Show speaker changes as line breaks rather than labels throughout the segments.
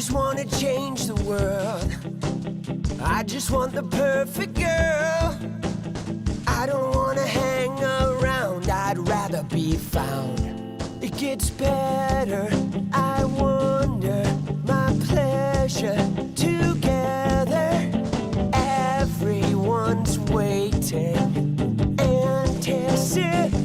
just wanna change the world. I just want the perfect girl. I don't wanna hang around, I'd rather be found. It gets better, I wonder, my pleasure together. Everyone's waiting, anticipating.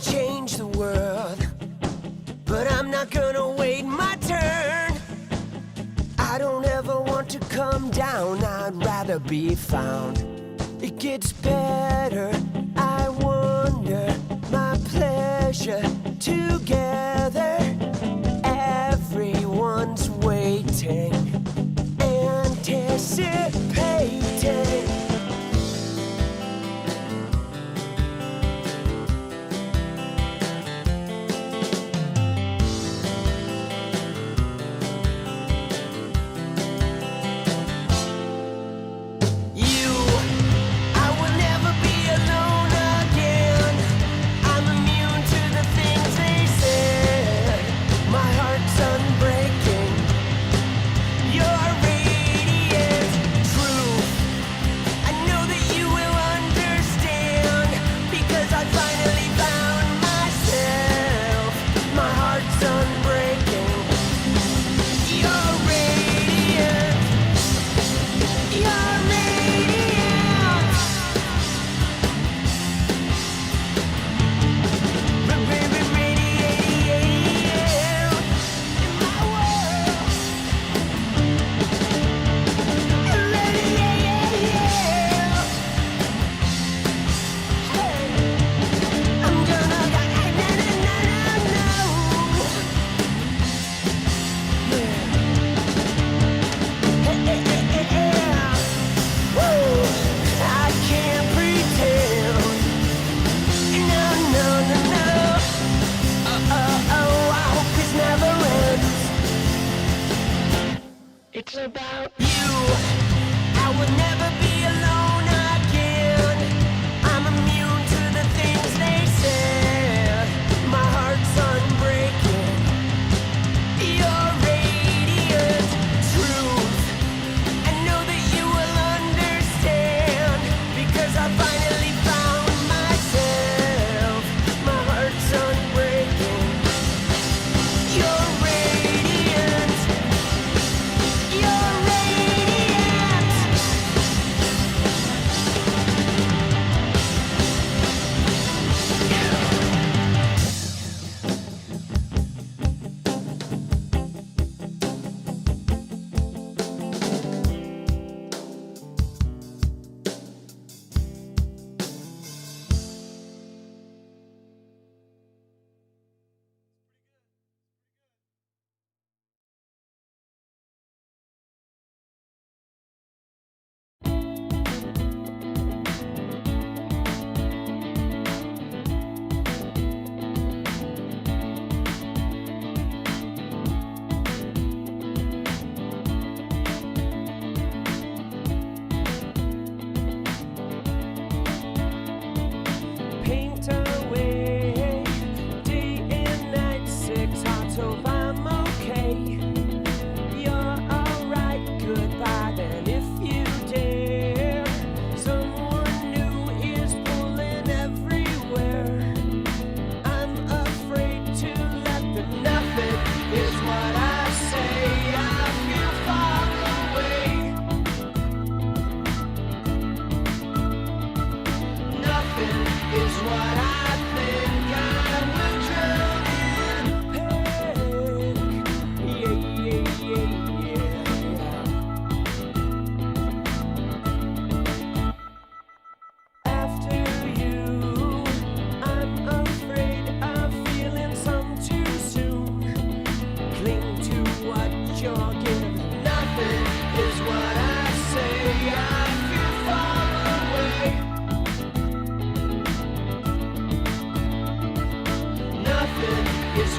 Change the world, but I'm not gonna wait my turn. I don't ever want to come down, I'd rather be found. It gets better, I wonder, my pleasure together. Everyone's waiting, anticipating. Things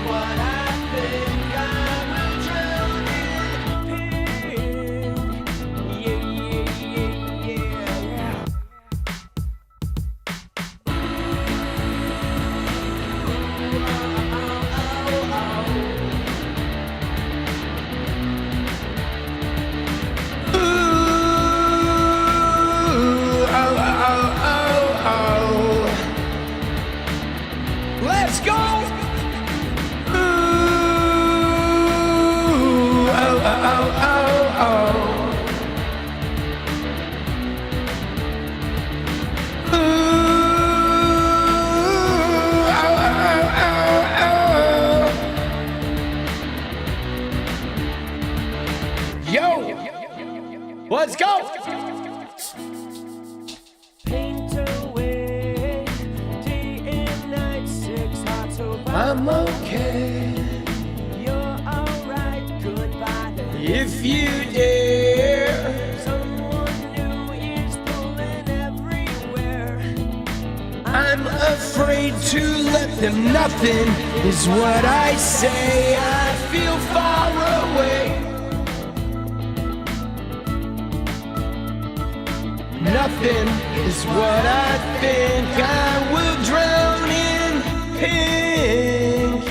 what I think. I will drown in pink. Yeah, yeah, yeah, yeah. Let's go! Ooh, oh, oh, oh, oh. Ooh, oh, oh, oh, oh. Yo! Let's go! I'm okay. You're alright, goodbye. If you dare. Someone new is pulling everywhere. I'm afraid to let them. Nothing is what I say. I feel far away. Nothing is what I think. I will drown in pink.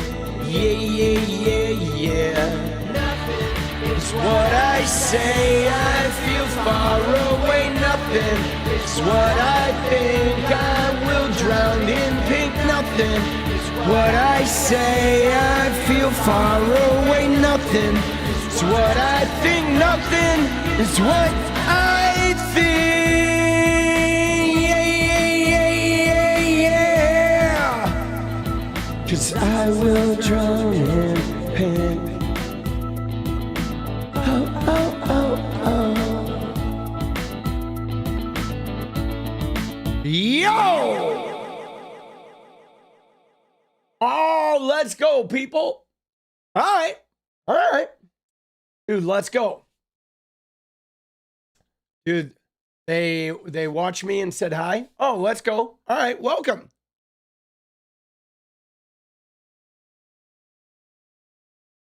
Yeah, yeah, yeah, yeah. Nothing is what I say. I feel far away. Nothing is what I think. I will drown in pink. Nothing is what I say. I feel far away. Nothing is what I think. Nothing is what I think. Cause I will drown in pink. Oh, oh, oh, oh. Yo! Oh, let's go, people. All right. All right. Dude, let's go. Dude, they watched me and said hi. Oh, let's go. All right, welcome.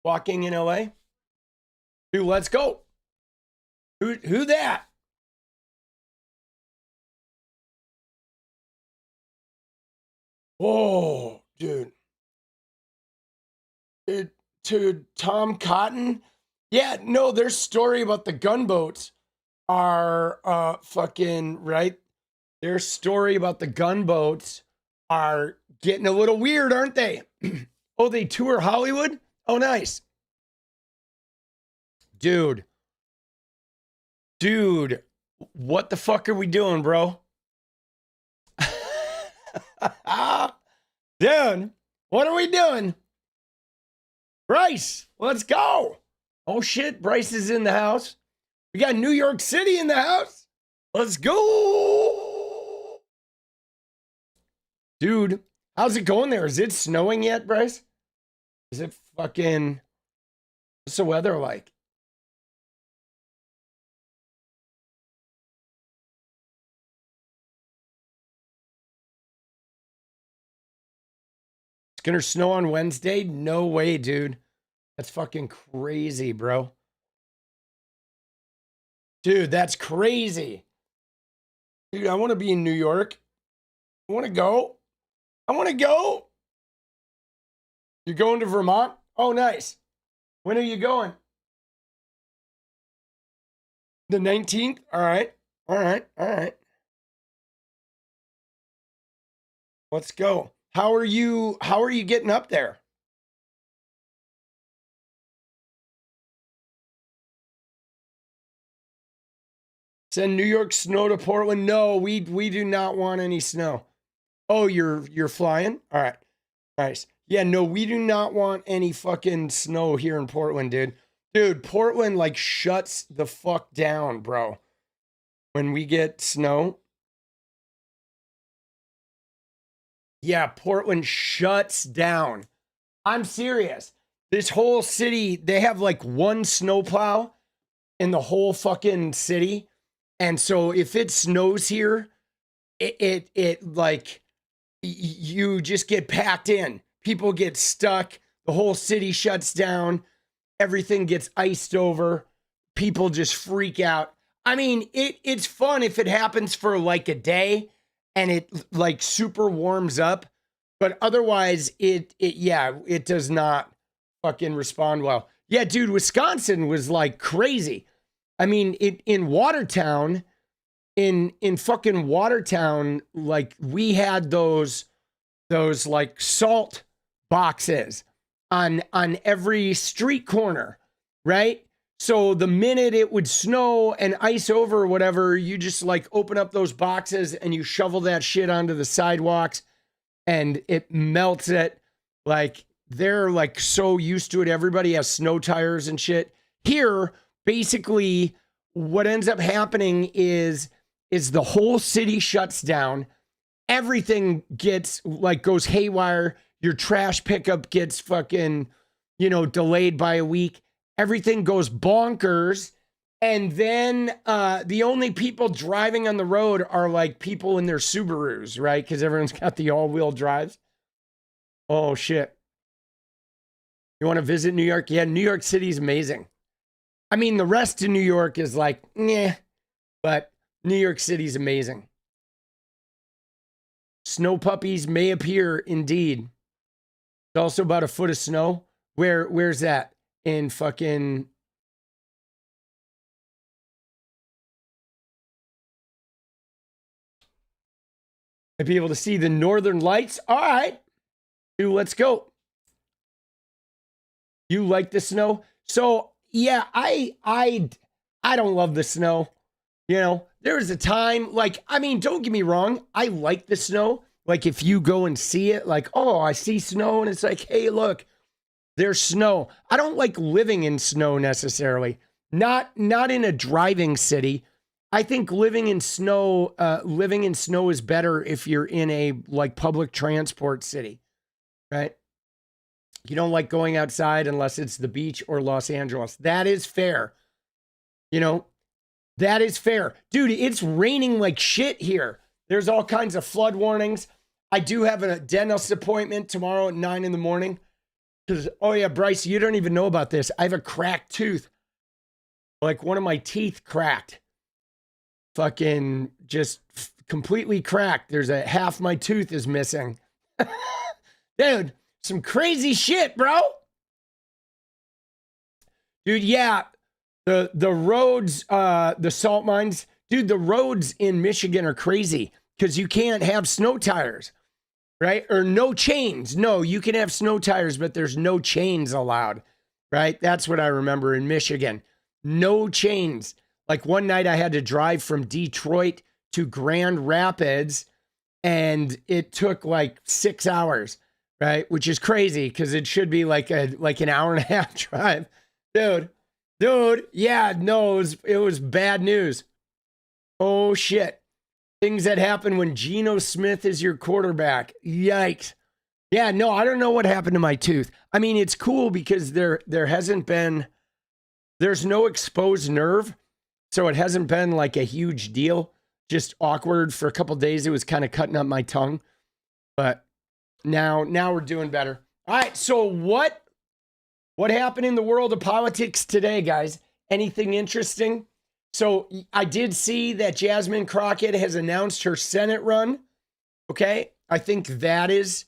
Walking in LA. Dude, let's go. Who that? Oh, dude. To Tom Cotton? Yeah, no, their story about the gunboats are fucking right. Their story about the gunboats are getting a little weird, aren't they? Oh, they tour Hollywood? Oh, nice. Dude, what the fuck are we doing, bro? Dude, what are we doing? Bryce, let's go. Oh shit, Bryce is in the house. We got New York City in the house. Let's go. Dude, how's it going there? Is it snowing yet, Bryce? Is it fucking... What's the weather like? It's gonna snow on Wednesday? No way, dude. That's fucking crazy, bro. Dude, that's crazy. Dude, I want to be in New York. I want to go. I want to go. You're going to Vermont? Oh, nice. When are you going? The 19th? All right. All right. All right. Let's go. How are you getting up there? Send New York snow to Portland? No, we do not want any snow. Oh, you're flying? All right. Nice. Yeah, no, we do not want any fucking snow here in Portland, dude. Dude, Portland like shuts the fuck down, bro. When we get snow. Yeah, Portland shuts down. I'm serious. This whole city, they have like one snowplow in the whole fucking city. And so if it snows here, it like you just get packed in. People get stuck.
the whole city shuts down. Everything gets iced over. People just freak out. I mean, it's fun if it happens for like a day and it like super warms up, but otherwise it does not fucking respond well. Yeah, dude, Wisconsin was like crazy. I mean, in Watertown, in fucking Watertown, like we had those like salt boxes on every street corner, right? So the minute it would snow and ice over or whatever, you just like open up those boxes and you shovel that shit onto the sidewalks and it melts it. Like they're like so used to it. Everybody has snow tires and shit. Here, basically what ends up happening is the whole city shuts down. Everything gets like goes haywire. Your trash pickup gets fucking, delayed by a week. Everything goes bonkers. And then the only people driving on the road are like people in their Subarus, right? Because everyone's got the all-wheel drives. Oh, shit. You want to visit New York? Yeah, New York City's amazing. I mean, the rest of New York is like, meh. But New York City's amazing. Snow puppies may appear indeed. It's also about a foot of snow. Where's that? In fucking... I'd be able to see the northern lights. All right. Dude, let's go. You like the snow? So, yeah, I don't love the snow. There was a time, like, I mean, don't get me wrong. I like the snow. Like, if you go and see it, like, oh, I see snow, and it's like, hey, look, there's snow. I don't like living in snow necessarily. Not in a driving city. I think living in snow is better if you're in a like public transport city, right? You don't like going outside unless it's the beach or Los Angeles. That is fair. That is fair. Dude, it's raining like shit here. There's all kinds of flood warnings. I do have a dentist appointment tomorrow at 9 in the morning. Because, oh yeah, Bryce, you don't even know about this. I have a cracked tooth. Like one of my teeth cracked. Fucking just completely cracked. There's a half my tooth is missing. Dude, some crazy shit, bro. Dude, yeah. The roads, the salt mines. Dude, the roads in Michigan are crazy. Because you can't have snow tires. Right? Or no chains. No, you can have snow tires, but there's no chains allowed. Right? That's what I remember in Michigan. No chains. Like one night I had to drive from Detroit to Grand Rapids and it took like 6 hours, right? Which is crazy because it should be like an hour and a half drive. Dude, yeah, no, it was bad news. Oh shit. Things that happen when Geno Smith is your quarterback. Yikes. Yeah, no, I don't know what happened to my tooth. I mean, it's cool because there's no exposed nerve. So it hasn't been like a huge deal. Just awkward for a couple days. It was kind of cutting up my tongue. But now we're doing better. All right, so what happened in the world of politics today, guys? Anything interesting? So I did see that Jasmine Crockett has announced her Senate run. Okay, I think that is,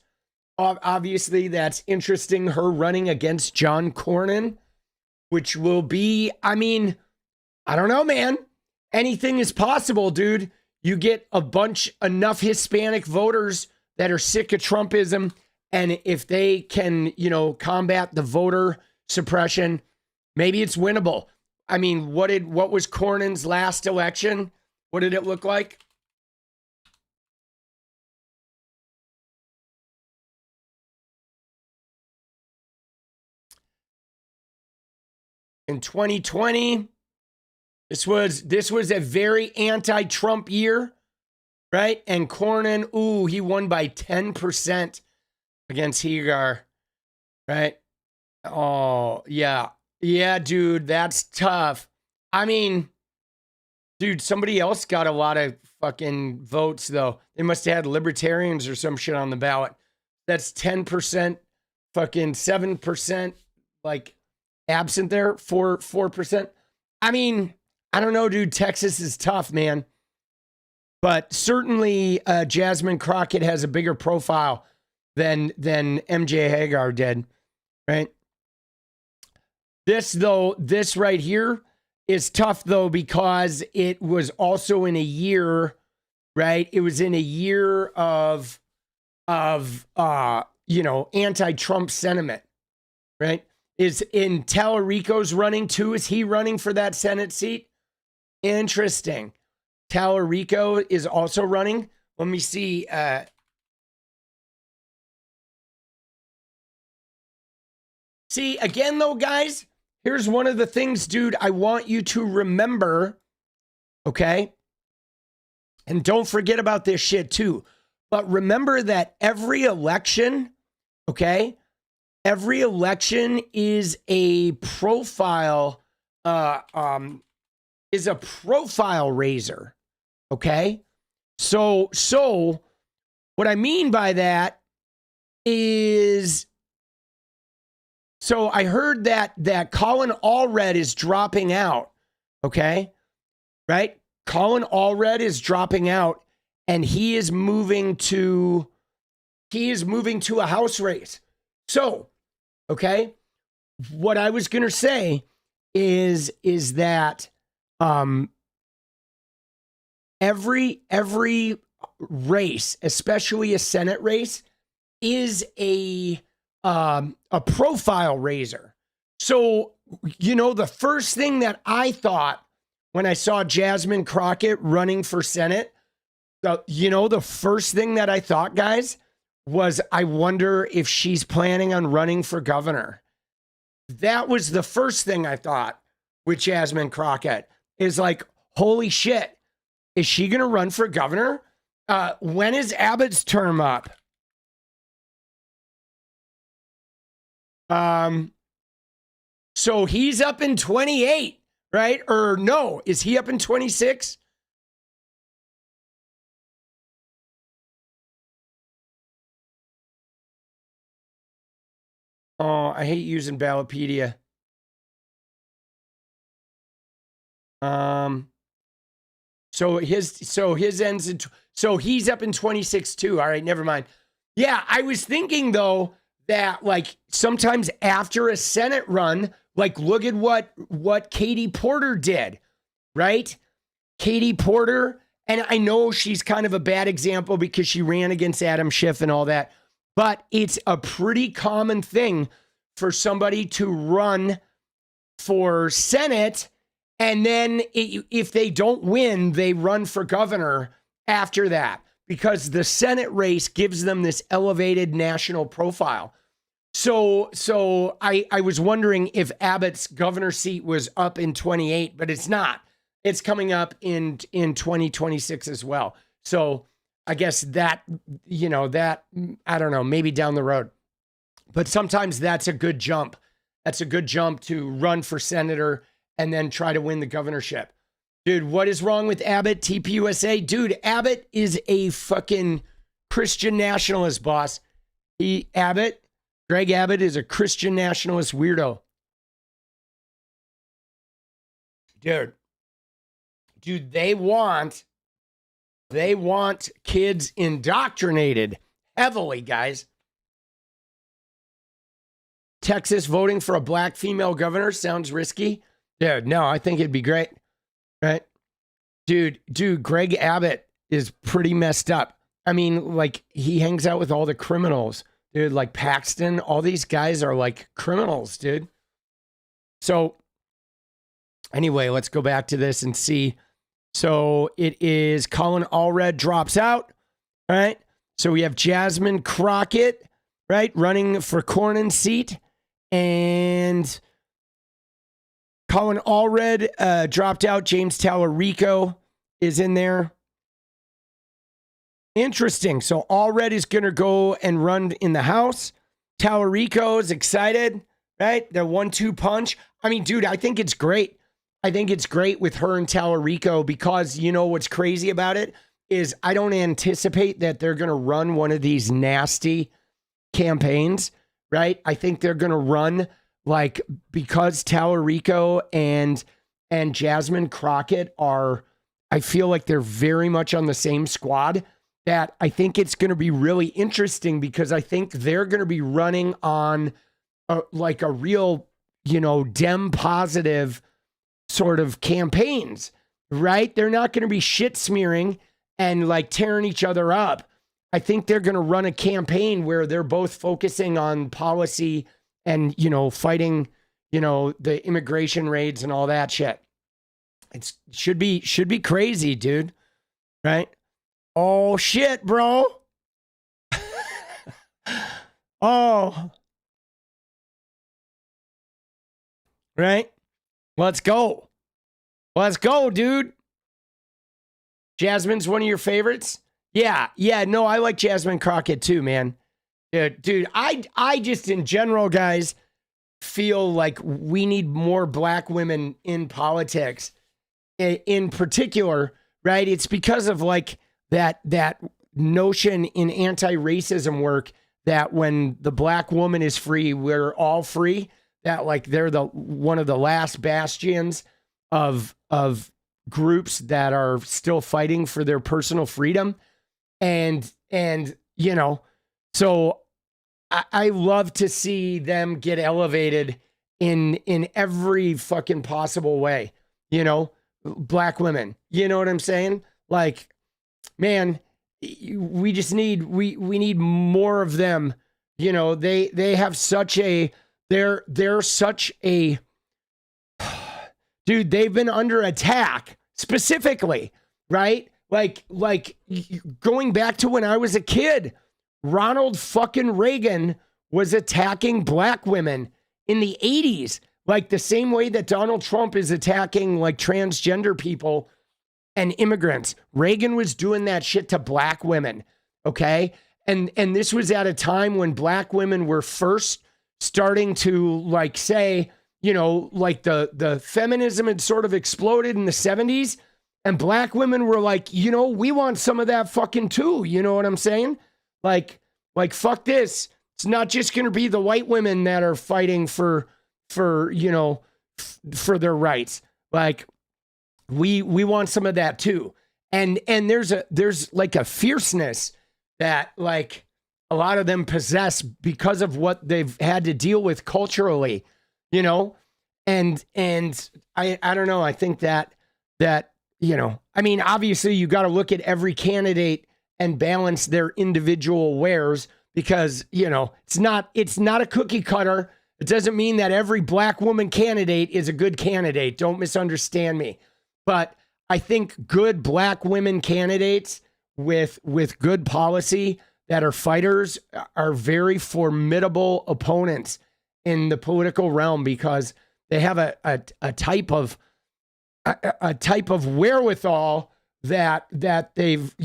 obviously, that's interesting. Her running against John Cornyn, which will be, I mean, I don't know, man. Anything is possible, dude. You get enough Hispanic voters that are sick of Trumpism, and if they can, combat the voter suppression, maybe it's winnable. I mean, what was Cornyn's last election? What did it look like? In 2020, this was a very anti-Trump year, right? And Cornyn, he won by 10% against Hagar, right? Oh, yeah. Yeah, dude, that's tough. I mean, dude, somebody else got a lot of fucking votes, though. They must have had libertarians or some shit on the ballot. That's 10% fucking 7%, like absent there, 4%. I mean, I don't know, dude. Texas is tough, man. But certainly Jasmine Crockett has a bigger profile than MJ Hagar did, right? This right here is tough though, because it was also in a year, right? It was in a year of anti-Trump sentiment, right? Is in Tallarico's running too? Is he running for that Senate seat? Interesting. Tallarico is also running. Let me see. See, again, though, guys, here's one of the things, dude, I want you to remember, okay? And don't forget about this shit, too. But remember that every election, okay, every election is a profile, raiser, okay? So what I mean by that is, so I heard that Colin Allred is dropping out, okay? Right? Colin Allred is dropping out, and he is moving to a House race. So, okay, what I was gonna say is that every race, especially a Senate race, is a profile raiser. So, the first thing that I thought when I saw Jasmine Crockett running for Senate, the first thing that I thought, guys, was I wonder if she's planning on running for governor. That was the first thing I thought with Jasmine Crockett, is like, holy shit, is she going to run for governor? When is Abbott's term up? So he's up in 28, right? Or no, is he up in 26? Oh, I hate using Ballotpedia. So his ends in, so he's up in 26 too. All right, never mind. Yeah, I was thinking though that like sometimes after a Senate run, like look at what Katie Porter did, right? Katie Porter, and I know she's kind of a bad example because she ran against Adam Schiff and all that, but it's a pretty common thing for somebody to run for Senate, and then if they don't win, they run for governor after that, because the Senate race gives them this elevated national profile. So I was wondering if Abbott's governor seat was up in 28, but it's not. It's coming up in 2026 as well. So I guess that, I don't know, maybe down the road. But sometimes that's a good jump. That's a good jump to run for senator and then try to win the governorship. Dude, what is wrong with Abbott, TPUSA? Dude, Abbott is a fucking Christian nationalist, boss. Greg Abbott is a Christian nationalist weirdo. Dude, they want kids indoctrinated heavily, guys. Texas voting for a black female governor sounds risky. Dude, no, I think it'd be great. Right? Dude, Greg Abbott is pretty messed up. I mean, like, he hangs out with all the criminals. Dude, like Paxton, all these guys are like criminals, dude. So, anyway, let's go back to this and see. So, it is Colin Allred drops out, right? So, we have Jasmine Crockett, right, running for Cornyn's seat. And Colin Allred dropped out. James Tallarico is in there. Interesting. So Allred is going to go and run in the House. Tallarico is excited, right? The 1-2 punch. I mean, dude, I think it's great. I think it's great with her and Tallarico, because you know what's crazy about it is I don't anticipate that they're going to run one of these nasty campaigns right? I think they're going to run like, because Tallarico and Jasmine Crockett are, I feel like they're very much on the same squad, that I think it's going to be really interesting, because I think they're going to be running on like a real, Dem positive sort of campaigns, right? They're not going to be shit smearing and like tearing each other up. I think they're going to run a campaign where they're both focusing on policy and, fighting, the immigration raids and all that shit. It should be crazy, dude. Right? Oh shit, bro. Oh. Right? Let's go. Let's go, dude. Jasmine's one of your favorites? Yeah, no, I like Jasmine Crockett too, man. Yeah, dude, I just in general, guys, feel like we need more black women in politics. In particular, right? It's because of like that notion in anti-racism work that when the black woman is free, we're all free. That like they're one of the last bastions of groups that are still fighting for their personal freedom. And so I love to see them get elevated in every fucking possible way, black women, you know what I'm saying? Like, man, we just need, we need more of them. They have such a, they're such a, dude, they've been under attack specifically, right? Like going back to when I was a kid, Ronald fucking Reagan was attacking black women in the 80s, like the same way that Donald Trump is attacking like transgender people and immigrants. Reagan was doing that shit to black women, okay? And this was at a time when black women were first starting to like say, like the feminism had sort of exploded in the 70s, and black women were like, we want some of that fucking too. You know what I'm saying? Like fuck this. It's not just going to be the white women that are fighting for their rights. Like we want some of that too. And there's like a fierceness that like a lot of them possess because of what they've had to deal with culturally, and I don't know. I think that, I mean, obviously you got to look at every candidate and balance their individual wares, because, it's not a cookie cutter. It doesn't mean that every black woman candidate is a good candidate. Don't misunderstand me. But I think good black women candidates with good policy that are fighters are very formidable opponents in the political realm, because they have a type of wherewithal that they've,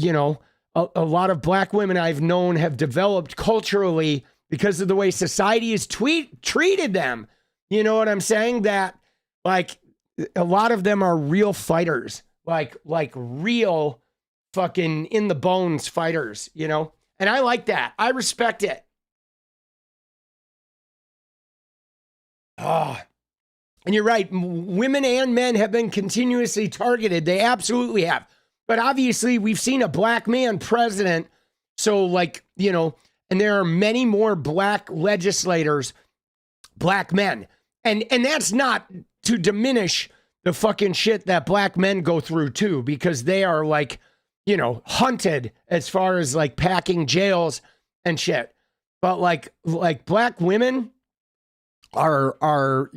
a lot of black women I've known have developed culturally because of the way society has treated them. You know what I'm saying? That like a lot of them are real fighters, like real fucking in the bones fighters, and I like that. I respect it. Oh, and you're right. Women and men have been continuously targeted. They absolutely have. But obviously, we've seen a black man president. So, like, and there are many more black legislators, black men. And that's not to diminish the fucking shit that black men go through, too, because they are, like, hunted as far as, like, packing jails and shit. But, like black women are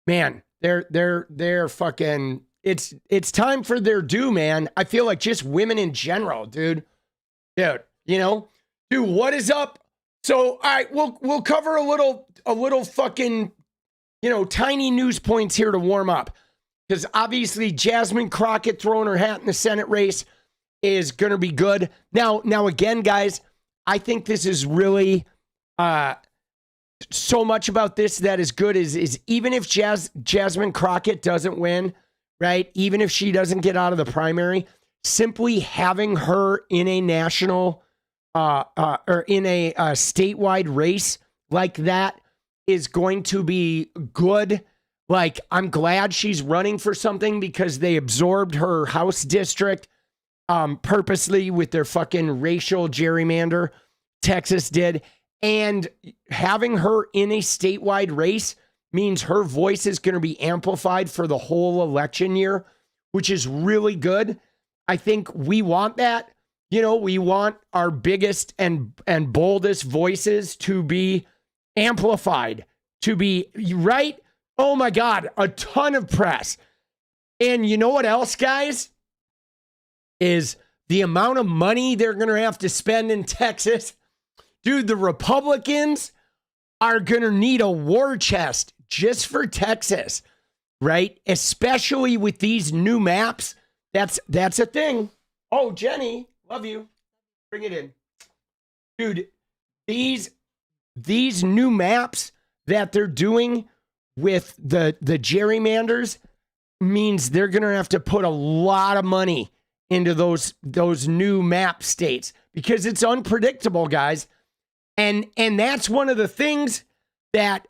man, they're fucking, it's time for their due, man. I feel like just women in general, dude, what is up? So, all right, we'll cover a little fucking, tiny news points here to warm up, because obviously Jasmine Crockett throwing her hat in the Senate race is going to be good. Now again, guys, I think this is really, so much about this that is good is even if Jasmine Crockett doesn't win, right? Even if she doesn't get out of the primary, simply having her in a national or in a statewide race like that is going to be good. Like, I'm glad she's running for something because they absorbed her House district purposely with their fucking racial gerrymander. Texas did. And having her in a statewide race means her voice is going to be amplified for the whole election year, which is really good. I think we want that. You know, we want our biggest and boldest voices to be amplified, to be right. Oh my God, a ton of press. And you know what else, guys? Is the amount of money they're going to have to spend in Texas. Dude, the Republicans are going to need a war chest just for Texas, right? Especially with these new maps. That's a thing. Oh, Jenny, love you. Bring it in. Dude, these new maps that they're doing with the gerrymanders means they're going to have to put a lot of money into those new map states because it's unpredictable, guys. And that's one of the things that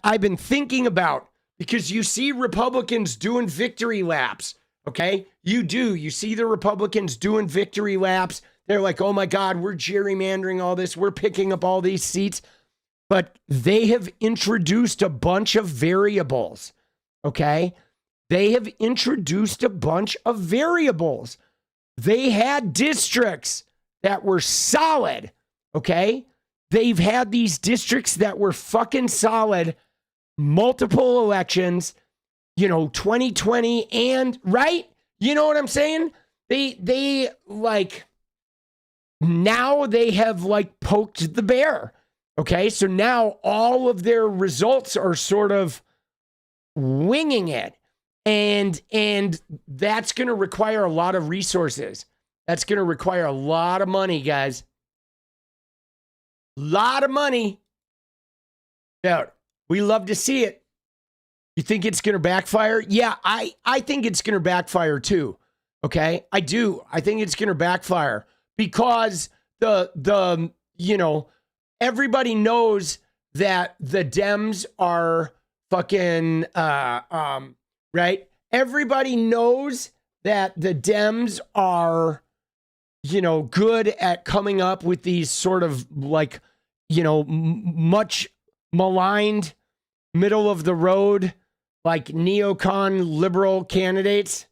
I've been thinking about because you see Republicans doing victory laps, okay? You see the Republicans doing victory laps. They're like, oh my God, we're gerrymandering all this. We're picking up all these seats. But they have introduced a bunch of variables, okay? They have introduced a bunch of variables. They had districts that were solid, okay? They've had these districts that were fucking solid, multiple elections, 2020 and, right? You know what I'm saying? They like, now they have like poked the bear. Okay, so now all of their results are sort of winging it. And that's going to require a lot of resources. That's going to require a lot of money, guys. Lot of money. Dude, we love to see it. You think it's going to backfire? Yeah, I think it's going to backfire too. Okay, I do. I think it's going to backfire because everybody knows that the Dems are fucking, right? Everybody knows that the Dems are, good at coming up with these sort of like, much maligned, middle of the road, like neocon liberal candidates,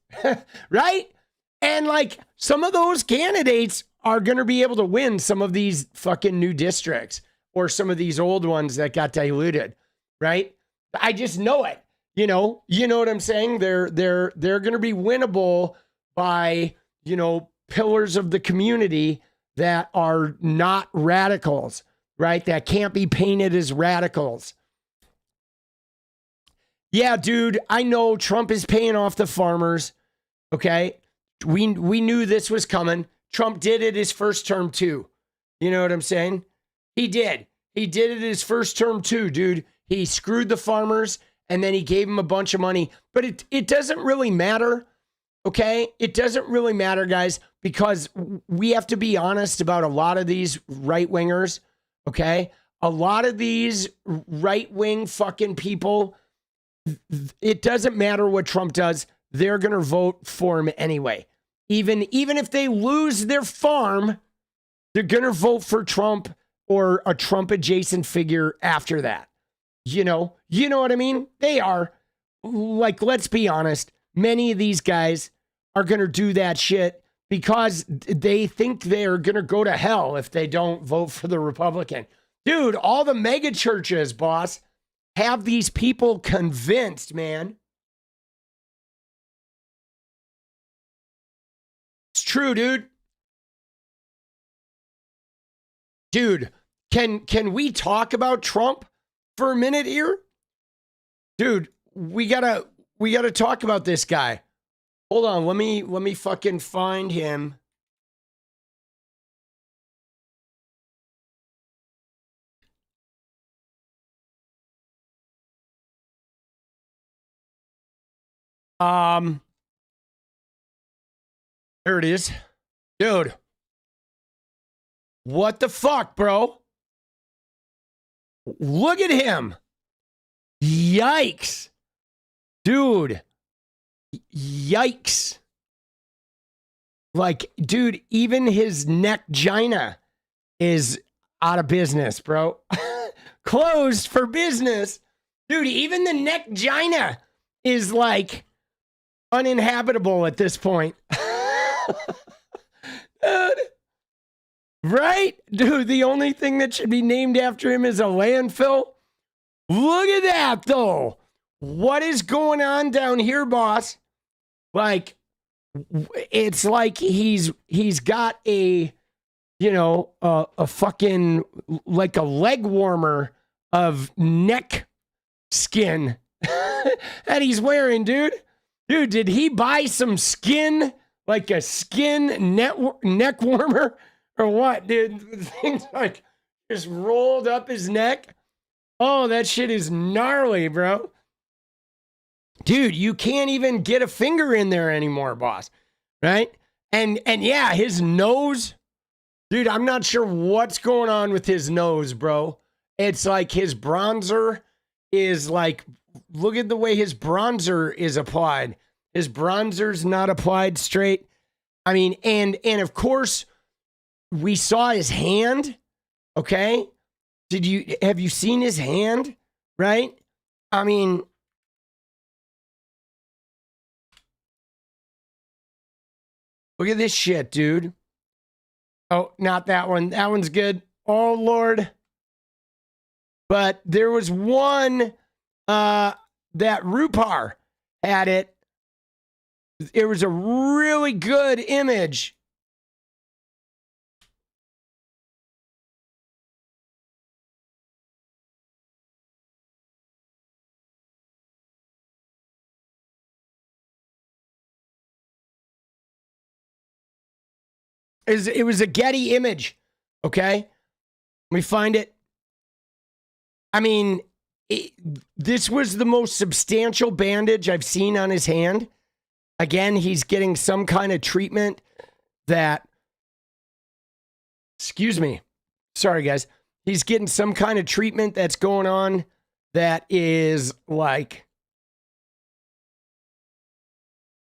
right? And like some of those candidates are going to be able to win some of these fucking new districts or some of these old ones that got diluted, right? I just know it. You know what I'm saying? They're going to be winnable by, pillars of the community that are not radicals, right? That can't be painted as radicals. Yeah, dude, I know Trump is paying off the farmers. Okay. We knew this was coming. Trump did it his first term too. You know what I'm saying? He did. He did it his first term too, dude. He screwed the farmers and then he gave them a bunch of money. But it doesn't really matter, okay? It doesn't really matter, guys, because we have to be honest about a lot of these right-wingers, okay? A lot of these right-wing fucking people, it doesn't matter what Trump does. They're going to vote for him anyway. Even if they lose their farm, they're going to vote for Trump or a Trump adjacent figure after that. You know what I mean? They are. Like, let's be honest. Many of these guys are going to do that shit because they think they're going to go to hell if they don't vote for the Republican. Dude, all the mega churches, boss, have these people convinced, man. It's true, dude. Dude, can we talk about Trump for a minute here? Dude, we gotta talk about this guy. Hold on, let me fucking find him. There it is. Dude. What the fuck, bro? Look at him. Yikes. Dude. Yikes. Like, dude, even his neck-gina is out of business, bro. Closed for business. Dude, even the neck-gina is like uninhabitable at this point. Dude. Right? Dude, the only thing that should be named after him is a landfill. Look at that, though. What is going on down here, boss? Like, it's like he's got a, you know, a fucking, like a leg warmer of neck skin that he's wearing, dude. Dude, did he buy some skin, like a skin neck warmer or what, dude? Things like just rolled up his neck. Oh, that shit is gnarly, bro. Dude, you can't even get a finger in there anymore, boss. Right? And yeah, his nose. Dude, I'm not sure what's going on with his nose, bro. It's like his bronzer is like, look at the way his bronzer is applied. His bronzer's not applied straight. I mean, and of course, we saw his hand. Okay? Have you seen his hand? Right? I mean, look at this shit, dude. Oh, not that one. That one's good. Oh, Lord. But there was one that Rupar had it. It was a really good image. It was a Getty image, okay? Let me find it. I mean, this was the most substantial bandage I've seen on his hand. Again, he's getting some kind of treatment that, excuse me, sorry guys. He's getting some kind of treatment that's going on that is like,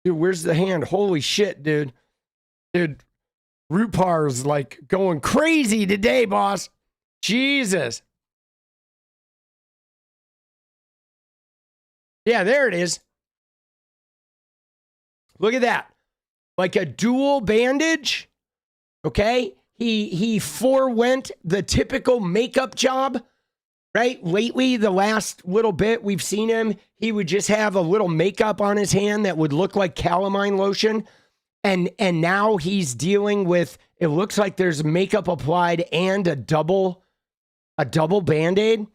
dude, where's the hand? Holy shit, dude. Dude. Rupar's like going crazy today, boss. Jesus. Yeah, there it is. Look at that. Like a dual bandage. Okay? He forewent the typical makeup job, right? Lately, the last little bit we've seen him, he would just have a little makeup on his hand that would look like calamine lotion. And now he's dealing with, it looks like there's makeup applied and a double Band-Aid.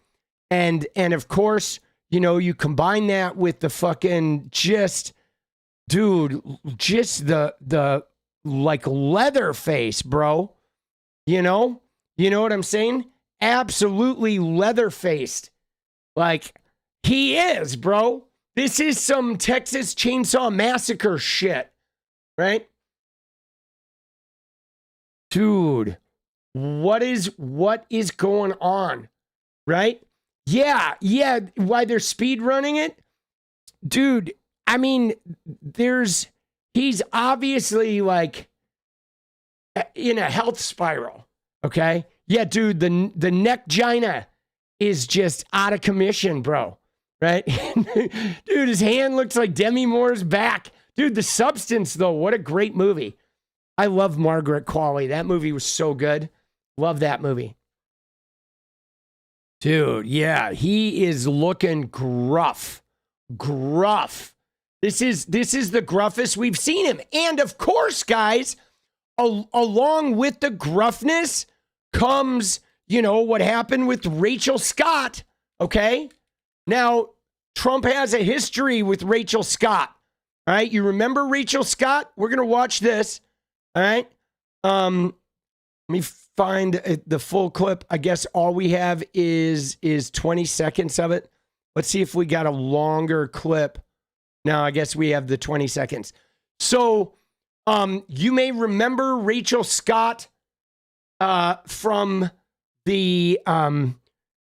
And of course, you know, you combine that with the fucking just the like leather face, bro. You know what I'm saying? Absolutely leather faced. Like he is, bro. This is some Texas Chainsaw Massacre shit. Right? Dude, what is going on? Right? Yeah. Why they're speed running it? Dude, I mean, he's obviously like in a health spiral. Okay? Yeah, dude, the neck-gina is just out of commission, bro. Right? Dude, his hand looks like Demi Moore's back. Dude, The Substance, though, what a great movie. I love Margaret Qualley. That movie was so good. Love that movie. Dude, yeah, he is looking gruff. Gruff. This is the gruffest we've seen him. And of course, guys, along with the gruffness comes, you know, what happened with Rachel Scott, okay? Now, Trump has a history with Rachel Scott. All right, you remember Rachel Scott? We're going to watch this. All right. Let me find the full clip. I guess all we have is 20 seconds of it. Let's see if we got a longer clip. No, I guess we have the 20 seconds. So, you may remember Rachel Scott from the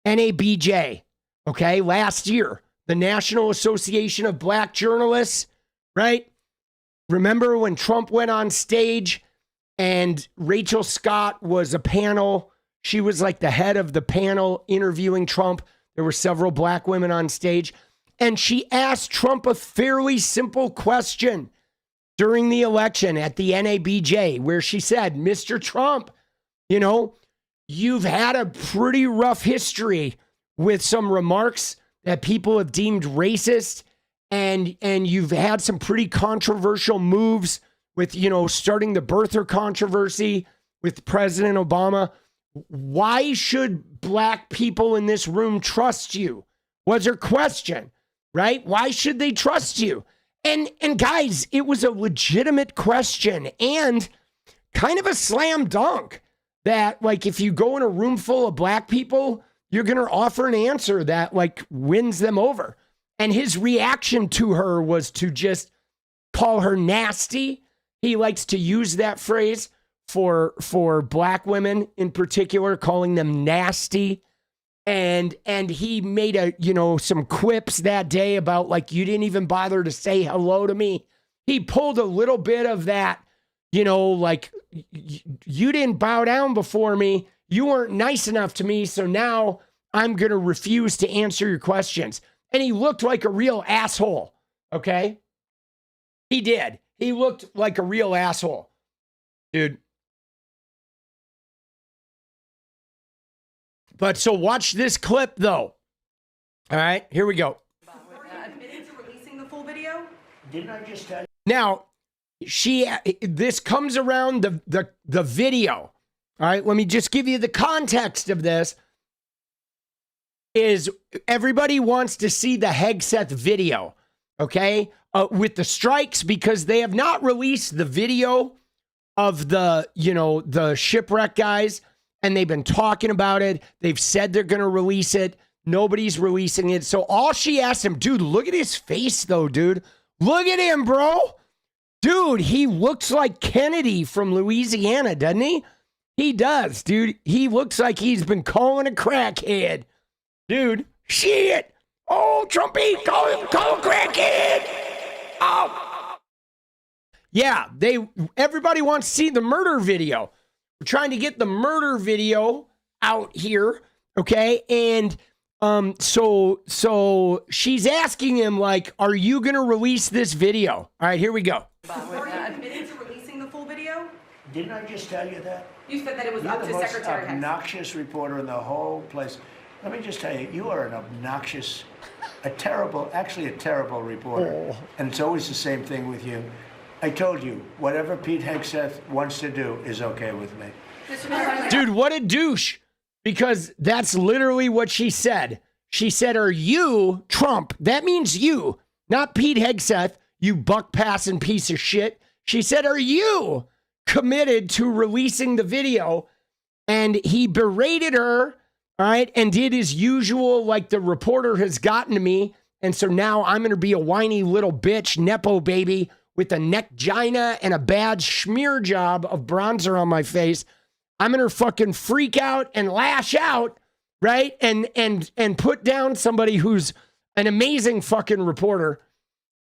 NABJ, okay, last year, the National Association of Black Journalists, right? Remember when Trump went on stage and Rachel Scott was a panel? She was like the head of the panel interviewing Trump. There were several black women on stage. And she asked Trump a fairly simple question during the election at the NABJ, where she said, Mr. Trump, you know, you've had a pretty rough history with some remarks that people have deemed racist, and you've had some pretty controversial moves with, you know, starting the birther controversy with President Obama. Why should black people in this room trust you? Was her question, right? Why should they trust you? And guys, it was a legitimate question and kind of a slam dunk that, like, if you go in a room full of black people, you're going to offer an answer that, like, wins them over. And his reaction to her was to just call her nasty. He likes to use that phrase for black women in particular, calling them nasty. And he made some quips that day about, like, you didn't even bother to say hello to me. He pulled a little bit of that, like, you didn't bow down before me. You weren't nice enough to me. So now I'm going to refuse to answer your questions. And he looked like a real asshole. Okay. He did. He looked like a real asshole, dude. But so watch this clip, though. All right, here we go.
Are you admitting to releasing the full video?
Didn't I just tell you?
Now, this comes around the video. All right, let me just give you the context of this. Is everybody wants to see the Hegseth video, okay, with the strikes, because they have not released the video of the shipwreck guys. And they've been talking about it. They've said they're going to release it. Nobody's releasing it. So all she asked him, dude, look at his face, though, dude. Look at him, bro. Dude, he looks like Kennedy from Louisiana, doesn't he? He does, dude. He looks like he's been calling a crackhead. Dude, shit. Oh, Trumpy, call him crackhead. Oh. Yeah, everybody wants to see the murder video. We're trying to get the murder video out here, okay? And so she's asking him, like, are you going to release this video? All right, here we go.
Are you admitting to releasing the full video?
Didn't I just tell you that?
You said that it was
You're
up
the
to
most
Secretary Hicks.
obnoxious reporter in the whole place. Let me just tell you, you are an obnoxious, a terrible reporter. Oh. And it's always the same thing with you. I told you, whatever Pete Hegseth wants to do is okay with me.
Dude, what a douche. Because that's literally what she said. She said, are you, Trump, that means you, not Pete Hegseth, you buck-passing piece of shit. She said, are you committed to releasing the video? And he berated her, all right, and did his usual, like, the reporter has gotten to me, and so now I'm going to be a whiny little bitch, Nepo baby, with a neckgina and a bad smear job of bronzer on my face. I'm going to fucking freak out and lash out, right? And put down somebody who's an amazing fucking reporter,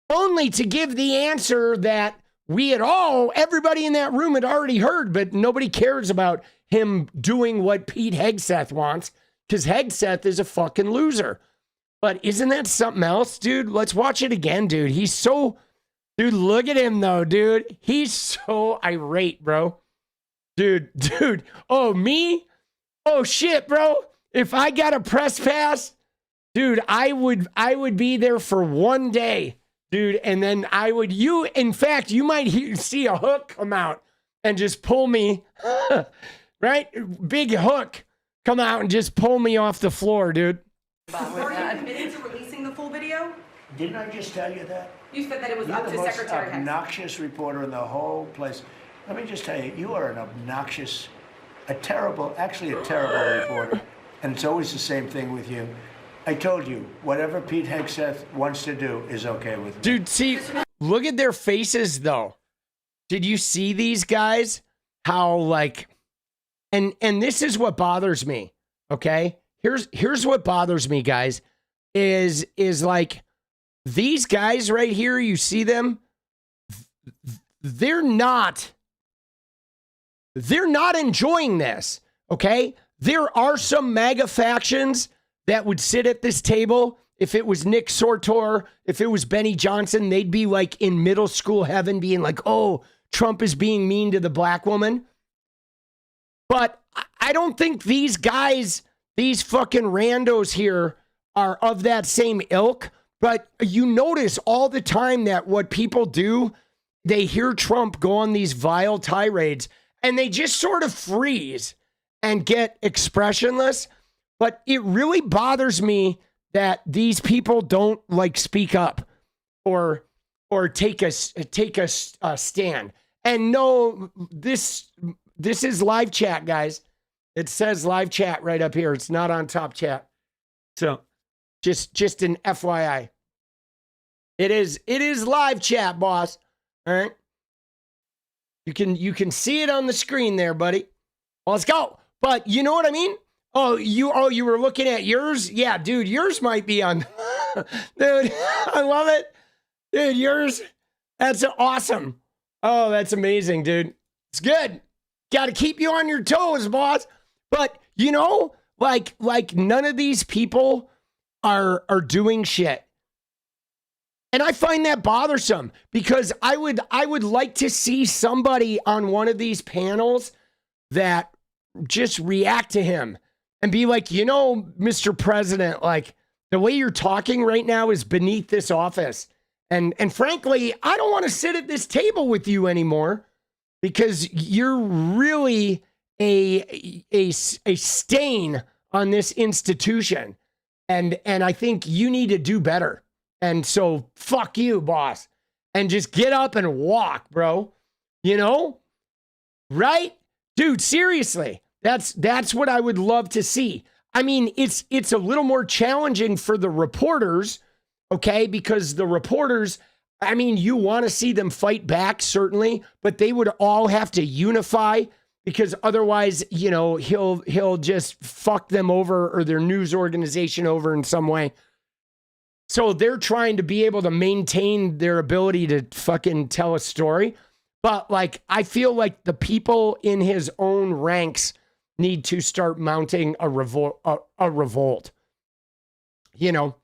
only to give the answer that everybody in that room had already heard, but nobody cares about him doing what Pete Hegseth wants, because Hegseth is a fucking loser. But isn't that something else, dude? Let's watch it again, dude. Dude, look at him, though, dude. He's so irate, bro. Dude. Oh, me? Oh, shit, bro. If I got a press pass, dude, I would be there for one day, dude. And then in fact, you might see a hook come out and just pull me, right? Big hook come out and just pull me off the floor, dude.
Are you admitting to releasing the full video?
Didn't I just tell you that?
You said that it was
You're
up
the
to
most
Secretary Hicks.
obnoxious reporter in the whole place. Let me just tell you, you are an obnoxious, a terrible reporter. And it's always the same thing with you. I told you, whatever Pete Hegseth wants to do is okay with me.
Dude, see, look at their faces, though. Did you see these guys? How, like, and this is what bothers me, okay? here's what bothers me, guys, is like these guys right here, you see them, they're not enjoying this, okay? There are some MAGA factions that would sit at this table. If it was Nick Sortor, if it was Benny Johnson, they'd be like in middle school heaven being like, oh, Trump is being mean to the black woman. But I don't think these guys, these fucking randos here are of that same ilk. But you notice all the time that what people do, they hear Trump go on these vile tirades and they just sort of freeze and get expressionless. But it really bothers me that these people don't like speak up or take a stand. And no, this is live chat, guys. It says live chat right up here. It's not on top chat. So just an FYI. It is live chat, boss. All right. You can see it on the screen there, buddy. Well, let's go. But you know what I mean? Oh, you were looking at yours? Yeah, dude, yours might be on. Dude, I love it. Dude, yours, that's awesome. Oh, that's amazing, dude. It's good. Got to keep you on your toes, boss. But, you know, like none of these people are doing shit. And I find that bothersome because I would like to see somebody on one of these panels that just react to him and be like, you know, Mr. President, like the way you're talking right now is beneath this office. And frankly, I don't want to sit at this table with you anymore because you're really a stain on this institution. And I think you need to do better. And so fuck you, boss. And just get up and walk, bro. You know? Right? Dude, seriously. That's what I would love to see. I mean, it's a little more challenging for the reporters, okay? Because the reporters, I mean, you want to see them fight back, certainly, but they would all have to unify because otherwise, you know, he'll just fuck them over or their news organization over in some way. So they're trying to be able to maintain their ability to fucking tell a story. But like, I feel like the people in his own ranks need to start mounting a revolt. You know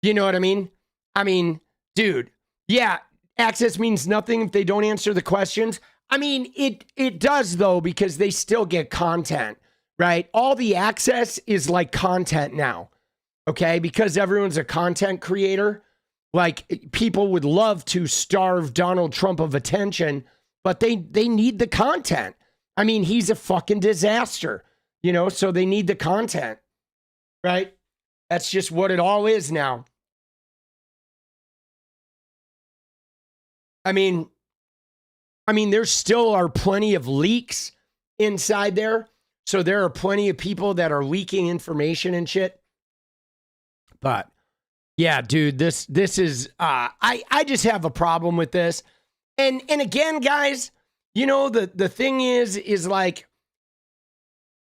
what I mean? I mean, dude, yeah, access means nothing if they don't answer the questions. I mean, it does though, because they still get content, right? All the access is like content now. Okay, because everyone's a content creator, like people would love to starve Donald Trump of attention, but they need the content. I mean, he's a fucking disaster, you know, so they need the content, right? That's just what it all is now. I mean, there still are plenty of leaks inside there. So there are plenty of people that are leaking information and shit. But yeah, dude, this is, I just have a problem with this. And again, guys, you know, the thing is like,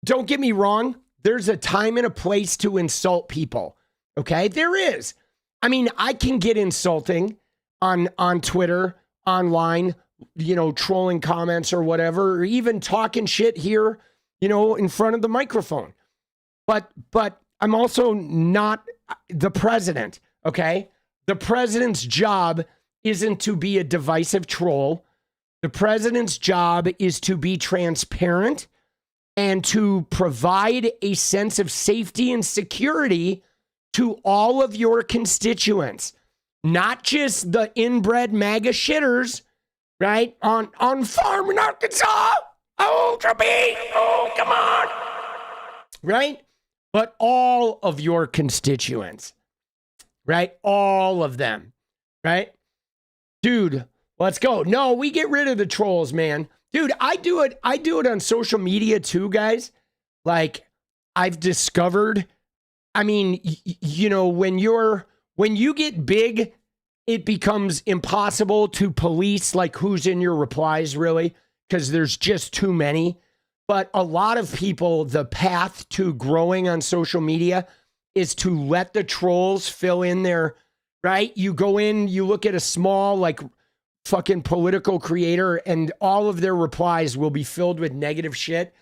don't get me wrong. There's a time and a place to insult people. Okay. There is. I mean, I can get insulting on Twitter, online, you know, trolling comments or whatever, or even talking shit here, you know, in front of the microphone. But I'm also not the president, okay? The president's job isn't to be a divisive troll. The president's job is to be transparent and to provide a sense of safety and security to all of your constituents, not just the inbred MAGA shitters, right? On farm in Arkansas. Oh, Trumpy. Oh, come on. Right? But all of your constituents, right? All of them, right? Dude, let's go. No, we get rid of the trolls, man. Dude, I do it on social media too, guys. Like, I've discovered, I mean, you know, when you get big, it becomes impossible to police like who's in your replies, really, because there's just too many. But a lot of people, the path to growing on social media is to let the trolls fill in their, right? You go in, you look at a small, like, fucking political creator, and all of their replies will be filled with negative shit.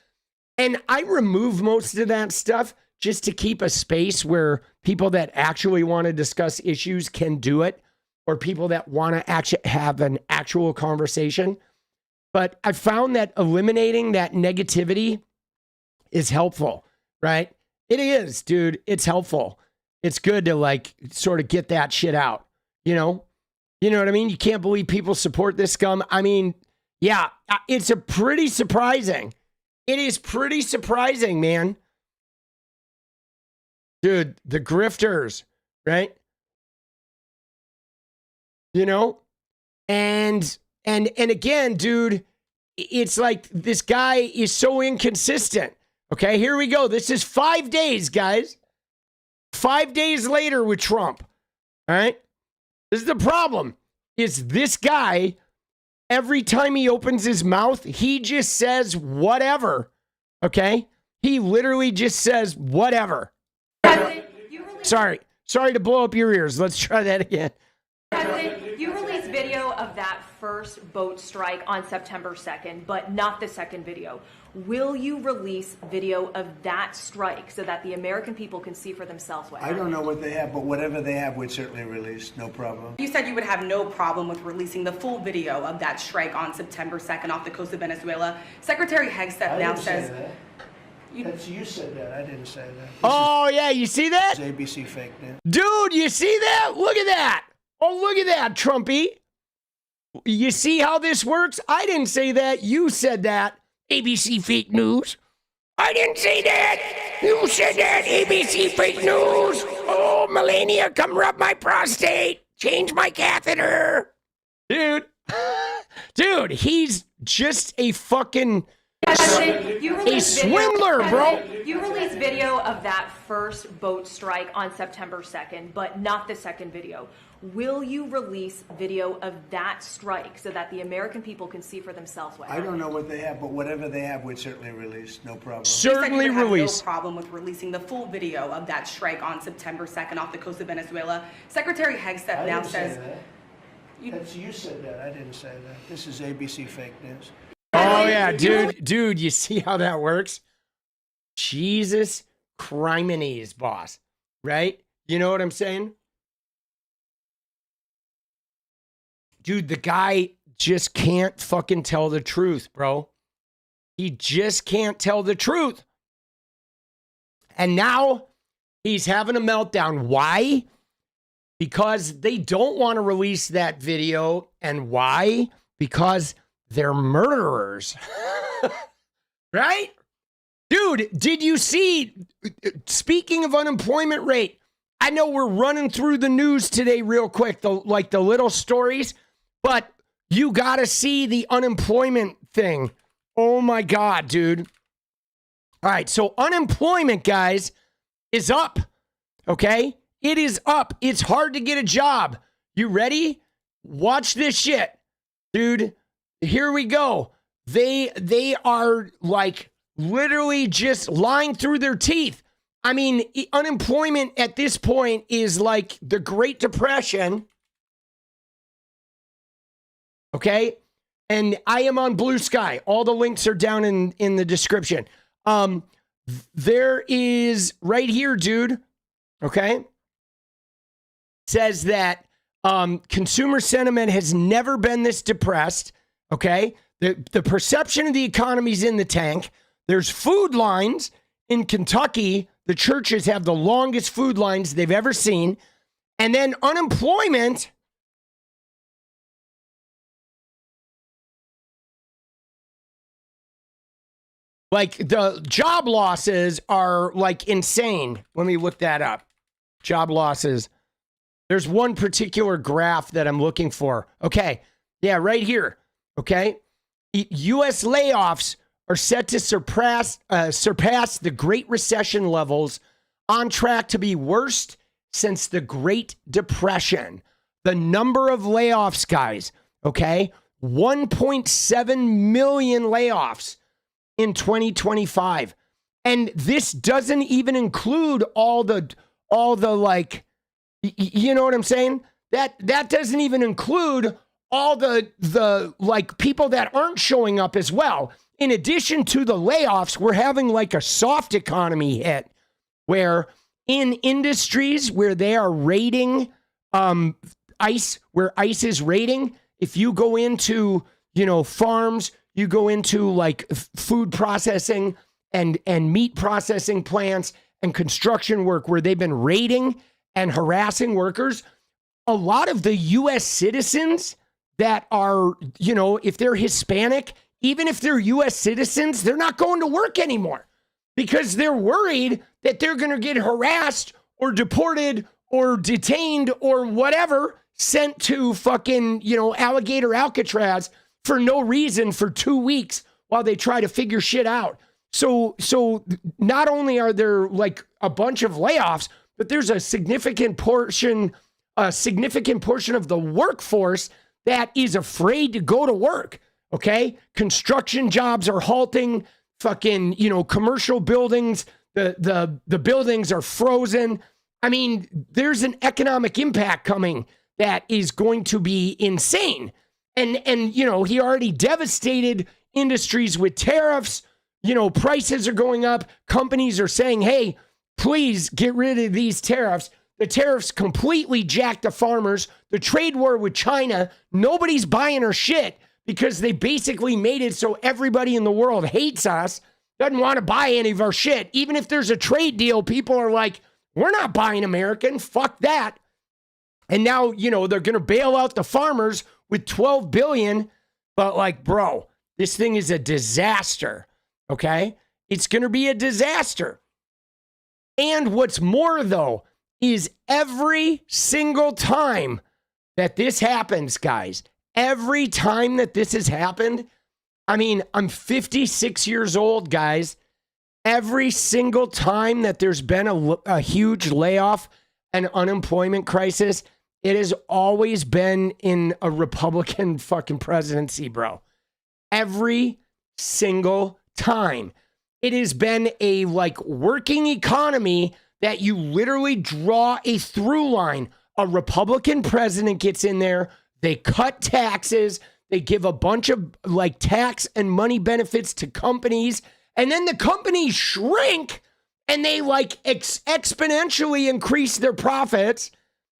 And I remove most of that stuff just to keep a space where people that actually want to discuss issues can do it, or people that want to actually have an actual conversation. But I found that eliminating that negativity is helpful, right? It is, dude. It's helpful. It's good to like sort of get that shit out, you know? You know what I mean? You can't believe people support this scum. I mean, yeah, it's a pretty surprising. It is pretty surprising, man. Dude, the grifters, right? You know? And again, dude, it's like this guy is so inconsistent. Okay, here we go. This is 5 days, guys. 5 days later with Trump. All right? This is the problem. Is this guy, every time he opens his mouth, he just says whatever. Okay? He literally just says whatever. Sorry to blow up your ears. Let's try that again.
You released video of that first boat strike on September 2nd, but not the second video. Will you release video of that strike so that the American people can see for themselves what happened?
I don't know what they have, but whatever they have, we'd certainly release. No problem.
You said you would have no problem with releasing the full video of that strike on September 2nd off the coast of Venezuela. Secretary Hegseth now says...
You said that. I didn't say that.
Oh, yeah, you see that?
This is ABC fake news.
Dude, you see that? Look at that. Oh, look at that, Trumpy. You see how this works? I didn't say that. You said that. ABC fake news. I didn't say that. You said that. ABC fake news. Oh, Melania, come rub my prostate. Change my catheter. Dude. Dude, he's just a fucking... a swindler, bro.
You released video of that first boat strike on September 2nd, but not the second video. Will you release video of that strike so that the American people can see for themselves what happened?
I don't know what they have, but whatever they have, we'd certainly release. No problem.
Certainly
you said you would
release.
have no problem with releasing the full video of that strike on September 2nd off the coast of Venezuela. Secretary Hegseth now says...
You said that. I didn't say that. This is ABC fake news.
Oh, yeah, dude, you see how that works? Jesus Christ, boss, right? You know what I'm saying? Dude, the guy just can't fucking tell the truth, bro. He just can't tell the truth. And now he's having a meltdown. Why? Because they don't want to release that video. And why? Because they're murderers. Right? Dude, did you see, speaking of unemployment rate, I know we're running through the news today real quick, the little stories, but you got to see the unemployment thing. Oh my God, dude. All right, so unemployment, guys, is up, okay? It is up. It's hard to get a job. You ready? Watch this shit. Dude, here we go. They are like literally just lying through their teeth. I mean, unemployment at this point is like the Great Depression. Okay? And I am on Blue Sky. All the links are down in the description. There is right here, dude. Okay? Says that consumer sentiment has never been this depressed. Okay? The perception of the economy is in the tank. There's food lines in Kentucky. The churches have the longest food lines they've ever seen. And then unemployment. Like the job losses are like insane. Let me look that up. Job losses. There's one particular graph that I'm looking for. Okay. Yeah, right here. Okay. U.S. layoffs are set to surpass the Great Recession levels, on track to be worst since the Great Depression. The number of layoffs, guys, okay? 1.7 million layoffs. in 2025. And this doesn't even include all the like, you know what I'm saying? That doesn't even include all the like people that aren't showing up as well. In addition to the layoffs, we're having like a soft economy hit where in industries where they are raiding ICE, where ICE is raiding, if you go into, farms, you go into like food processing and meat processing plants and construction work where they've been raiding and harassing workers, a lot of the U.S. citizens that are, if they're Hispanic, even if they're U.S. citizens, they're not going to work anymore because they're worried that they're going to get harassed or deported or detained or whatever, sent to fucking, alligator Alcatraz for no reason for 2 weeks while they try to figure shit out. So not only are there like a bunch of layoffs, but there's a significant portion of the workforce that is afraid to go to work. Okay. Construction jobs are halting, fucking, commercial buildings, the buildings are frozen. I mean, there's an economic impact coming that is going to be insane. And he already devastated industries with tariffs. Prices are going up. Companies are saying, hey, please get rid of these tariffs. The tariffs completely jacked the farmers. The trade war with China, nobody's buying our shit because they basically made it so everybody in the world hates us, doesn't want to buy any of our shit. Even if there's a trade deal, people are like, we're not buying American. Fuck that. And now, they're going to bail out the farmers with $12 billion. But like, bro, this thing is a disaster. Okay. It's going to be a disaster. And what's more though, is every single time that this happens, guys, every time that this has happened, I mean, I'm 56 years old, guys. Every single time that there's been a huge layoff and unemployment crisis, it has always been in a Republican fucking presidency, bro. Every single time. It has been a like working economy that you literally draw a through line. A Republican president gets in there, they cut taxes, they give a bunch of like tax and money benefits to companies, and then the companies shrink and they like exponentially increase their profits,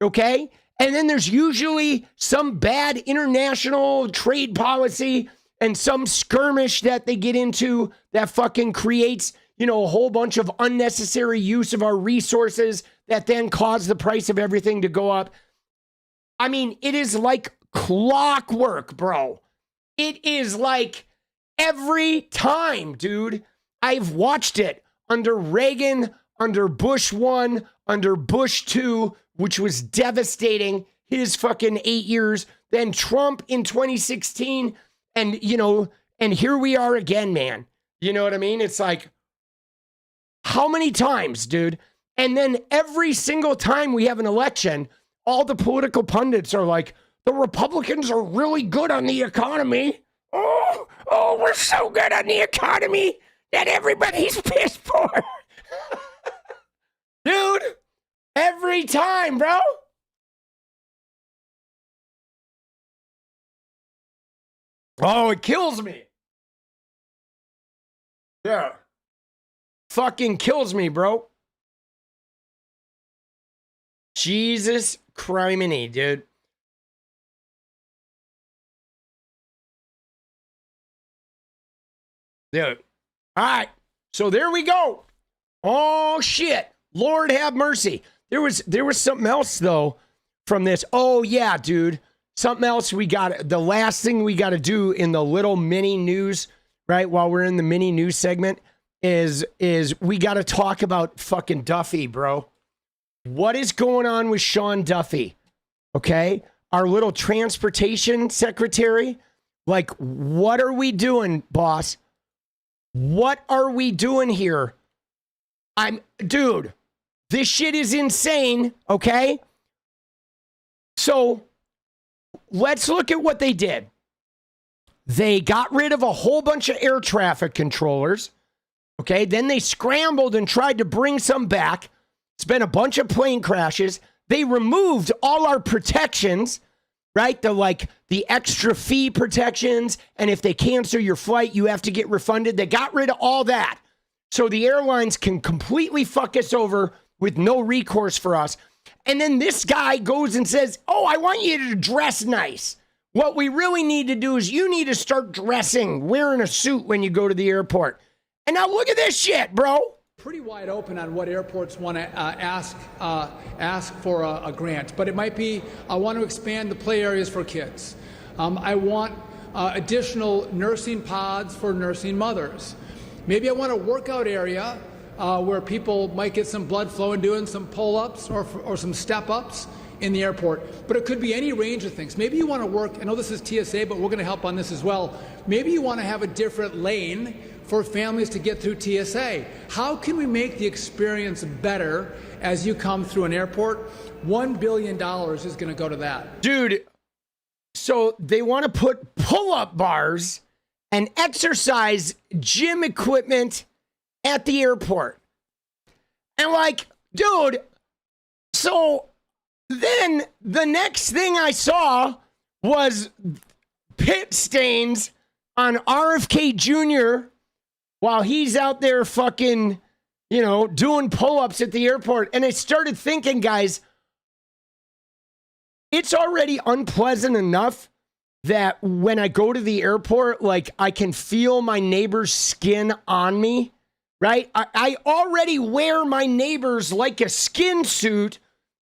okay? And then there's usually some bad international trade policy and some skirmish that they get into that fucking creates, a whole bunch of unnecessary use of our resources that then cause the price of everything to go up. I mean, it is like clockwork, bro. It is like every time, dude. I've watched it under Reagan, under Bush 1, under Bush 2, which was devastating, his fucking 8 years, then Trump in 2016, and, and here we are again, man. You know what I mean? It's like, how many times, dude? And then every single time we have an election, all the political pundits are like, the Republicans are really good on the economy. Oh, we're so good on the economy that everybody's pissed for. Dude, every time, bro. Oh, it kills me. Yeah. Fucking kills me, bro. Jesus criminy, dude. Dude. All right. So there we go. Oh shit. Lord have mercy. There was something else though from this. Oh yeah, dude. Something else the last thing we got to do in the little mini news, right? While we're in the mini news segment is we got to talk about fucking Duffy, bro. What is going on with Sean Duffy? Okay. Our little transportation secretary. Like, what are we doing, boss? What are we doing here? Dude, this shit is insane. Okay. So let's look at what they did. They got rid of a whole bunch of air traffic controllers. Okay, then they scrambled and tried to bring some back. It's been a bunch of plane crashes. They removed all our protections, right? The extra fee protections. And if they cancel your flight, you have to get refunded. They got rid of all that. So the airlines can completely fuck us over with no recourse for us. And then this guy goes and says, oh, I want you to dress nice. What we really need to do is you need to start dressing, wearing a suit when you go to the airport. And now look at this shit, bro.
Pretty wide open on what airports want to ask for a grant. But it might be, I want to expand the play areas for kids. I want additional nursing pods for nursing mothers. Maybe I want a workout area where people might get some blood flow and doing some pull-ups or some step-ups in the airport. But it could be any range of things. Maybe you want to work, I know this is TSA, but we're going to help on this as well. Maybe you want to have a different lane for families to get through TSA. How can we make the experience better as you come through an airport? $1 billion is going to go to that.
Dude, so they want to put pull-up bars and exercise gym equipment at the airport. And like, dude, so then the next thing I saw was pit stains on RFK Jr. while he's out there fucking, doing pull-ups at the airport. And I started thinking, guys, it's already unpleasant enough that when I go to the airport, like I can feel my neighbor's skin on me, right? I already wear my neighbor's like a skin suit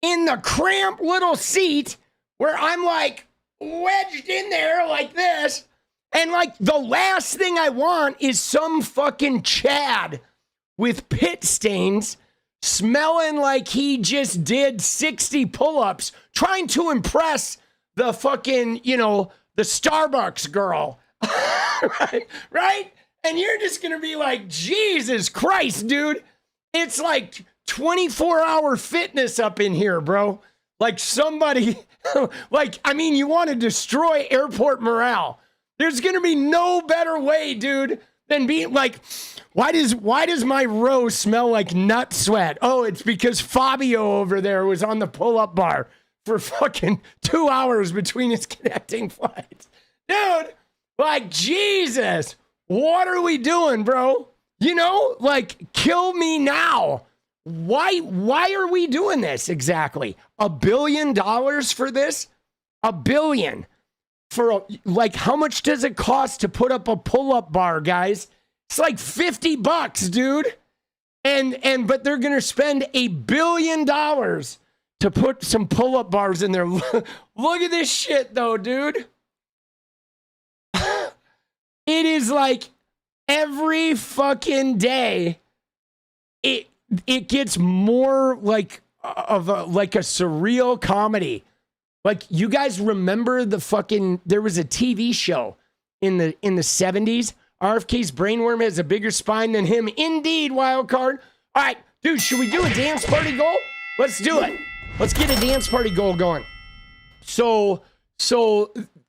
in the cramped little seat where I'm like wedged in there like this. And like the last thing I want is some fucking Chad with pit stains smelling like he just did 60 pull-ups trying to impress the fucking, the Starbucks girl. right? And you're just going to be like, Jesus Christ, dude. It's like 24-hour fitness up in here, bro. Like somebody, you want to destroy airport morale. There's going to be no better way, dude, than being like, why does my row smell like nut sweat? Oh, it's because Fabio over there was on the pull-up bar for fucking 2 hours between his connecting flights. Dude, like, Jesus, what are we doing, bro? Kill me now. Why are we doing this exactly? $1 billion for this? $1 billion. For how much does it cost to put up a pull-up bar, guys? It's like $50, dude. But they're gonna spend $1 billion to put some pull-up bars in there. Look at this shit though, dude. It is like every fucking day it gets more like a surreal comedy. Like, you guys remember there was a TV show in the 70s. RFK's brainworm has a bigger spine than him. Indeed, wild card. All right, dude, should we do a dance party goal? Let's do it. Let's get a dance party goal going. So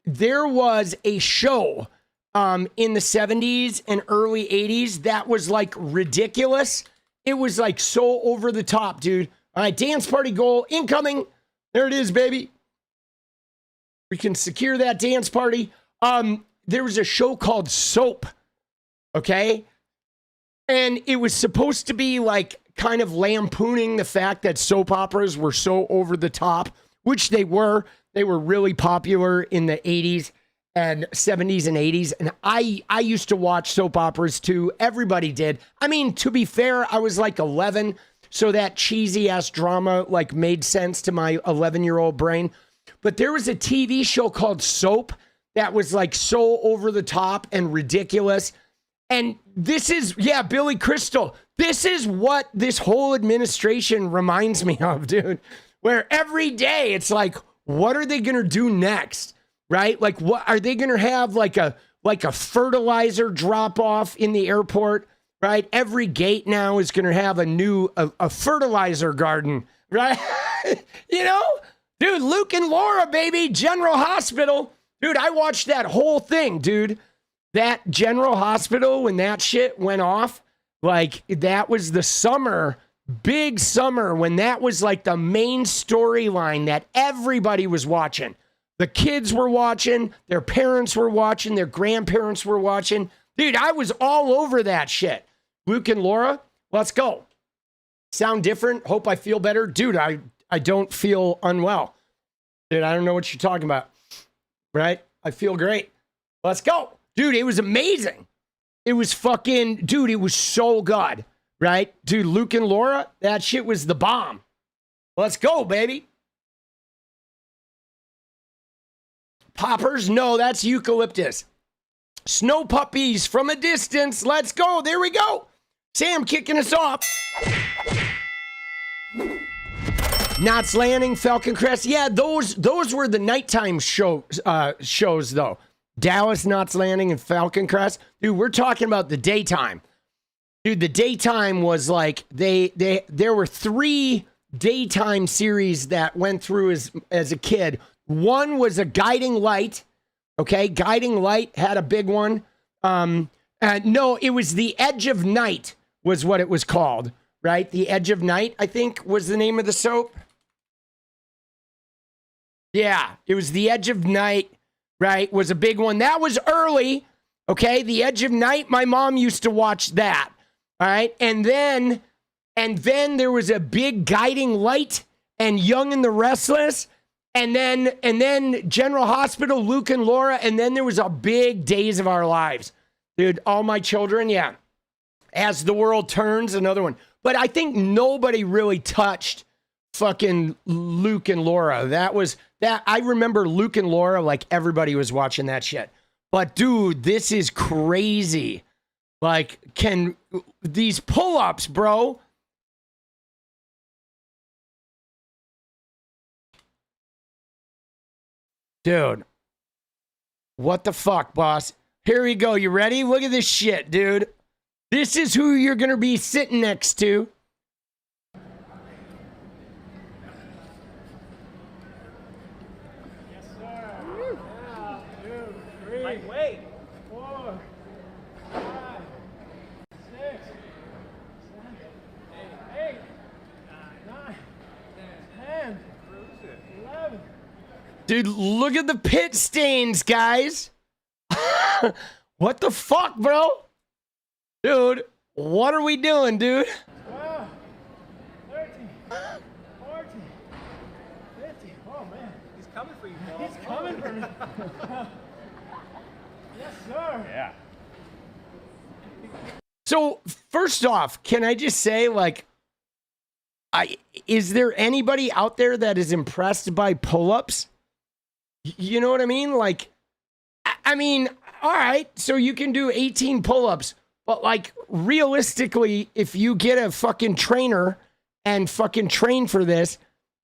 there was a show in the 70s and early 80s that was like ridiculous. It was like so over the top, dude. All right, dance party goal incoming. There it is, baby. We can secure that dance party. There was a show called Soap, okay? And it was supposed to be like kind of lampooning the fact that soap operas were so over the top, which they were. They were really popular in the 80s and 70s and 80s. And I used to watch soap operas too. Everybody did. I mean, to be fair, I was like 11, so that cheesy ass drama like made sense to my 11-year-old brain. But there was a TV show called Soap that was like so over the top and ridiculous. And this is, Billy Crystal. This is what this whole administration reminds me of, dude. Where every day it's like, what are they going to do next? Right? Like, what are they going to have like a fertilizer drop off in the airport? Right? Every gate now is going to have a fertilizer garden, right? Dude, Luke and Laura, baby, General Hospital. Dude, I watched that whole thing, dude. That General Hospital, when that shit went off, like that was the summer, big summer, when that was like the main storyline that everybody was watching. The kids were watching, their parents were watching, their grandparents were watching. Dude, I was all over that shit. Luke and Laura, let's go. Sound different? Hope I feel better. Dude, I don't feel unwell. Dude, I don't know what you're talking about. Right? I feel great. Let's go. Dude, it was amazing. It was fucking, dude, it was so good. Right? Dude, Luke and Laura, that shit was the bomb. Let's go, baby. Poppers? No, that's eucalyptus. Snow puppies from a distance. Let's go. There we go. Sam kicking us off. Knots Landing, Falcon Crest. Yeah, those were the nighttime shows though. Dallas, Knots Landing, and Falcon Crest. Dude, we're talking about the daytime. Dude, the daytime was like there were 3 daytime series that went through as a kid. One was a Guiding Light. Okay, Guiding Light had a big one. No, it was The Edge of Night was what it was called, right? The Edge of Night, I think, was the name of the soap. Yeah, it was The Edge of Night, right? Was a big one. That was early, okay? The Edge of Night, my mom used to watch that, all right? And then there was a big Guiding Light and Young and the Restless. And then General Hospital, Luke and Laura, and then there was a big Days of Our Lives. Dude, All My Children, yeah. As the World Turns, another one. But I think nobody really touched fucking Luke and Laura. I remember Luke and Laura, like everybody was watching that shit. But dude, this is crazy. Like, these pull-ups, bro. Dude, what the fuck, boss? Here we go. You ready? Look at this shit, dude. This is who you're going to be sitting next to.
Yes, sir. Yeah, 2, 3. Lightweight. 4, 5, 6, 7, 8, 9, 10, 11.
Dude, look at the pit stains, guys. What the fuck, bro? Dude, what are we doing, dude?
12, 13, 14, 15. Oh, man.
He's coming for you, Paul.
He's coming for me. Yes, sir.
Yeah.
So, first off, can I just say, like, is there anybody out there that is impressed by pull-ups? You know what I mean? Like, I mean, all right, so you can do 18 pull-ups, but like realistically, if you get a fucking trainer and fucking train for this,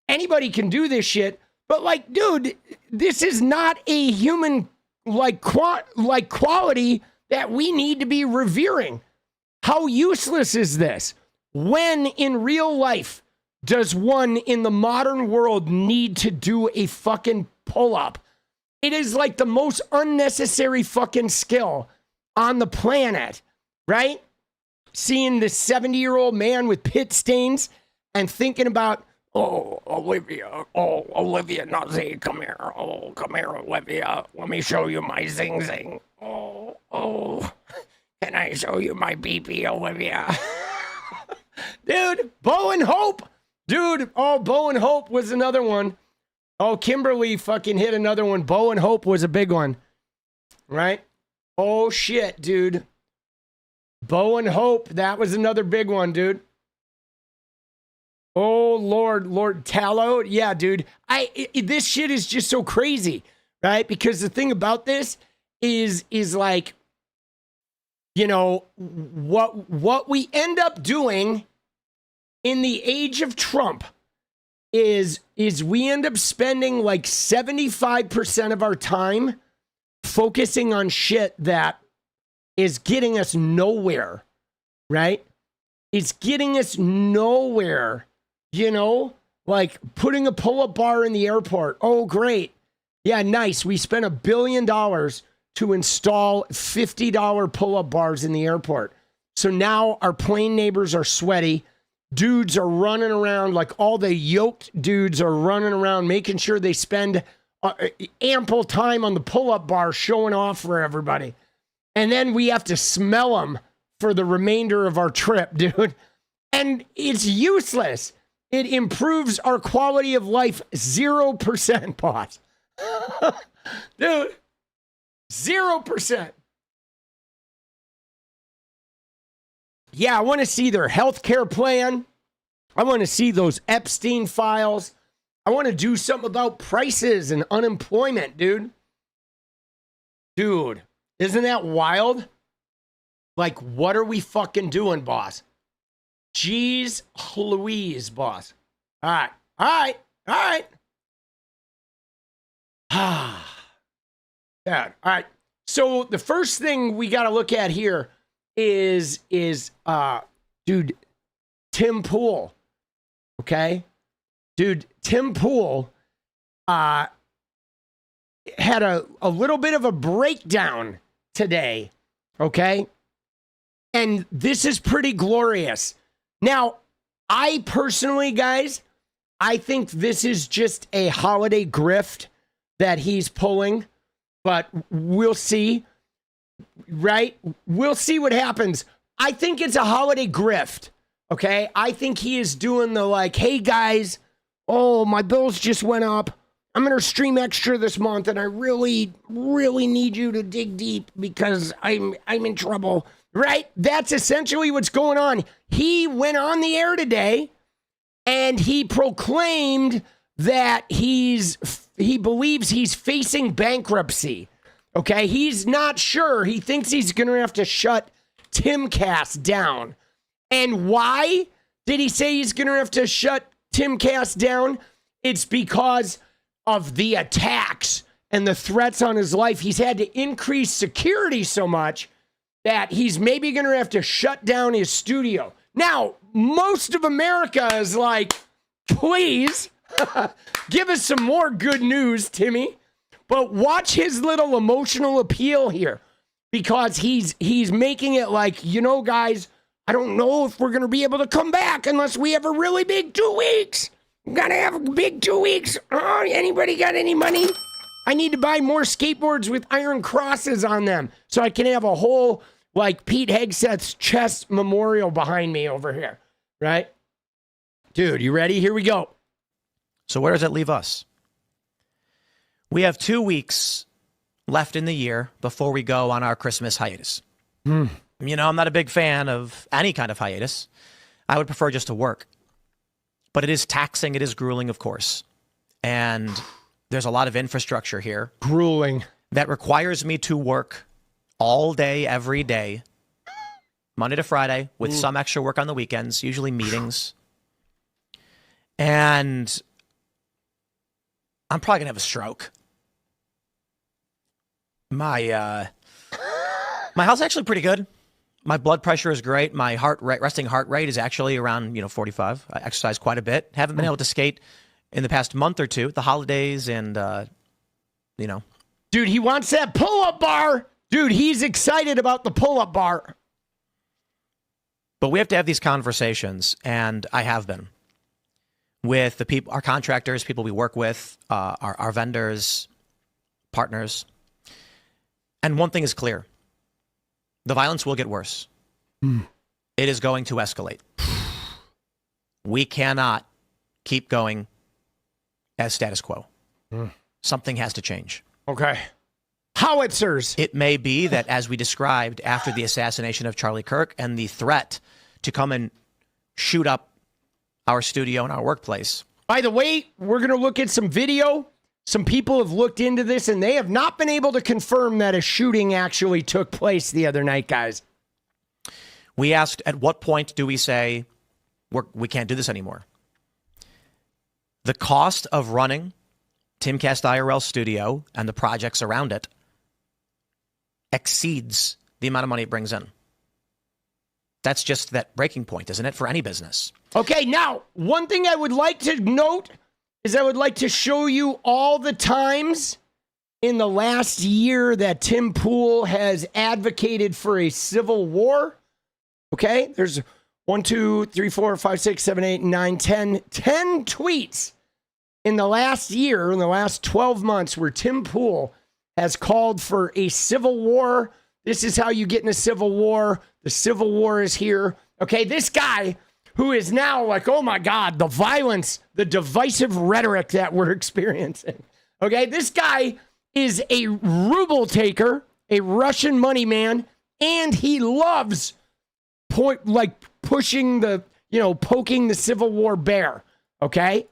anybody can do this shit. But like, dude, this is not a human quality that we need to be revering. How useless is this? When in real life does one in the modern world need to do a fucking pull-up? It is like the most unnecessary fucking skill on the planet, right? Seeing this 70-year-old man with pit stains and thinking about, oh, Olivia, Nazi, come here. Oh, come here, Olivia. Let me show you my zing. Oh, can I show you my BB, Olivia? Dude, Bo and Hope. Dude, oh, Bo and Hope was another one. Oh, Kimberly fucking hit another one. Bo and Hope was a big one. Right? Oh, shit, dude. Bo and Hope, that was another big one, dude. Oh, Lord Tallow. Yeah, dude. This shit is just so crazy, right? Because the thing about this is like, you know, what we end up doing in the age of Trump is we end up spending like 75% of our time focusing on shit that is getting us nowhere, right? It's getting us nowhere, you know? Like putting a pull-up bar in the airport. Oh, great. Yeah, nice. We spent $1 billion to install $50 pull-up bars in the airport. So now our plane neighbors are sweaty. Dudes are running around, like all the yoked dudes are running around, making sure they spend ample time on the pull-up bar showing off for everybody. And then we have to smell them for the remainder of our trip, dude. And it's useless. It improves our quality of life 0%, boss. Dude, 0%. Yeah, I want to see their healthcare plan. I want to see those Epstein files. I want to do something about prices and unemployment, dude. Dude, isn't that wild? Like, what are we fucking doing, boss? Jeez Louise, boss. All right, all right, all right. Yeah, all right. So the first thing we got to look at here is dude, Tim Pool. Okay? Dude, Tim Pool had a little bit of a breakdown today. Okay? And this is pretty glorious. Now, I personally, guys, I think this is just a holiday grift that he's pulling, but we'll see. Right? We'll see what happens. I think it's a holiday grift. Okay? I think he is doing the like, hey guys, oh, my bills just went up. I'm going to stream extra this month and I really, really need you to dig deep because I'm in trouble. Right? That's essentially what's going on. He went on the air today and he proclaimed that he believes he's facing bankruptcy. Okay, he's not sure. He thinks he's going to have to shut Timcast down. And why did he say he's going to have to shut Timcast down? It's because of the attacks and the threats on his life. He's had to increase security so much that he's maybe going to have to shut down his studio. Now, most of America is like, please, give us some more good news, Timmy. But watch his little emotional appeal here because he's making it like, you know, guys, I don't know if we're going to be able to come back unless we have a really big 2 weeks. We're going to have a big 2 weeks. Oh, anybody got any money? I need to buy more skateboards with iron crosses on them so I can have a whole, like, Pete Hegseth's chess memorial behind me over here, right? Dude, you ready? Here we go.
So where does that leave us? We have 2 weeks left in the year before we go on our Christmas hiatus. You know, I'm not a big fan of any kind of hiatus. I would prefer just to work. But it is taxing. It is grueling, of course. And there's a lot of infrastructure here.
Grueling.
That requires me to work all day, every day, Monday to Friday, with some extra work on the weekends, usually meetings. And I'm probably going to have a stroke. My health's actually pretty good. My blood pressure is great. My resting heart rate is actually around 45. I exercise quite a bit. Haven't been able to skate in the past month or two, the holidays, and
Dude, he wants that pull-up bar. Dude, he's excited about the pull-up bar.
But we have to have these conversations, and I have been with the people, our contractors, people we work with, our vendors, partners. And one thing is clear. The violence will get worse. It is going to escalate. We cannot keep going as status quo. Something has to change.
Okay. Howitzers.
It may be that, as we described after the assassination of Charlie Kirk and the threat to come and shoot up our studio and our workplace.
By the way, we're going to look at some video. Some people have looked into this, and they have not been able to confirm that a shooting actually took place the other night, guys.
We asked, at what point do we say, we can't do this anymore? The cost of running Timcast IRL Studio and the projects around it exceeds the amount of money it brings in. That's just that breaking point, isn't it, for any business?
Okay, now, one thing I would like to note is I would like to show you all the times in the last year that Tim Pool has advocated for a civil war? Okay, there's 1, 2, 3, 4, 5, 6, 7, 8, 9, 10 tweets in the last year, in the last 12 months, where Tim Pool has called for a civil war. This is how you get in a civil war. The civil war is here. Okay, this guy who is now like, oh my God, the violence, the divisive rhetoric that we're experiencing. Okay, this guy is a ruble taker, a Russian money man, and he loves pushing the, poking the Civil War bear. Okay?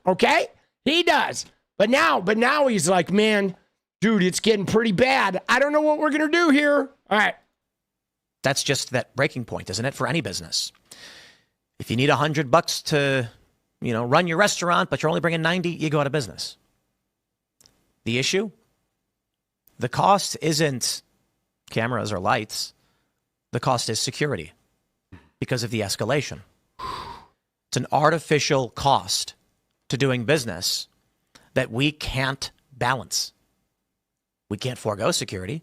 He does. But now he's like, man, dude, it's getting pretty bad. I don't know what we're going to do here. All right.
That's just that breaking point, isn't it, for any business? If you need $100 to, run your restaurant, but you're only bringing 90, you go out of business. The issue? The cost isn't cameras or lights. The cost is security because of the escalation. It's an artificial cost to doing business that we can't balance. We can't forego security,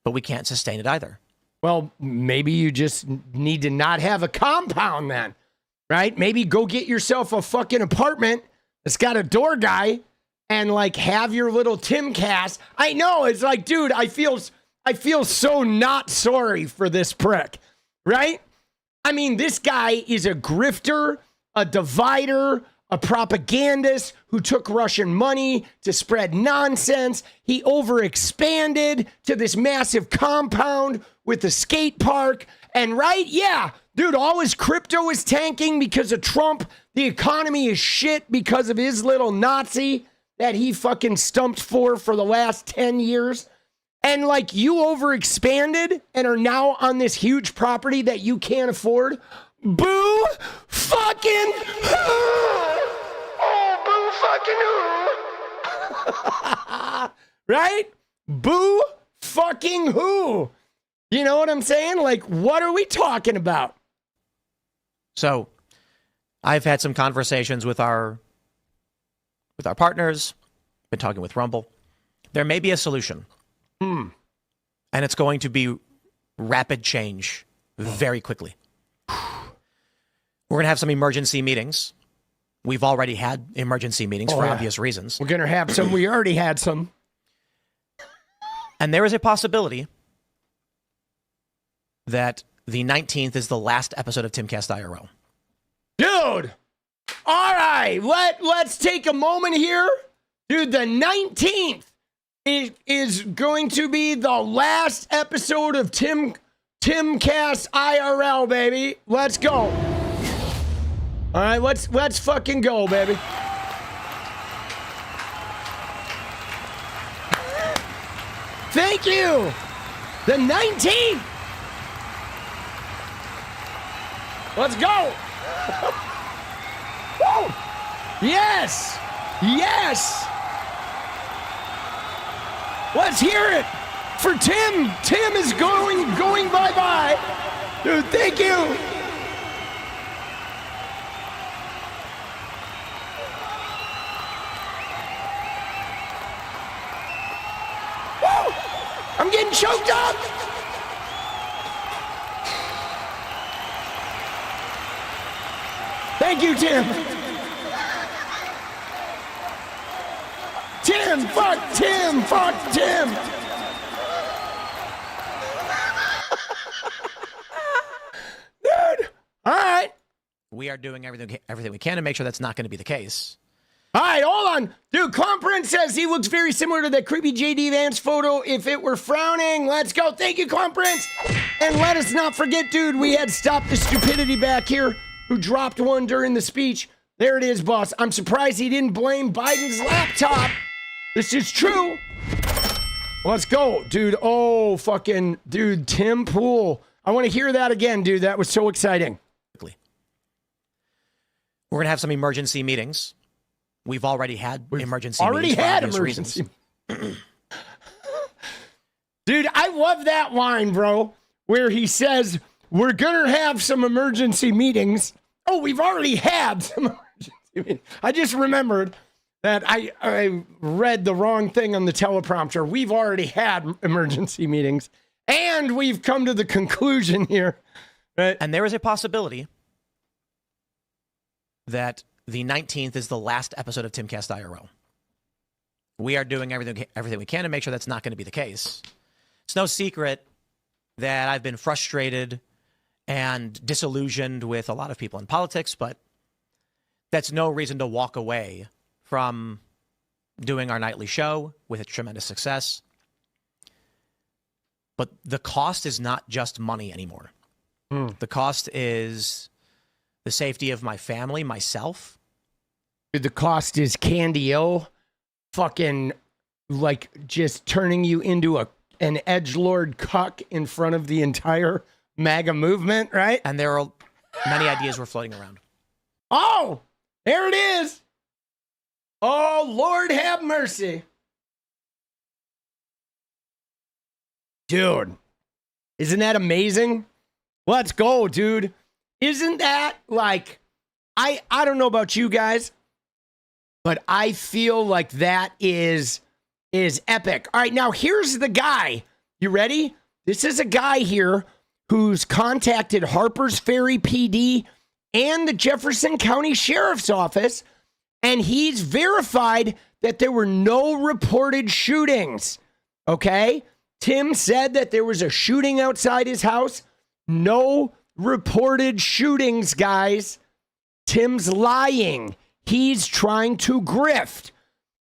but we can't sustain it either.
Well, maybe you just need to not have a compound then, right? Maybe go get yourself a fucking apartment that's got a door guy and have your little Timcast. I know, it's like, dude, I feel so not sorry for this prick, right? I mean, this guy is a grifter, a divider, a propagandist who took Russian money to spread nonsense. He overexpanded to this massive compound with the skate park. And dude, all his crypto is tanking because of Trump. The economy is shit because of his little Nazi that he fucking stumped for the last 10 years. And you overexpanded and are now on this huge property that you can't afford. Boo fucking who? Oh, boo fucking who? Right? Boo fucking who? You know what I'm saying? What are we talking about?
So I've had some conversations with our partners, been talking with Rumble. There may be a solution. And it's going to be rapid change very quickly. We're going to have some emergency meetings. We've already had emergency meetings for obvious reasons.
We're going to have some. We already had some.
And there is a possibility that the 19th is the last episode of Timcast IRL.
Dude! All right, let's take a moment here. Dude, the 19th is going to be the last episode of Timcast IRL, baby. Let's go. All right, let's fucking go, baby. Thank you. The 19th. Let's go. Woo. Yes. Yes. Let's hear it for Tim. Tim is going bye-bye. Dude, thank you. Woo! I'm getting choked up. Thank you, Tim. Tim, fuck Tim, fuck Tim. Dude, all right.
We are doing everything we can to make sure that's not going to be the case.
All right, hold on. Dude, Clown Prince says he looks very similar to that creepy J.D. Vance photo if it were frowning. Let's go. Thank you, Clown Prince. And let us not forget, dude, we had Stop the Stupidity back here who dropped one during the speech. There it is, boss. I'm surprised he didn't blame Biden's laptop. This is true. Let's go, dude. Oh, fucking, dude, Tim Pool. I want to hear that again, dude. That was so exciting.
We're going to have some emergency meetings. We've already had emergency meetings for obvious reasons.
Dude, I love that line, bro, where he says, we're going to have some emergency meetings. Oh, we've already had some emergency meetings. I just remembered. that I read the wrong thing on the teleprompter. We've already had emergency meetings, and we've come to the conclusion here. Right?
And there is a possibility that the 19th is the last episode of Timcast IRL. We are doing everything we can to make sure that's not going to be the case. It's no secret that I've been frustrated and disillusioned with a lot of people in politics, but that's no reason to walk away from doing our nightly show with a tremendous success. But the cost is not just money anymore. The cost is the safety of my family, myself.
The cost is Candy-O fucking like just turning you into an edgelord cuck in front of the entire MAGA movement, right?
And there are many ideas we're floating around.
Oh, there it is. Oh, Lord have mercy. Dude, isn't that amazing? Let's go, dude. Isn't that like, I don't know about you guys, but I feel like that is epic. All right, now here's the guy. You ready? This is a guy here who's contacted Harpers Ferry PD and the Jefferson County Sheriff's Office, and he's verified that there were no reported shootings. Okay? Tim said that there was a shooting outside his house. No reported shootings, guys. Tim's lying. He's trying to grift.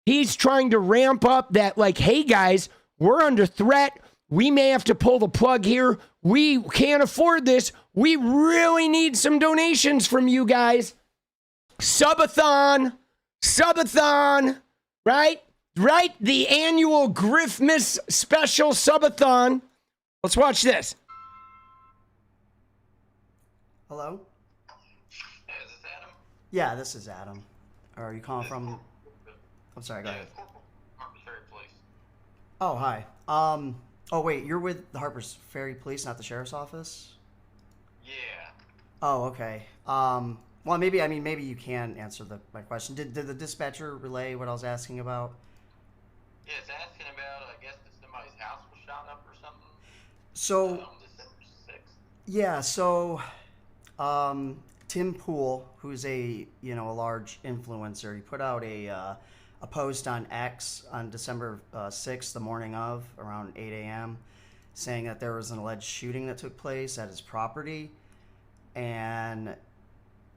He's trying to ramp up that, like, hey, guys, we're under threat. We may have to pull the plug here. We can't afford this. We really need some donations from you guys. Subathon, right? Right? The annual Griffmas special subathon. Let's watch this.
Hello?
Hey, is this Adam?
Yeah, this is Adam. Are you calling from... I'm sorry, go ahead.
Harpers Ferry Police.
Oh, hi. Oh, wait, you're with the Harpers Ferry Police, not the Sheriff's Office?
Yeah.
Oh, okay. Well, maybe you can answer my question. Did the dispatcher relay what I was asking about?
Yeah, it's asking about, I guess, that somebody's house was shot up or something.
So...
On December 6th.
Yeah, so... Tim Pool, who's a large influencer, he put out a post on X on December 6th, the morning of, around 8 a.m., saying that there was an alleged shooting that took place at his property. And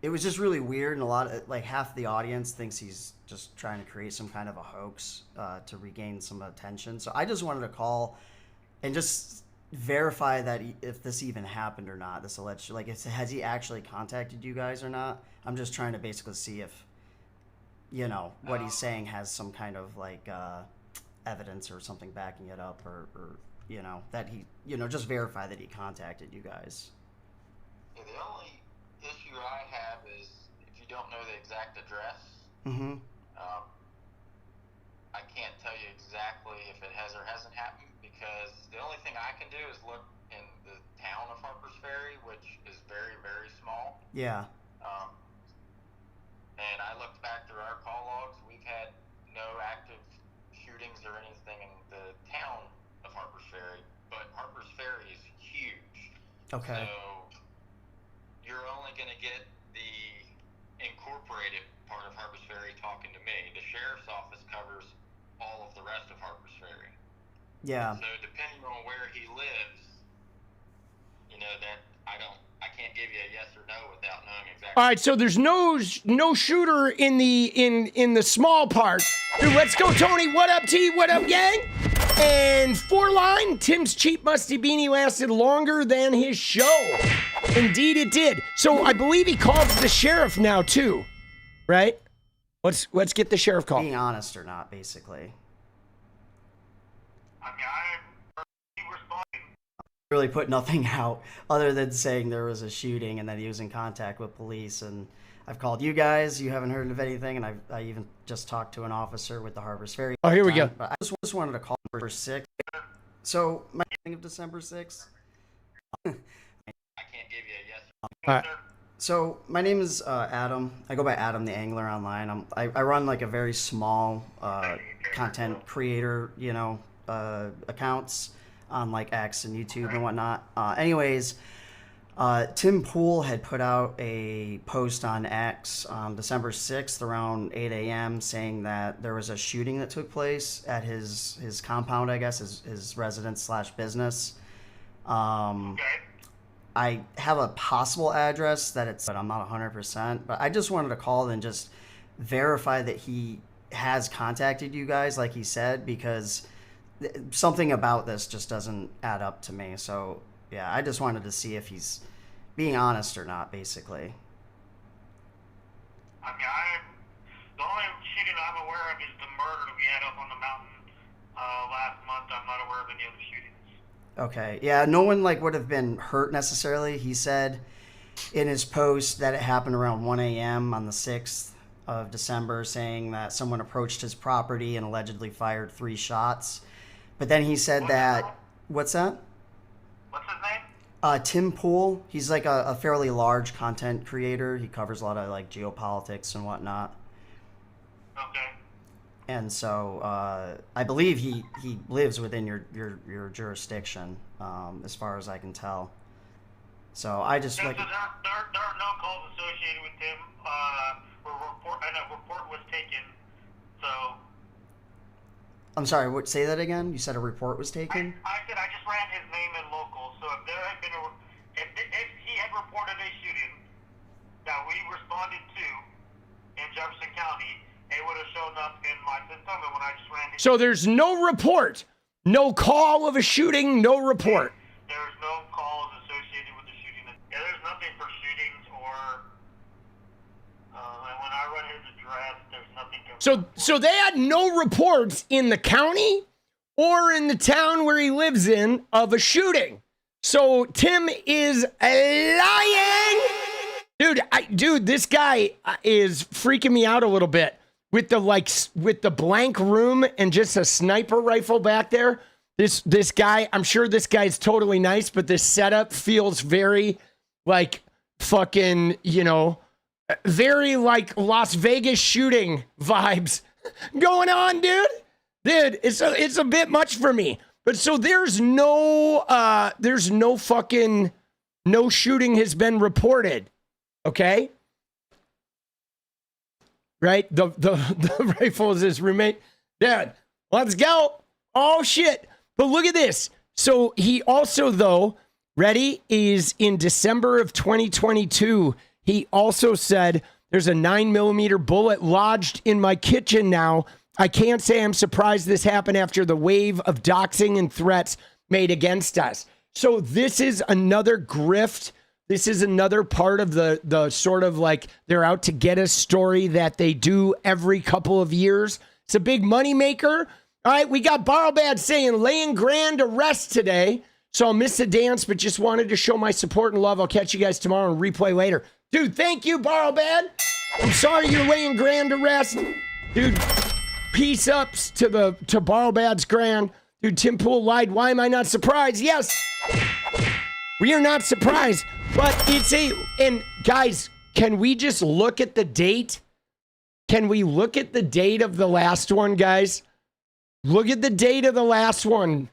it was just really weird, and half the audience thinks he's just trying to create some kind of a hoax to regain some attention. So I just wanted to call and just verify that if this even happened or not, this alleged, has he actually contacted you guys or not? I'm just trying to basically see if, what he's saying has some kind of evidence or something backing it up, or that he, just verify that he contacted you guys.
Yeah, the only issue I have is if you don't know the exact address,
Mm-hmm.
I can't tell you exactly if it has or hasn't happened, because the only thing I can do is look in the town of Harpers Ferry, which is very, very small.
Yeah.
And I looked back through our call logs. We've had no active shootings or anything in the town of Harpers Ferry, but Harpers Ferry is huge.
Okay.
So you're only going to get the incorporated part of Harpers Ferry talking to me. The sheriff's office covers all of the rest of Harpers Ferry.
Yeah.
So depending on where he lives, that I can't give you a yes or no without knowing exactly.
All right, so there's no shooter in the small part. Dude, let's go, Tony. What up, T? What up, gang? And 4-line, Tim's cheap musty beanie lasted longer than his show. Indeed, it did. So I believe he called the sheriff now too, right? Let's get the sheriff call.
Being honest or not, basically.
I mean, he responded.
Really put nothing out other than saying there was a shooting and that he was in contact with police. And I've called you guys. You haven't heard of anything. And I even just talked to an officer with the Harpers Ferry.
Oh, here we go.
But I just wanted to call for 6th. So my thing of December 6th.
I can't give you a yes or no.
All right.
So my name is Adam. I go by Adam the Angler online. I run like a very small content creator, accounts on like X and YouTube and whatnot. Anyways, Tim Pool had put out a post on X on December 6th around 8 a.m. saying that there was a shooting that took place at his compound, I guess, his residence / business.
Okay.
I have a possible address but I'm not 100%. But I just wanted to call and just verify that he has contacted you guys, like he said, because something about this just doesn't add up to me. So yeah, I just wanted to see if he's being honest or not, basically.
I mean, the only shooting I'm aware of is the murder we had up on the mountain last month. I'm not aware of any other shootings.
Okay, yeah, no one would have been hurt necessarily. He said in his post that it happened around 1 a.m. on the 6th of December, saying that someone approached his property and allegedly fired 3 shots. But then he said what's that?
What's his name?
Tim Pool. He's like a fairly large content creator. He covers a lot of like geopolitics and whatnot.
Okay.
And so I believe he lives within your jurisdiction, as far as I can tell. So I just
So there are no calls associated with him. A report was taken. So.
I'm sorry. Say that again. You said a report was taken.
I said I just ran his name in local. So if there had been if he had reported a shooting that we responded to in Jefferson County, it would have shown up in my system, and when I just ran his...
So there's no report, no call of a shooting, no report.
There's no calls associated with the shooting. Yeah, there's nothing for shootings or... and when I run his address, there's nothing...
So they had no reports in the county or in the town where he lives in of a shooting. So Tim is lying. Dude, this guy is freaking me out a little bit. With the blank room and just a sniper rifle back there, this guy, I'm sure this guy's totally nice, but this setup feels very like fucking, very like Las Vegas shooting vibes going on, dude. Dude, it's a bit much for me. But so there's no shooting has been reported. Okay? Right? The rifle is his roommate. Dad, let's go. Oh, shit. But look at this. So he also, though, ready, is in December of 2022, he also said, there's a 9mm bullet lodged in my kitchen now. I can't say I'm surprised this happened after the wave of doxing and threats made against us. So this is another grift. This is another part of the sort of like they're out to get us story that they do every couple of years. It's a big moneymaker. All right, we got Borrowbad saying laying grand to rest today. So I'll miss the dance, but just wanted to show my support and love. I'll catch you guys tomorrow and replay later. Dude, thank you, Borrowbad. I'm sorry you're laying grand to rest. Dude, peace ups to Borrowbad's grand. Dude, Tim Pool lied. Why am I not surprised? Yes, we are not surprised. But and guys, can we just look at the date? Can we look at the date of the last one, guys? Look at the date of the last one.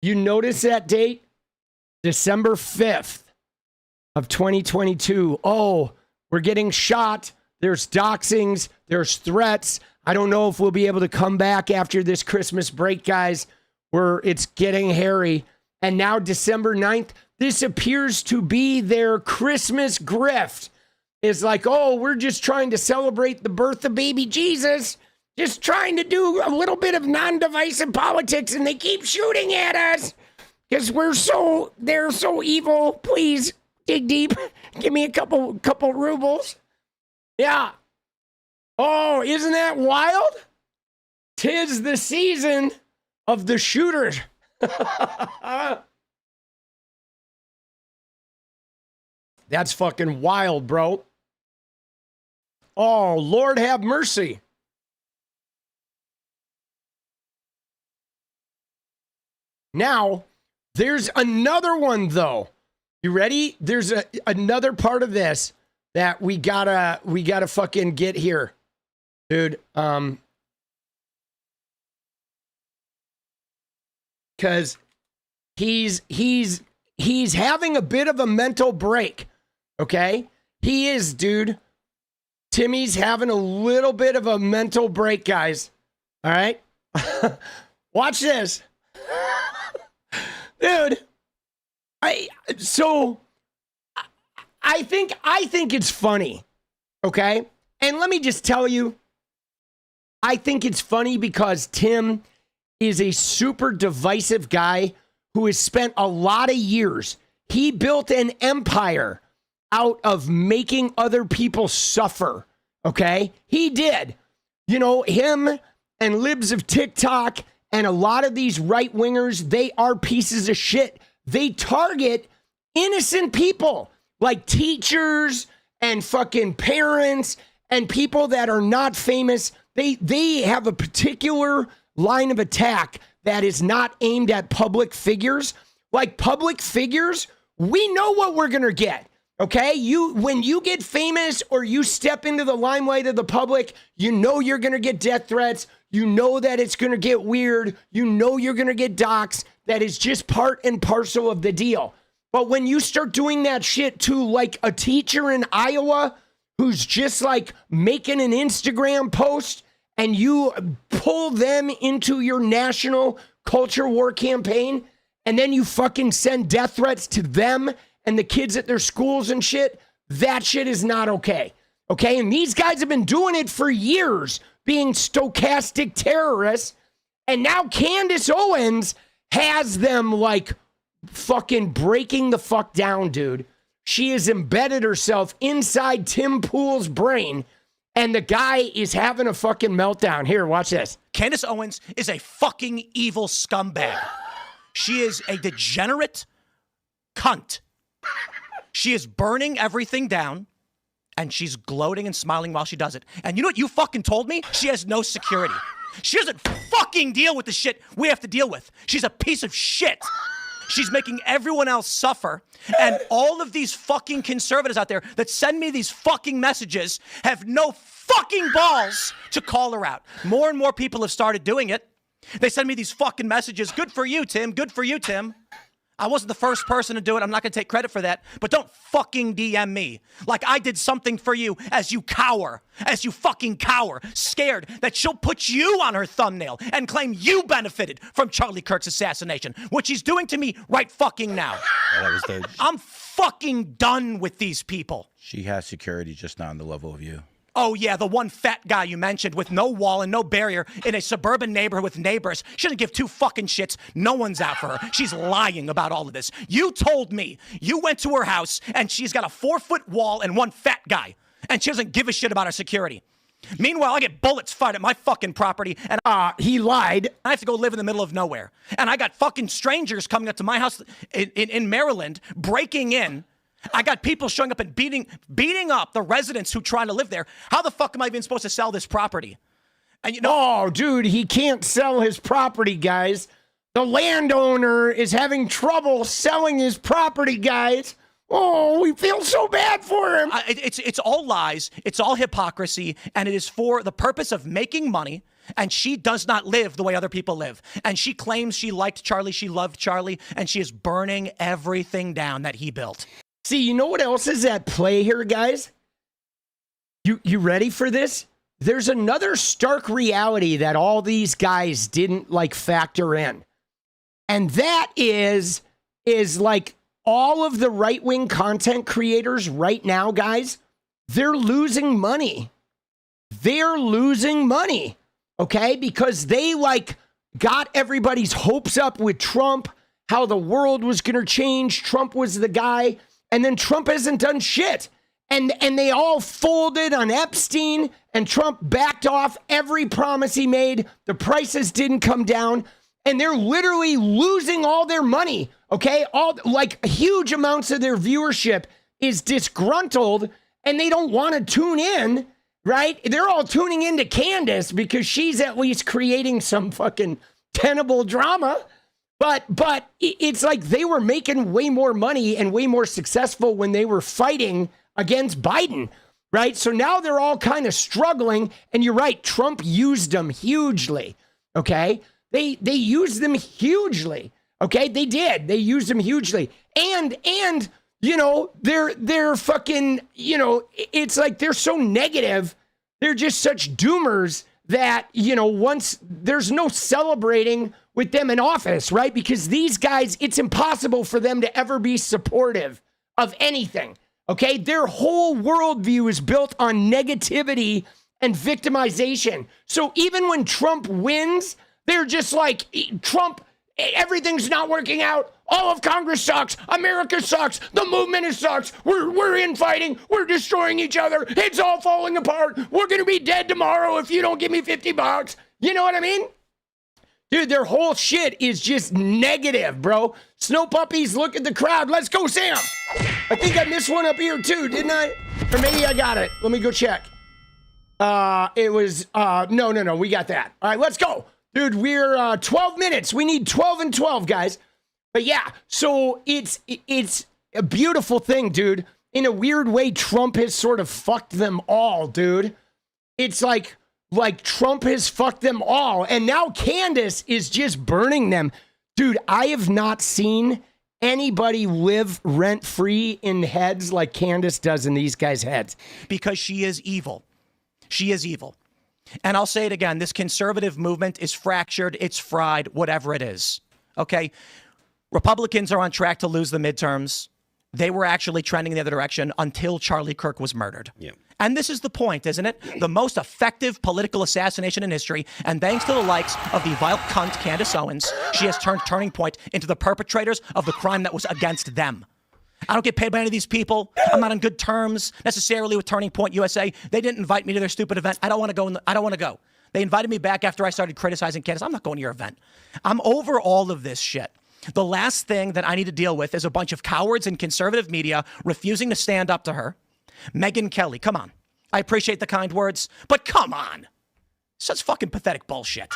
You notice that date? December 5th of 2022. Oh, we're getting shot. There's doxings. There's threats. I don't know if we'll be able to come back after this Christmas break, guys, where it's getting hairy. And now December 9th. This appears to be their Christmas grift. It's like, oh, we're just trying to celebrate the birth of baby Jesus. Just trying to do a little bit of non-divisive politics, and they keep shooting at us because they're so evil. Please dig deep. Give me a couple rubles. Yeah. Oh, isn't that wild? 'Tis the season of the shooters. That's fucking wild, bro. Oh, Lord have mercy. Now, there's another one, though. You ready? There's another part of this that we gotta fucking get here, dude. Because he's having a bit of a mental break. Okay, he is, dude. Timmy's having a little bit of a mental break, guys. All right, watch this, dude. I think it's funny, okay? And let me just tell you, I think it's funny because Tim is a super divisive guy who has spent a lot of years. He built an empire out of making other people suffer, okay? He did. You know, him and libs of TikTok and a lot of these right-wingers, they are pieces of shit. They target innocent people like teachers and fucking parents and people that are not famous. They have a particular line of attack that is not aimed at public figures. Like public figures, we know what we're going to get. Okay, when you get famous or you step into the limelight of the public, you know you're going to get death threats. You know that it's going to get weird. You know you're going to get doxxed. That is just part and parcel of the deal. But when you start doing that shit to like a teacher in Iowa who's just like making an Instagram post and you pull them into your national culture war campaign and then you fucking send death threats to them and the kids at their schools and shit, that shit is not okay. Okay, and these guys have been doing it for years, being stochastic terrorists, and now Candace Owens has them like fucking breaking the fuck down, dude. She has embedded herself inside Tim Pool's brain, and the guy is having a fucking meltdown. Here, watch this.
Candace Owens is a fucking evil scumbag. She is a degenerate cunt. She is burning everything down, and she's gloating and smiling while she does it. And you know what you fucking told me? She has no security. She doesn't fucking deal with the shit we have to deal with. She's a piece of shit. She's making everyone else suffer. And all of these fucking conservatives out there that send me these fucking messages have no fucking balls to call her out. More and more people have started doing it. They send me these fucking messages. Good for you, Tim. Good for you, Tim. I wasn't the first person to do it. I'm not going to take credit for that. But don't fucking DM me like I did something for you as you cower, scared that she'll put you on her thumbnail and claim you benefited from Charlie Kirk's assassination, which he's doing to me right fucking now. I'm fucking done with these people.
She has security, just not on the level of you.
Oh, yeah, the one fat guy you mentioned with no wall and no barrier in a suburban neighborhood with neighbors. She doesn't give two fucking shits. No one's out for her. She's lying about all of this. You told me you went to her house and she's got a 4-foot wall and one fat guy, and she doesn't give a shit about her security. Meanwhile, I get bullets fired at my fucking property, and
he lied.
I have to go live in the middle of nowhere. And I got fucking strangers coming up to my house in Maryland, breaking in. I got people showing up and beating up the residents who try to live there. How the fuck am I even supposed to sell this property? And you know,
oh, dude, he can't sell his property, guys. The landowner is having trouble selling his property, guys. Oh, we feel so bad for him.
It's all lies. It's all hypocrisy. And it is for the purpose of making money. And she does not live the way other people live. And she claims she liked Charlie. She loved Charlie. And she is burning everything down that he built.
See, you know what else is at play here, guys? You ready for this? There's another stark reality that all these guys didn't like factor in. And that is like all of the right-wing content creators right now, guys, they're losing money. They're losing money, okay? Because they like got everybody's hopes up with Trump, how the world was going to change. Trump was the guy. And then Trump hasn't done shit. And they all folded on Epstein, and Trump backed off every promise he made. The prices didn't come down, and they're literally losing all their money, okay? All like huge amounts of their viewership is disgruntled, and they don't want to tune in, right? They're all tuning into Candace because she's at least creating some fucking tenable drama. But it's like they were making way more money and way more successful when they were fighting against Biden, right? So now they're all kind of struggling. And you're right, Trump used them hugely, okay? They used them hugely, okay? They did. They used them hugely. And you know, they're fucking, you know, it's like they're so negative. They're just such doomers that, you know, once there's no celebrating with them in office, right? Because these guys, it's impossible for them to ever be supportive of anything, okay? Their whole worldview is built on negativity and victimization. So even when Trump wins, they're just like, Trump, everything's not working out. All of Congress sucks. America sucks. The movement sucks. We're infighting. We're destroying each other. It's all falling apart. We're going to be dead tomorrow if you don't give me $50. You know what I mean? Dude, their whole shit is just negative, bro. Snow puppies, look at the crowd. Let's go, Sam. I think I missed one up here too, didn't I? Or maybe I got it. Let me go check. It was, no, we got that. All right, let's go. Dude, we're 12 minutes. We need 12 and 12, guys. But yeah, so it's a beautiful thing, dude. In a weird way, Trump has sort of fucked them all, dude. It's like Trump has fucked them all. And now Candace is just burning them. Dude, I have not seen anybody live rent-free in heads like Candace does in these guys' heads.
Because she is evil. She is evil. And I'll say it again, this conservative movement is fractured, it's fried, whatever it is. Okay? Republicans are on track to lose the midterms. They were actually trending in the other direction until Charlie Kirk was murdered.
Yeah.
And this is the point, isn't it? The most effective political assassination in history. And thanks to the likes of the vile cunt Candace Owens, she has turned Turning Point into the perpetrators of the crime that was against them. I don't get paid by any of these people. I'm not on good terms necessarily with Turning Point USA. They didn't invite me to their stupid event. I don't want to go. I don't want to go. They invited me back after I started criticizing Candace. I'm not going to your event. I'm over all of this shit. The last thing that I need to deal with is a bunch of cowards in conservative media refusing to stand up to her. Megyn Kelly, come on. I appreciate the kind words, but come on. Such fucking pathetic bullshit.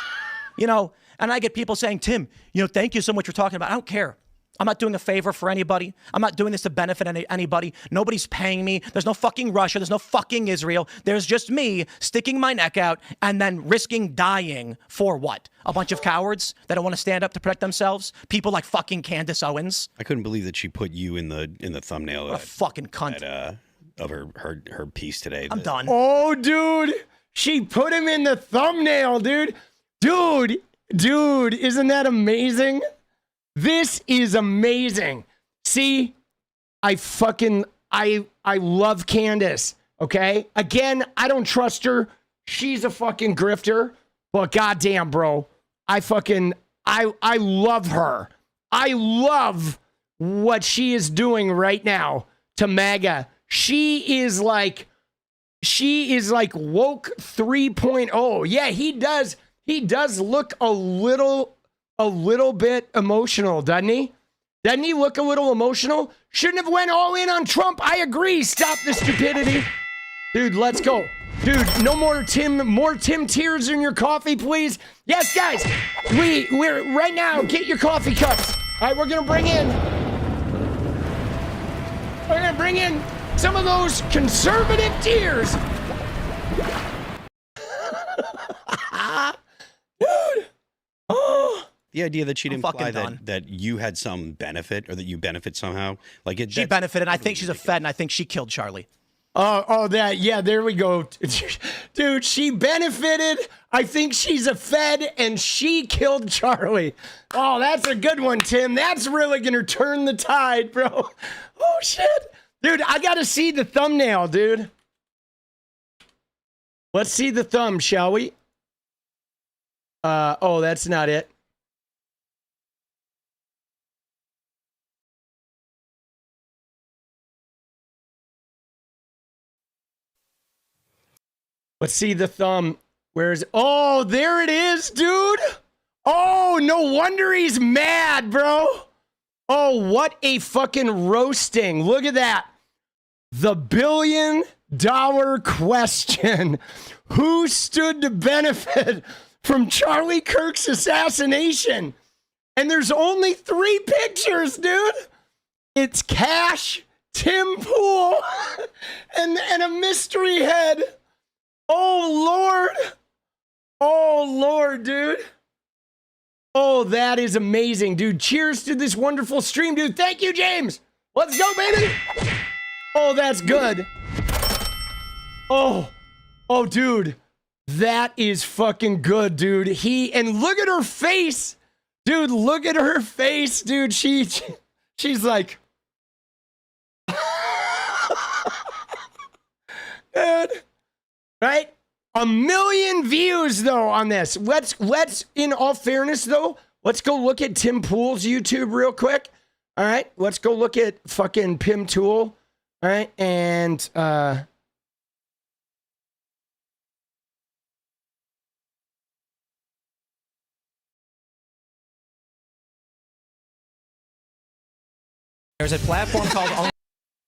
You know, and I get people saying, Tim, you know, thank you so much for talking about it. I don't care. I'm not doing a favor for anybody. I'm not doing this to benefit anybody. Nobody's paying me. There's no fucking Russia. There's no fucking Israel. There's just me sticking my neck out and then risking dying for what? A bunch of cowards that don't want to stand up to protect themselves? People like fucking Candace Owens?
I couldn't believe that she put you in the thumbnail.
What a fucking cunt.
Of her piece today.
I'm done.
Oh, dude. She put him in the thumbnail, dude. Dude, isn't that amazing? This is amazing. See, I love Candace, okay? Again, I don't trust her. She's a fucking grifter. But goddamn, bro, I love her. I love what she is doing right now to MAGA. She is like woke 3.0. Yeah, he does look a little bit emotional, doesn't he? Doesn't he look a little emotional? Shouldn't have went all in on Trump. I agree. Stop the stupidity. Dude, let's go. Dude, no more Tim tears in your coffee, please. Yes, guys. We're right now, get your coffee cups. All right, we're going to bring in some of those conservative tears. Dude. Oh.
The idea that she'd imply that you had some benefit or that you benefit somehow.
She benefited. I think she's a Fed, and I think she killed Charlie.
There we go. Dude, she benefited. I think she's a Fed, and she killed Charlie. Oh, that's a good one, Tim. That's really going to turn the tide, bro. Oh, shit. Dude, I got to see the thumbnail, dude. Let's see the thumb, shall we? That's not it. Let's see the thumb. Where's... Oh, there it is, dude. Oh, no wonder he's mad, bro. Oh, what a fucking roasting. Look at that. The $1 billion question. Who stood to benefit from Charlie Kirk's assassination? And there's only 3 pictures, dude. It's Cash, Tim Pool, and a mystery head. Oh, Lord. Oh, Lord, dude. Oh, that is amazing, dude. Cheers to this wonderful stream, dude. Thank you, James. Let's go, baby. Oh, that's good. Oh, dude. That is fucking good, dude. And look at her face. Dude, look at her face, dude. She's like, dude, right? 1 million views though on this. Let's in all fairness though, let's go look at Tim Pool's YouTube real quick. All right, let's go look at fucking Pim Tool. All right, and
there's a platform called.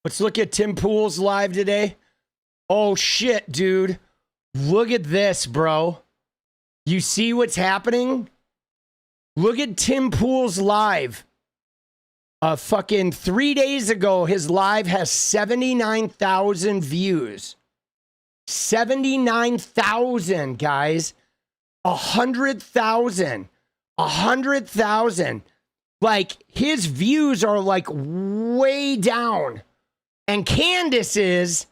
Let's look at Tim Pool's live today. Oh shit, dude. Look at this, bro. You see what's happening? Look at Tim Pool's live. Fucking 3 days ago, his live has 79,000 views. 79,000, guys. 100,000. 100,000. Like, his views are like way down. And Candace's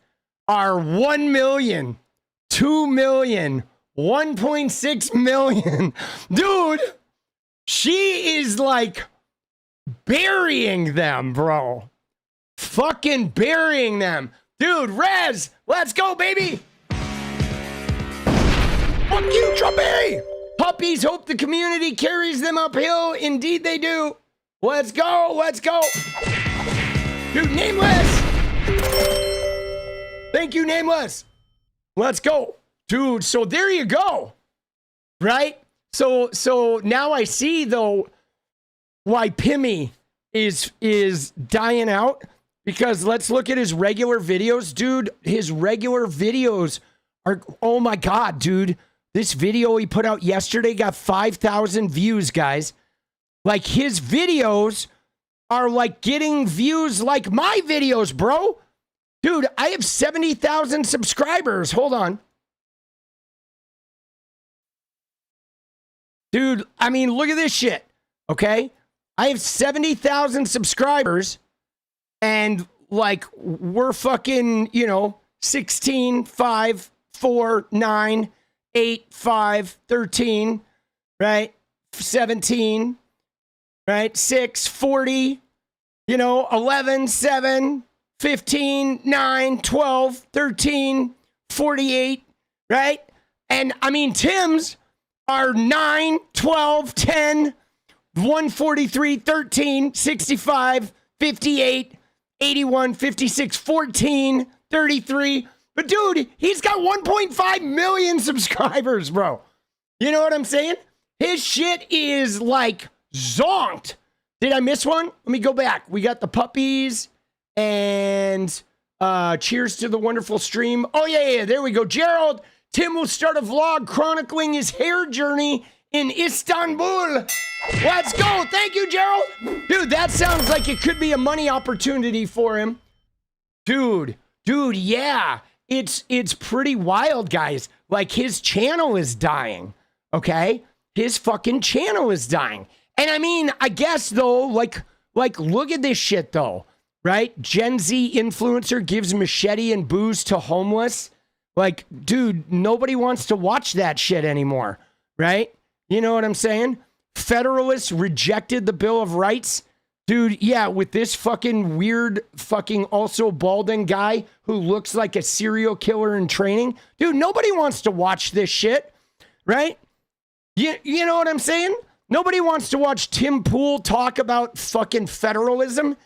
are 1 million. 2 million, 1.6 million. Dude, she is like burying them, bro. Fucking burying them. Dude, Rez, let's go, baby. Fuck you, Trumpy. Puppies hope the community carries them uphill. Indeed they do. Let's go, let's go. Dude, Nameless. Thank you, Nameless. Let's go. Dude, so there you go. Right? So now I see though why Pimmy is dying out, because let's look at his regular videos. Dude, his regular videos are, oh my God, dude. This video he put out yesterday got 5,000 views, guys. Like, his videos are like getting views like my videos, bro. Dude, I have 70,000 subscribers. Hold on. Dude, I mean, look at this shit, okay? I have 70,000 subscribers, and, like, we're fucking, 16, 5, 4, 9, 8, 5, 13, right? 17, right? 6, 40, 11, 7, 15, 9, 12, 13, 48, right? And I mean, Tim's are 9, 12, 10, 143, 13, 65, 58, 81, 56, 14, 33. But dude, he's got 1.5 million subscribers, bro. You know what I'm saying? His shit is like zonked. Did I miss one? Let me go back. We got the puppies. And cheers to the wonderful stream. Oh, yeah, there we go. Gerald, Tim will start a vlog chronicling his hair journey in Istanbul. Let's go. Thank you, Gerald. Dude, that sounds like it could be a money opportunity for him. Dude, yeah. It's pretty wild, guys. Like, his channel is dying, okay? His fucking channel is dying. And I mean, I guess, though, like look at this shit, though. Right? Gen Z influencer gives machete and booze to homeless. Like, dude, nobody wants to watch that shit anymore. Right? You know what I'm saying? Federalists rejected the Bill of Rights. Dude, yeah, with this fucking weird fucking also balding guy who looks like a serial killer in training. Dude, nobody wants to watch this shit. Right? You know what I'm saying? Nobody wants to watch Tim Pool talk about fucking federalism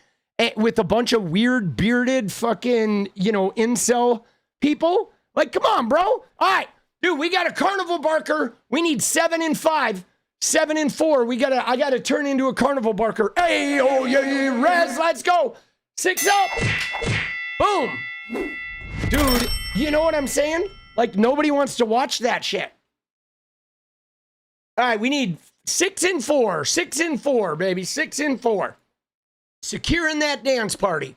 with a bunch of weird bearded fucking, incel people. Like, come on, bro. All right, dude, we got a carnival barker. We need 7 and 5, 7 and 4. I gotta turn into a carnival barker. Hey, oh yeah, Rez, let's go. 6 up. Boom. Dude, you know what I'm saying? Like, nobody wants to watch that shit. All right, we need 6-4, 6-4, baby, 6-4. Securing that dance party.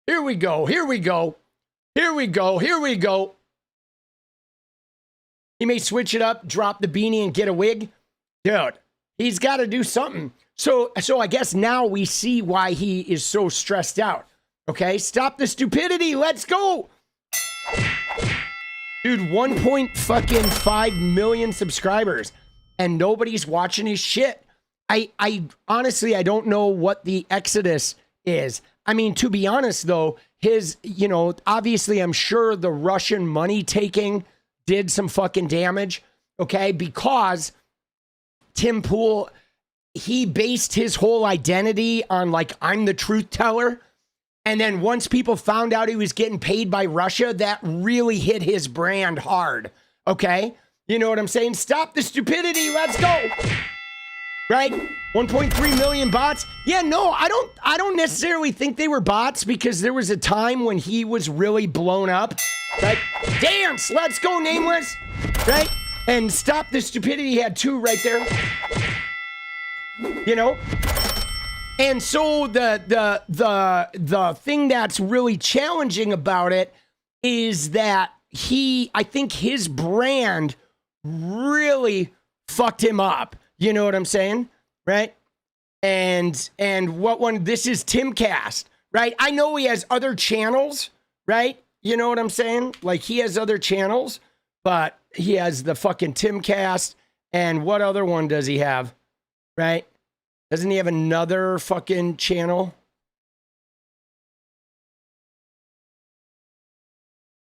Here we go. Here we go. Here we go. Here we go. He may switch it up, drop the beanie, and get a wig. Dude, he's got to do something. So I guess now we see why he is so stressed out. Okay, stop the stupidity. Let's go. Dude, 1.5 million subscribers, and nobody's watching his shit. I honestly, I don't know what the exodus is. I mean, to be honest, though, his, you know, obviously, I'm sure the Russian money taking did some fucking damage, okay? Because Tim Pool, he based his whole identity on, like, I'm the truth teller. And then once people found out he was getting paid by Russia, that really hit his brand hard, okay? You know what I'm saying? Stop the stupidity. Let's go. Right? 1.3 million bots. Yeah, no, I don't necessarily think they were bots, because there was a time when he was really blown up. Right? Dance. Let's go, Nameless. Right? And stop the stupidity. He had 2 right there. You know? And so the thing that's really challenging about it is that I think his brand really fucked him up. You know what I'm saying? Right? And what one, this is Timcast, right? I know he has other channels, right? You know what I'm saying? Like, he has other channels, but he has the fucking Timcast. And what other one does he have? Right? Doesn't he have another fucking channel?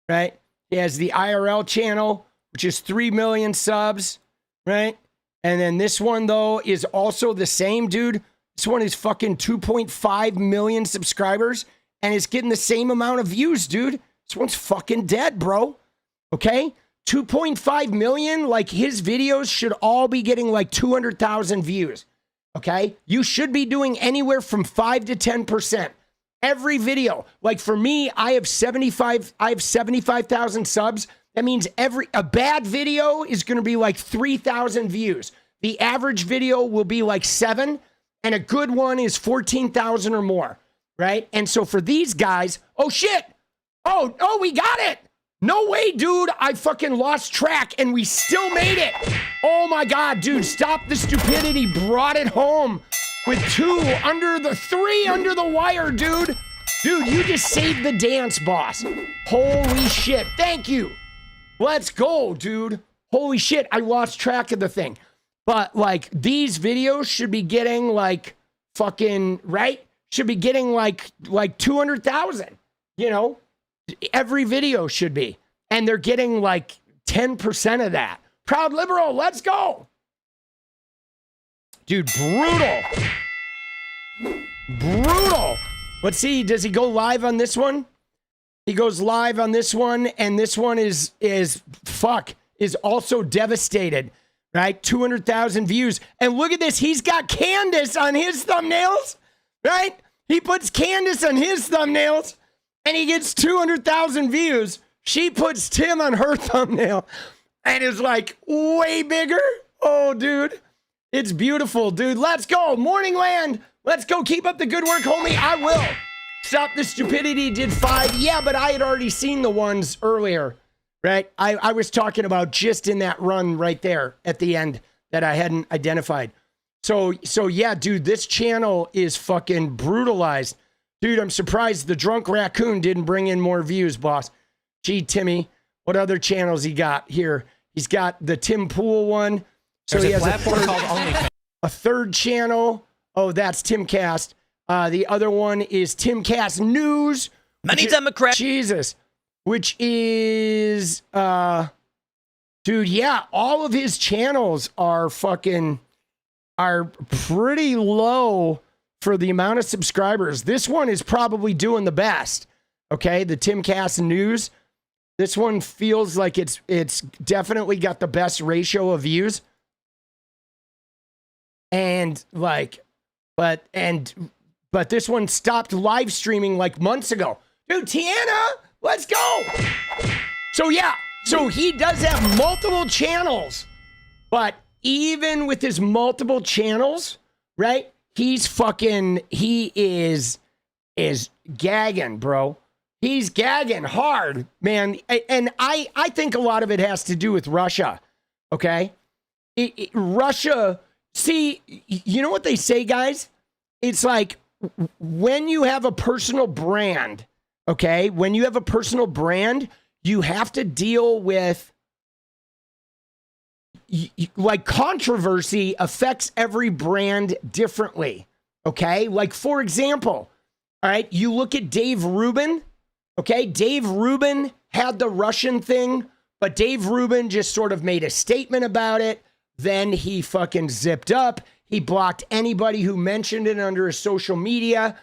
Right? He has the IRL channel, which is 3 million subs, right? And then this one, though, is also the same, dude. This one is fucking 2.5 million subscribers, and it's getting the same amount of views, dude. This one's fucking dead, bro. Okay? 2.5 million, like, his videos should all be getting like 200,000 views. Okay? You should be doing anywhere from 5 to 10%. Every video. Like, for me, I have 75,000 subs. That means a bad video is going to be like 3,000 views. The average video will be like 7, and a good one is 14,000 or more, right? And so for these guys, oh shit. Oh, we got it. No way, dude. I fucking lost track and we still made it. Oh my God, dude, stop the stupidity. Brought it home with 3 under the wire, dude. Dude, you just saved the dance, boss. Holy shit. Thank you. Let's go, dude. Holy shit, I lost track of the thing. But, like, these videos should be getting, like, fucking, right? Should be getting, like 200,000, you know? Every video should be. And they're getting, like, 10% of that. Proud Liberal, let's go. Dude, brutal. Brutal. Let's see, does he go live on this one? He goes live on this one, and this one is also devastated, right? 200,000 views. And look at this. He's got Candace on his thumbnails, right? He puts Candace on his thumbnails, and he gets 200,000 views. She puts Tim on her thumbnail, and is like way bigger. Oh, dude. It's beautiful, dude. Let's go. Morningland. Let's go. Keep up the good work, homie. I will. Stop the Stupidity did 5. Yeah, but I had already seen the ones earlier, right? I was talking about just in that run right there at the end that I hadn't identified. So yeah, dude, this channel is fucking brutalized. Dude, I'm surprised the Drunk Raccoon didn't bring in more views, boss. Gee, Timmy, what other channels he got here? He's got the Tim Pool one. So he has a third channel. Oh, that's Timcast. The other one is Timcast News.
Many Democrats.
Jesus. Which is, dude, yeah, all of his channels are pretty low for the amount of subscribers. This one is probably doing the best. Okay, the Timcast News. This one feels like it's definitely got the best ratio of views. And but this one stopped live streaming like months ago. Dude, Tiana, let's go. So yeah, so he does have multiple channels, but even with his multiple channels, right? He is gagging, bro. He's gagging hard, man. And I think a lot of it has to do with Russia, okay? Russia, see, you know what they say, guys? It's like when you have a personal brand, okay? When you have a personal brand, you have to deal with, like, controversy affects every brand differently, okay? Like, for example, all right, you look at Dave Rubin, okay? Dave Rubin had the Russian thing, but Dave Rubin just sort of made a statement about it. Then he fucking zipped up. He blocked anybody who mentioned it under his social media.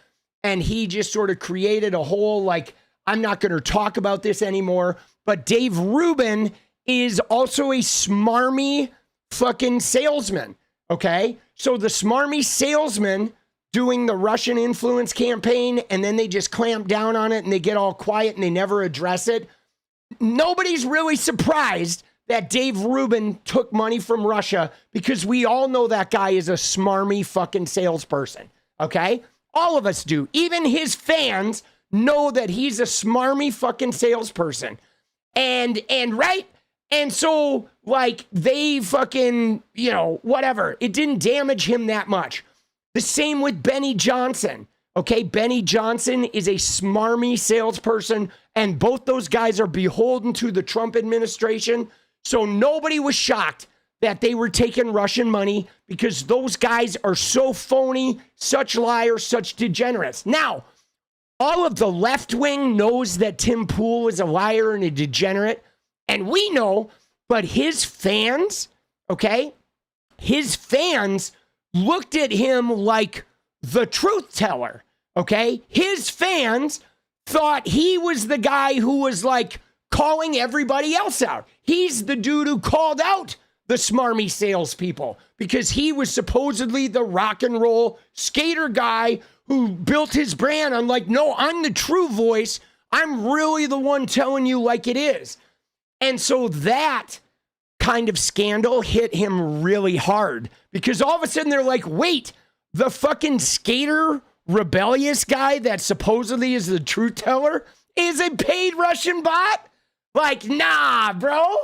And he just sort of created a whole, like, I'm not going to talk about this anymore. But Dave Rubin is also a smarmy fucking salesman, okay? So the smarmy salesman doing the Russian influence campaign, and then they just clamp down on it and they get all quiet and they never address it. Nobody's really surprised that Dave Rubin took money from Russia, because we all know that guy is a smarmy fucking salesperson, okay? All of us do. Even his fans know that he's a smarmy fucking salesperson. And right? And so, like, they fucking, you know, whatever. It didn't damage him that much. The same with Benny Johnson, okay? Benny Johnson is a smarmy salesperson, and both those guys are beholden to the Trump administration. So nobody was shocked that they were taking Russian money, because those guys are so phony, such liars, such degenerates. Now, all of the left wing knows that Tim Pool is a liar and a degenerate, and we know, but his fans, okay, his fans looked at him like the truth teller, okay? His fans thought he was the guy who was, like, calling everybody else out. He's the dude who called out the smarmy salespeople, because he was supposedly the rock and roll skater guy who built his brand. I'm like, no, I'm the true voice. I'm really the one telling you like it is. And so that kind of scandal hit him really hard, because all of a sudden they're like, wait, the fucking skater rebellious guy that supposedly is the truth teller is a paid Russian bot? Like, nah, bro.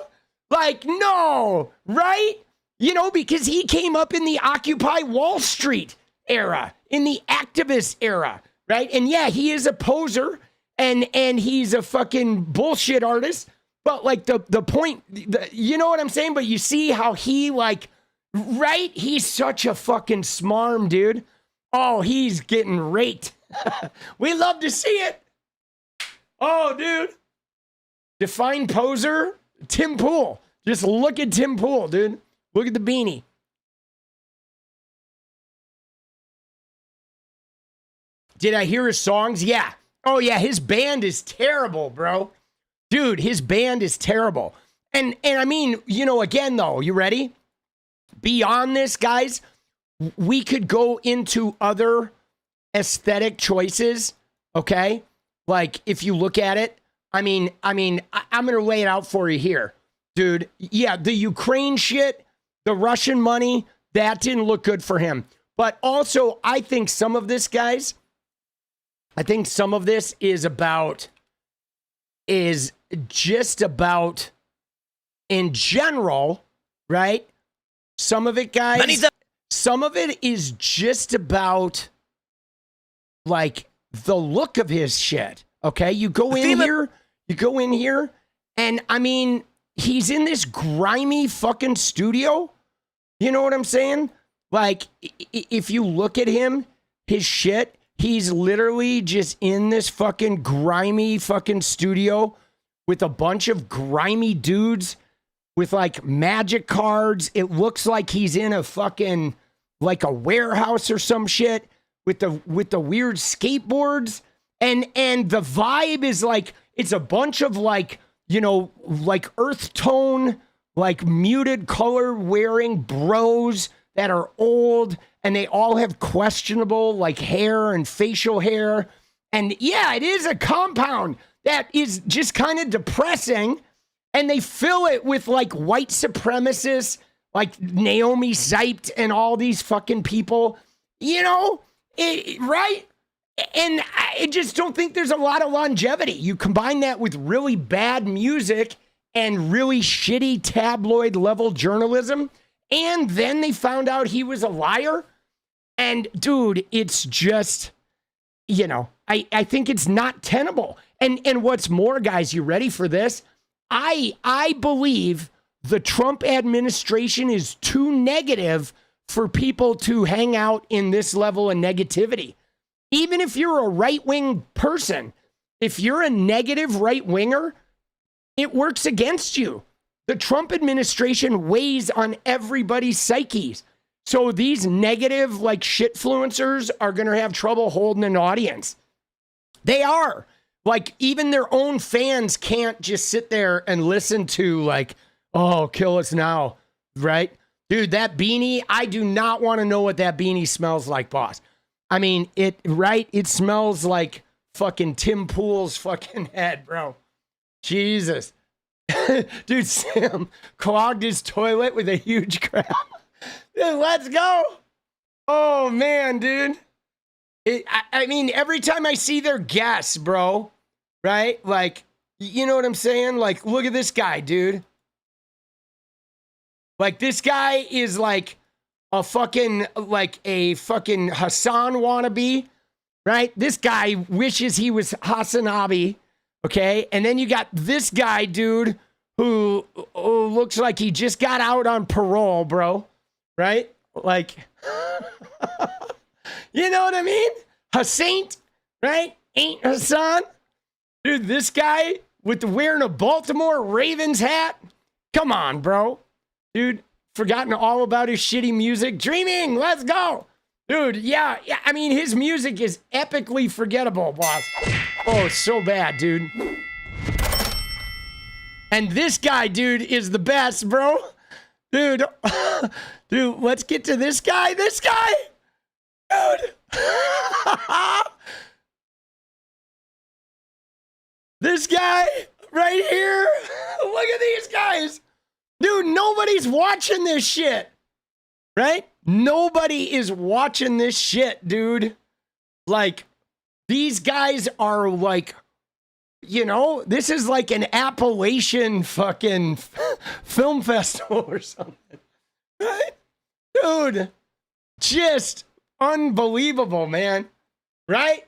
Like, no, right? You know, because he came up in the Occupy Wall Street era, in the activist era, right? And yeah, he is a poser, and he's a fucking bullshit artist. But, like, the point, you know what I'm saying? But you see how he, like, right? He's such a fucking smarm, dude. Oh, he's getting raked. We love to see it. Oh, dude. Define poser, Tim Pool. Just look at Tim Pool, dude. Look at the beanie. Did I hear his songs? Yeah. Oh, yeah, his band is terrible, bro. Dude, his band is terrible. And I mean, you know, again, though, you ready? Beyond this, guys, we could go into other aesthetic choices, okay? Like, if you look at it, I'm going to lay it out for you here. Dude, yeah, the Ukraine shit, the Russian money, that didn't look good for him. But also, I think some of this, guys, is just about, in general, right? Some of it, guys, some of it is just about, like, the look of his shit, okay? You go in here, and, I mean, he's in this grimy fucking studio. You know what I'm saying? Like, if you look at him, his shit, he's literally just in this fucking grimy fucking studio with a bunch of grimy dudes with, like, magic cards. It looks like he's in a fucking, like, a warehouse or some shit with the weird skateboards. And the vibe is like, it's a bunch of, like, you know, like earth tone, like muted color wearing bros that are old, and they all have questionable, like, hair and facial hair. And yeah, it is a compound that is just kind of depressing, and they fill it with, like, white supremacists, like Naomi Ziped and all these fucking people, you know, right? And I just don't think there's a lot of longevity. You combine that with really bad music and really shitty tabloid level journalism, and then they found out he was a liar. And dude, it's just, you know, I think it's not tenable. And what's more, guys, you ready for this? I believe the Trump administration is too negative for people to hang out in this level of negativity. Even if you're a right-wing person, if you're a negative right-winger, it works against you. The Trump administration weighs on everybody's psyches. So these negative, like, shitfluencers are going to have trouble holding an audience. They are. Like, even their own fans can't just sit there and listen to, like, oh, kill us now, right? Dude, that beanie, I do not want to know what that beanie smells like, boss. I mean, it smells like fucking Tim Pool's fucking head, bro. Jesus. Dude, Sam clogged his toilet with a huge crab. Dude, let's go. Oh, man, dude. I mean, every time I see their guests, bro, right? Like, you know what I'm saying? Like, look at this guy, dude. Like, this guy is like a fucking Hassan wannabe, right? This guy wishes he was Hassan-abi, okay? And then you got this guy, dude, who looks like he just got out on parole, bro, right? Like, you know what I mean? Hassan, right? Ain't Hassan. Dude, this guy with wearing a Baltimore Ravens hat. Come on, bro. Dude, forgotten all about his shitty music. Dreaming, let's go. Dude, yeah, I mean, his music is epically forgettable, boss. Oh, so bad, dude. And this guy, dude, is the best, bro. Dude, dude, let's get to this guy. This guy, dude. This guy right here. Look at these guys. Dude, nobody's watching this shit, right? Nobody is watching this shit, dude. Like, these guys are like, you know, this is like an Appalachian fucking film festival or something, right? Dude, just unbelievable, man, right?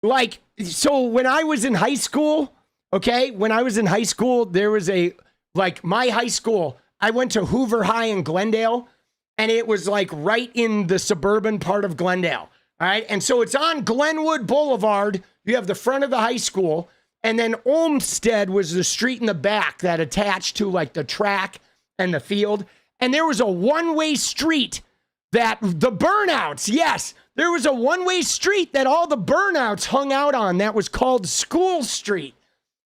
Like, so when I was in high school, okay, there was like my high school, I went to Hoover High in Glendale, and it was like right in the suburban part of Glendale. All right. And so it's on Glenwood Boulevard. You have the front of the high school. And then Olmsted was the street in the back that attached to like the track and the field. And there was a one-way street that the burnouts, yes, there was a one-way street that all the burnouts hung out on that was called School Street.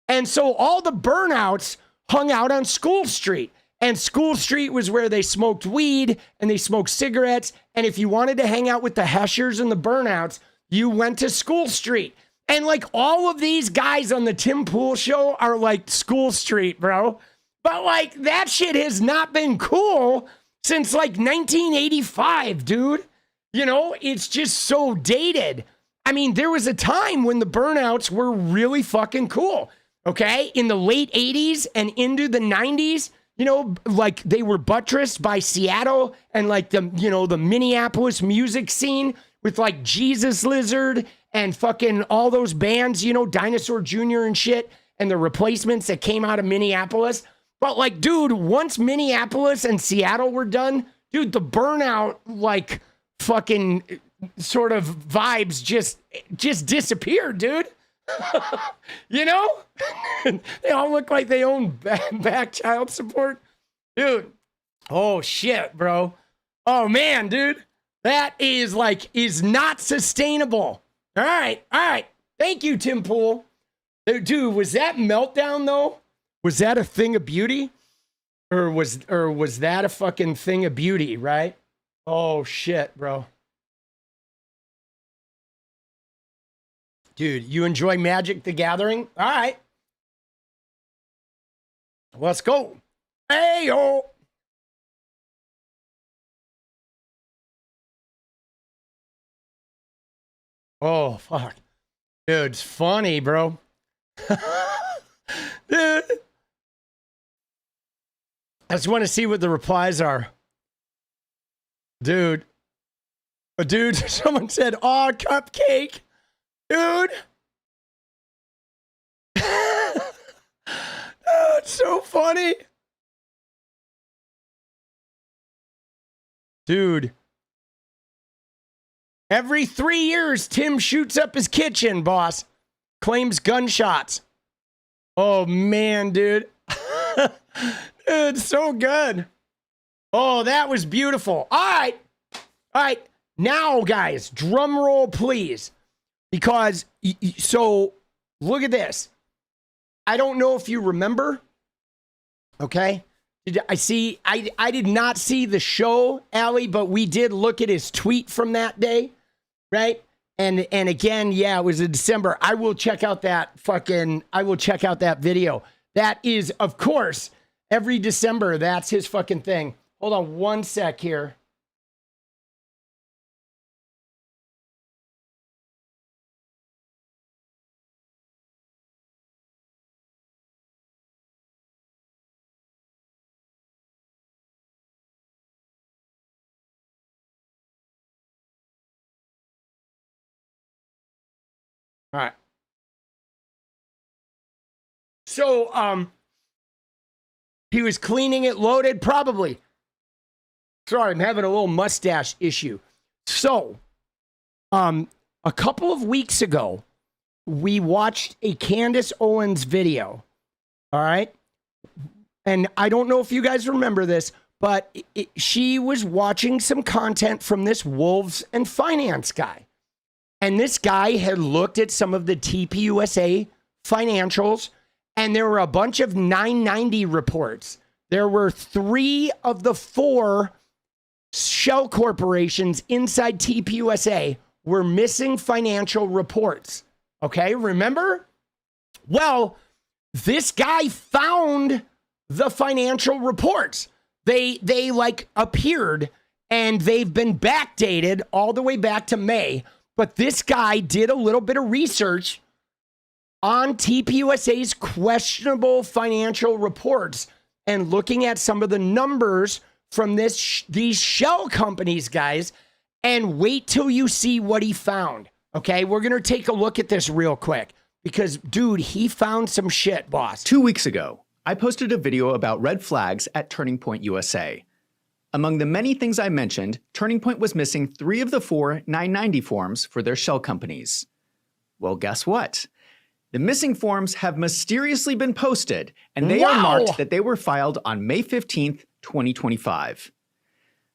And so all the burnouts hung out on School Street. And School Street was where they smoked weed and they smoked cigarettes. And if you wanted to hang out with the Heschers and the burnouts, you went to School Street. And like all of these guys on the Tim Pool show are like School Street, bro. But like that shit has not been cool since like 1985, dude. You know, it's just so dated. I mean, there was a time when the burnouts were really fucking cool. Okay, in the late 80s and into the 90s, you know, like they were buttressed by Seattle and like the, you know, the Minneapolis music scene with like Jesus Lizard and fucking all those bands, you know, Dinosaur Jr. and shit, and the replacements that came out of Minneapolis. But like, dude, once Minneapolis and Seattle were done, dude, the burnout, like fucking sort of vibes just disappeared, dude. You know, they all look like they own back child support, dude. Oh shit, bro. Oh man, dude, that is not sustainable. All right. Thank you, Tim Pool. Dude, was that Meltdown though? Was that a thing of beauty, or was that a fucking thing of beauty? Right? Oh shit, bro. Dude, you enjoy Magic the Gathering? All right. Let's go. Hey, yo. Oh, fuck. Dude, it's funny, bro. Dude. I just want to see what the replies are. Dude. Dude, someone said, "Aw, cupcake." Dude. Oh, it's so funny. Dude. Every 3 years, Tim shoots up his kitchen, boss. Claims gunshots. Oh, man, dude. Dude, so good. Oh, that was beautiful. All right. All right. Now, guys, drum roll, please. Because, so, look at this. I don't know if you remember. Okay. I did not see the show, Allie, but we did look at his tweet from that day, right? And again, yeah, it was in December. I will check out that video. That is, of course, every December, that's his fucking thing. Hold on one sec here. All right. So, he was cleaning it loaded, probably. Sorry, I'm having a little mustache issue. So, a couple of weeks ago, we watched a Candace Owens video. All right. And I don't know if you guys remember this, but she was watching some content from this Wolves and Finance guy. And this guy had looked at some of the TPUSA financials, and there were a bunch of 990 reports. There were 3 of the 4 shell corporations inside TPUSA were missing financial reports. Okay, remember? Well, this guy found the financial reports. They like appeared, and they've been backdated all the way back to May. But this guy did a little bit of research on TPUSA's questionable financial reports and looking at some of the numbers from these shell companies, guys, and wait till you see what he found. Okay, we're going to take a look at this real quick because, dude, he found some shit, boss.
2 weeks ago, I posted a video about red flags at Turning Point USA. Among the many things I mentioned, Turning Point was missing 3 of the 4 990 forms for their shell companies. Well, guess what? The missing forms have mysteriously been posted, and they are marked that they were filed on May 15th, 2025.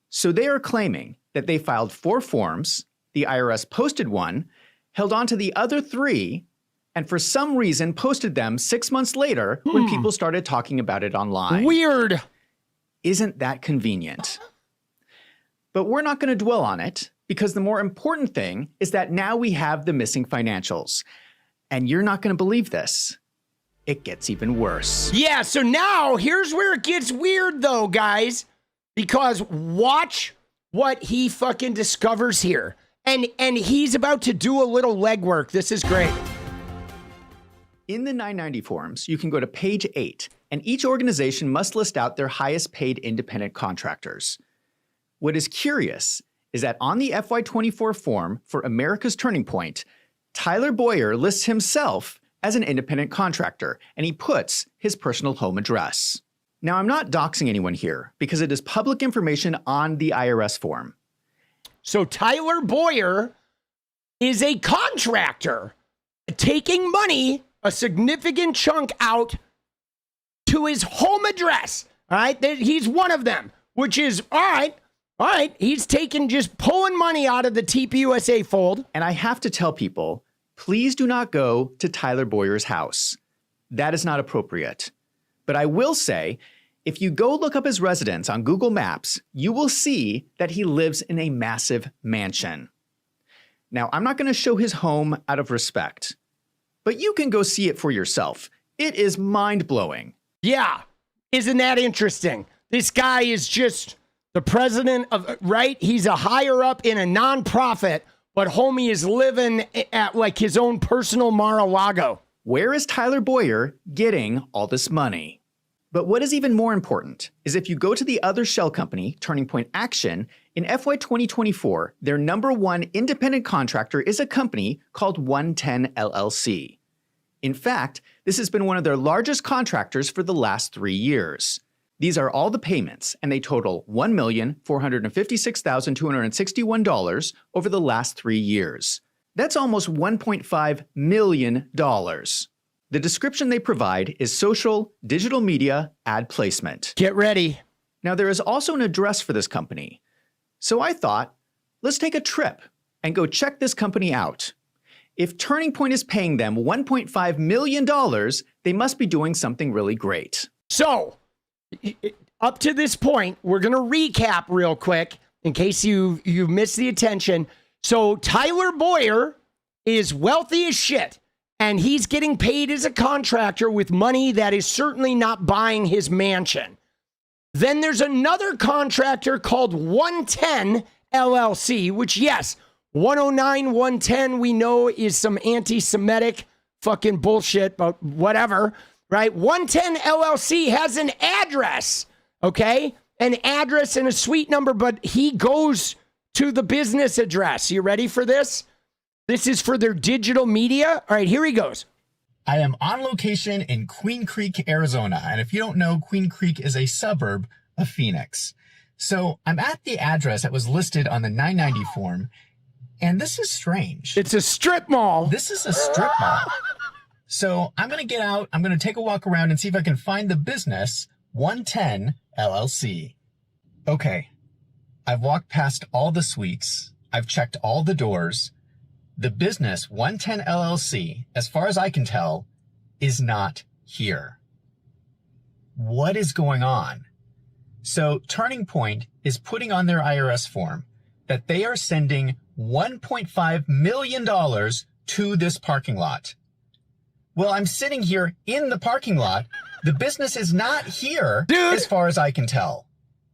So they are claiming that they filed 4 forms, the IRS posted one, held on to the other 3, and for some reason posted them 6 months later when people started talking about it online.
Weird.
Isn't that convenient? But we're not going to dwell on it because the more important thing is that now we have the missing financials. And you're not going to believe this. It gets even worse.
Yeah, so now here's where it gets weird though, guys. Because watch what he fucking discovers here. And he's about to do a little legwork. This is great.
In the 990 forms, you can go to page 8, and each organization must list out their highest paid independent contractors. What is curious is that on the FY24 form for America's Turning Point, Tyler Boyer lists himself as an independent contractor, and he puts his personal home address. Now, I'm not doxing anyone here because it is public information on the IRS form.
So Tyler Boyer is a contractor taking money, a significant chunk out to his home address. All right. He's one of them, which is all right. All right. He's just pulling money out of the TPUSA fold.
And I have to tell people, please do not go to Tyler Boyer's house. That is not appropriate. But I will say, if you go look up his residence on Google Maps, you will see that he lives in a massive mansion. Now, I'm not going to show his home out of respect, but you can go see it for yourself. It is mind-blowing.
Yeah. Isn't that interesting? This guy is just the president of, right? He's a higher up in a nonprofit but homie is living at like his own personal Mar-a-Lago.
Where is Tyler Boyer getting all this money? But what is even more important is if you go to the other shell company, Turning Point Action, in FY 2024, their number one independent contractor is a company called 110 LLC. In fact, this has been one of their largest contractors for the last 3 years. These are all the payments, and they total $1,456,261 over the last 3 years. That's almost $1.5 million. The description they provide is social, digital media, ad placement.
Get ready.
Now, there is also an address for this company. So I thought, let's take a trip and go check this company out. If Turning Point is paying them $1.5 million, they must be doing something really great.
So, up to this point, we're going to recap real quick in case you missed the attention. So Tyler Boyer is wealthy as shit, and he's getting paid as a contractor with money that is certainly not buying his mansion. Then there's another contractor called 110 LLC, which, yes, 109, 110, we know is some anti-Semitic fucking bullshit, but whatever, right? 110 LLC has an address, okay? An address and a suite number, but he goes to the business address. You ready for this? This is for their digital media. All right, here he goes.
I am on location in Queen Creek, Arizona. And if you don't know, Queen Creek is a suburb of Phoenix. So I'm at the address that was listed on the 990 form. And this is strange.
It's a strip mall.
This is a strip mall. So I'm going to get out. I'm going to take a walk around and see if I can find the business 110 LLC. Okay. I've walked past all the suites. I've checked all the doors. The business 110 LLC, as far as I can tell, is not here. What is going on? So Turning Point is putting on their IRS form that they are sending $1.5 million to this parking lot. Well, I'm sitting here in the parking lot. The business is not here, dude, as far as I can tell.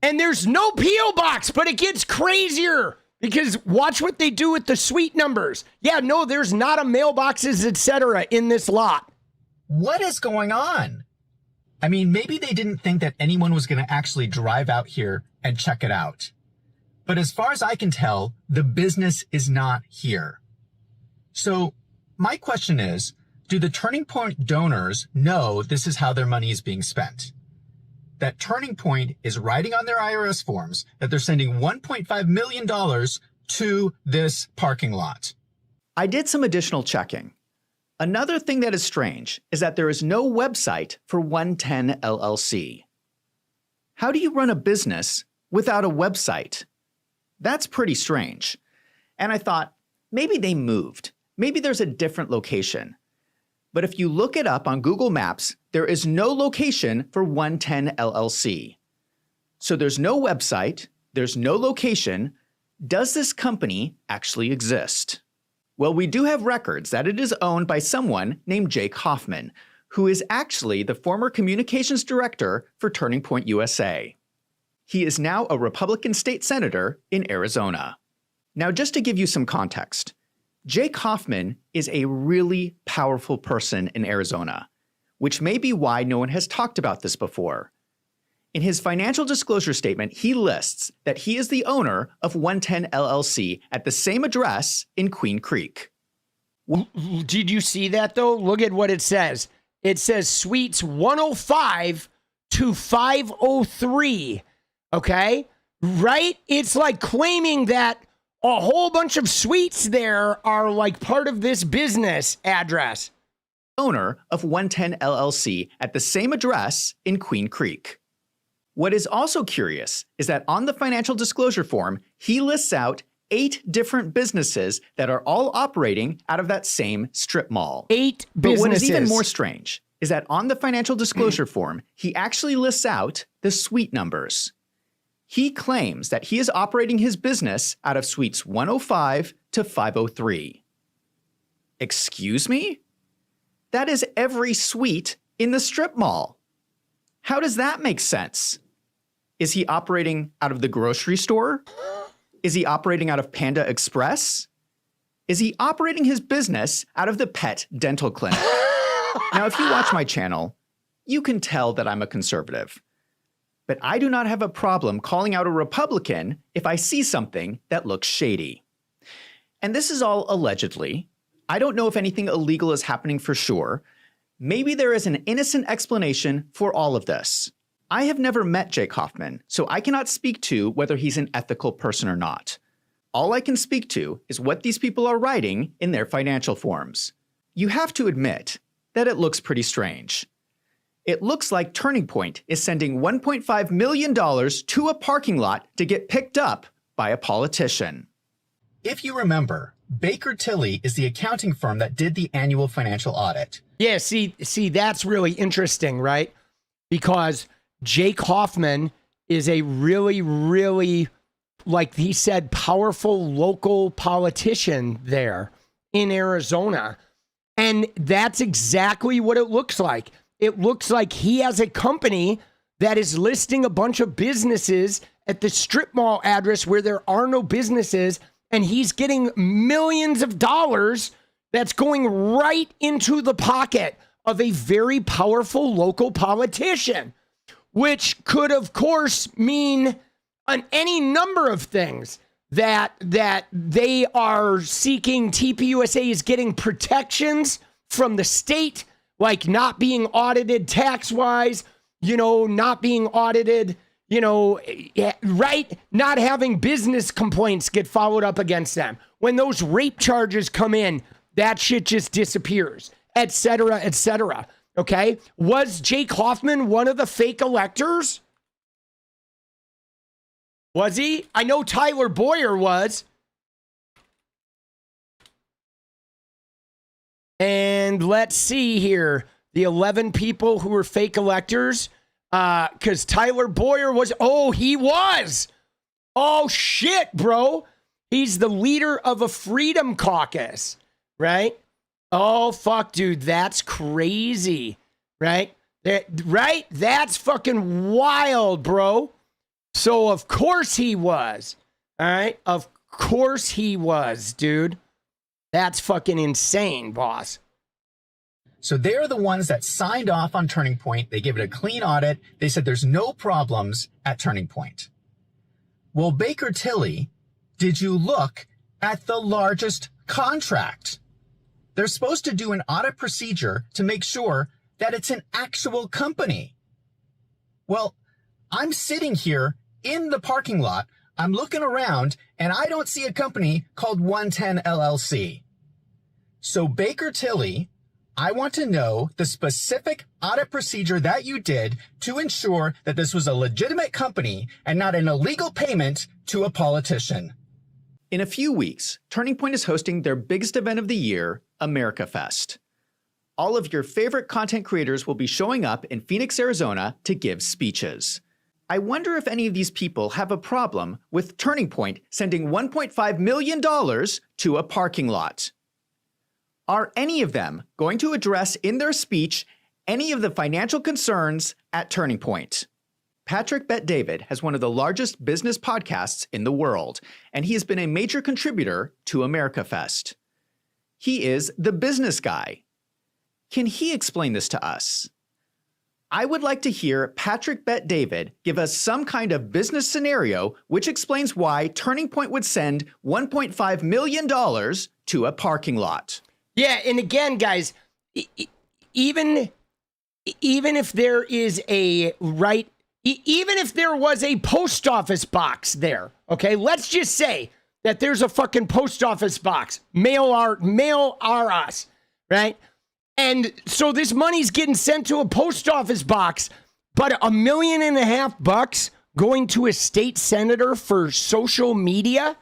And there's no P.O. box, but it gets crazier because watch what they do with the suite numbers. Yeah, no, there's not a mailboxes, etc. in this lot.
What is going on? I mean, maybe they didn't think that anyone was going to actually drive out here and check it out. But as far as I can tell, the business is not here. So my question is, do the Turning Point donors know this is how their money is being spent? That Turning Point is writing on their IRS forms that they're sending $1.5 million to this parking lot.
I did some additional checking. Another thing that is strange is that there is no website for 110 LLC. How do you run a business without a website? That's pretty strange. And I thought, maybe they moved. Maybe there's a different location. But if you look it up on Google Maps, there is no location for 110 LLC. So there's no website, there's no location. Does this company actually exist? Well, we do have records that it is owned by someone named Jake Hoffman, who is actually the former communications director for Turning Point USA. He is now a Republican state senator in Arizona. Now, just to give you some context, Jake Hoffman is a really powerful person in Arizona, which may be why no one has talked about this before. In his financial disclosure statement, he lists that he is the owner of 110 LLC at the same address in Queen Creek.
Did you see that, though? Look at what it says. It says Suites 105 to 503, okay? Right? It's like claiming that a whole bunch of suites there are like part of this business address.
Owner of 110 LLC at the same address in Queen Creek. What is also curious is that on the financial disclosure form, he lists out 8 different businesses that are all operating out of that same strip mall.
8 businesses.
But what is even more strange is that on the financial disclosure form, he actually lists out the suite numbers. He claims that he is operating his business out of suites 105 to 503. Excuse me? That is every suite in the strip mall. How does that make sense? Is he operating out of the grocery store? Is he operating out of Panda Express? Is he operating his business out of the pet dental clinic? Now, if you watch my channel, you can tell that I'm a conservative. But I do not have a problem calling out a Republican if I see something that looks shady. And this is all allegedly. I don't know if anything illegal is happening for sure. Maybe there is an innocent explanation for all of this. I have never met Jake Hoffman, so I cannot speak to whether he's an ethical person or not. All I can speak to is what these people are writing in their financial forms. You have to admit that it looks pretty strange. It looks like Turning Point is sending $1.5 million to a parking lot to get picked up by a politician.
If you remember, Baker Tilly is the accounting firm that did the annual financial audit.
Yeah, see, that's really interesting, right? Because Jake Hoffman is a really, really, like he said, powerful local politician there in Arizona. And that's exactly what it looks like. It looks like he has a company that is listing a bunch of businesses at the strip mall address where there are no businesses, and he's getting millions of dollars that's going right into the pocket of a very powerful local politician, which could, of course, mean any number of things. That they are seeking, TPUSA is getting protections from the state, like not being audited tax-wise, not being audited, right? Not having business complaints get followed up against them. When those rape charges come in, that shit just disappears, et cetera, et cetera. Okay? Was Jake Hoffman one of the fake electors? Was he? I know Tyler Boyer was. And let's see here. The 11 people who were fake electors. Because Tyler Boyer was. Oh, he was. Oh, shit, bro. He's the leader of a freedom caucus. Right? Oh, fuck, dude. That's crazy. Right? Right? That's fucking wild, bro. So, of course he was. All right? Of course he was, dude. That's fucking insane, boss.
So they're the ones that signed off on Turning Point. They gave it a clean audit. They said there's no problems at Turning Point. Well, Baker Tilly, did you look at the largest contract? They're supposed to do an audit procedure to make sure that it's an actual company. Well, I'm sitting here in the parking lot, I'm looking around, and I don't see a company called 110 LLC. So Baker Tilly, I want to know the specific audit procedure that you did to ensure that this was a legitimate company and not an illegal payment to a politician.
In a few weeks, Turning Point is hosting their biggest event of the year, America Fest. All of your favorite content creators will be showing up in Phoenix, Arizona to give speeches. I wonder if any of these people have a problem with Turning Point sending $1.5 million to a parking lot. Are any of them going to address in their speech any of the financial concerns at Turning Point? Patrick Bet-David has one of the largest business podcasts in the world, and he has been a major contributor to America Fest. He is the business guy. Can he explain this to us? I would like to hear Patrick Bet-David give us some kind of business scenario which explains why Turning Point would send $1.5 million to a parking lot.
Yeah, and again, guys, even if there is a even if there was a post office box there, okay, let's just say that there's a fucking post office box, mail our us, right? And so this money's getting sent to a post office box, but $1.5 million going to a state senator for social media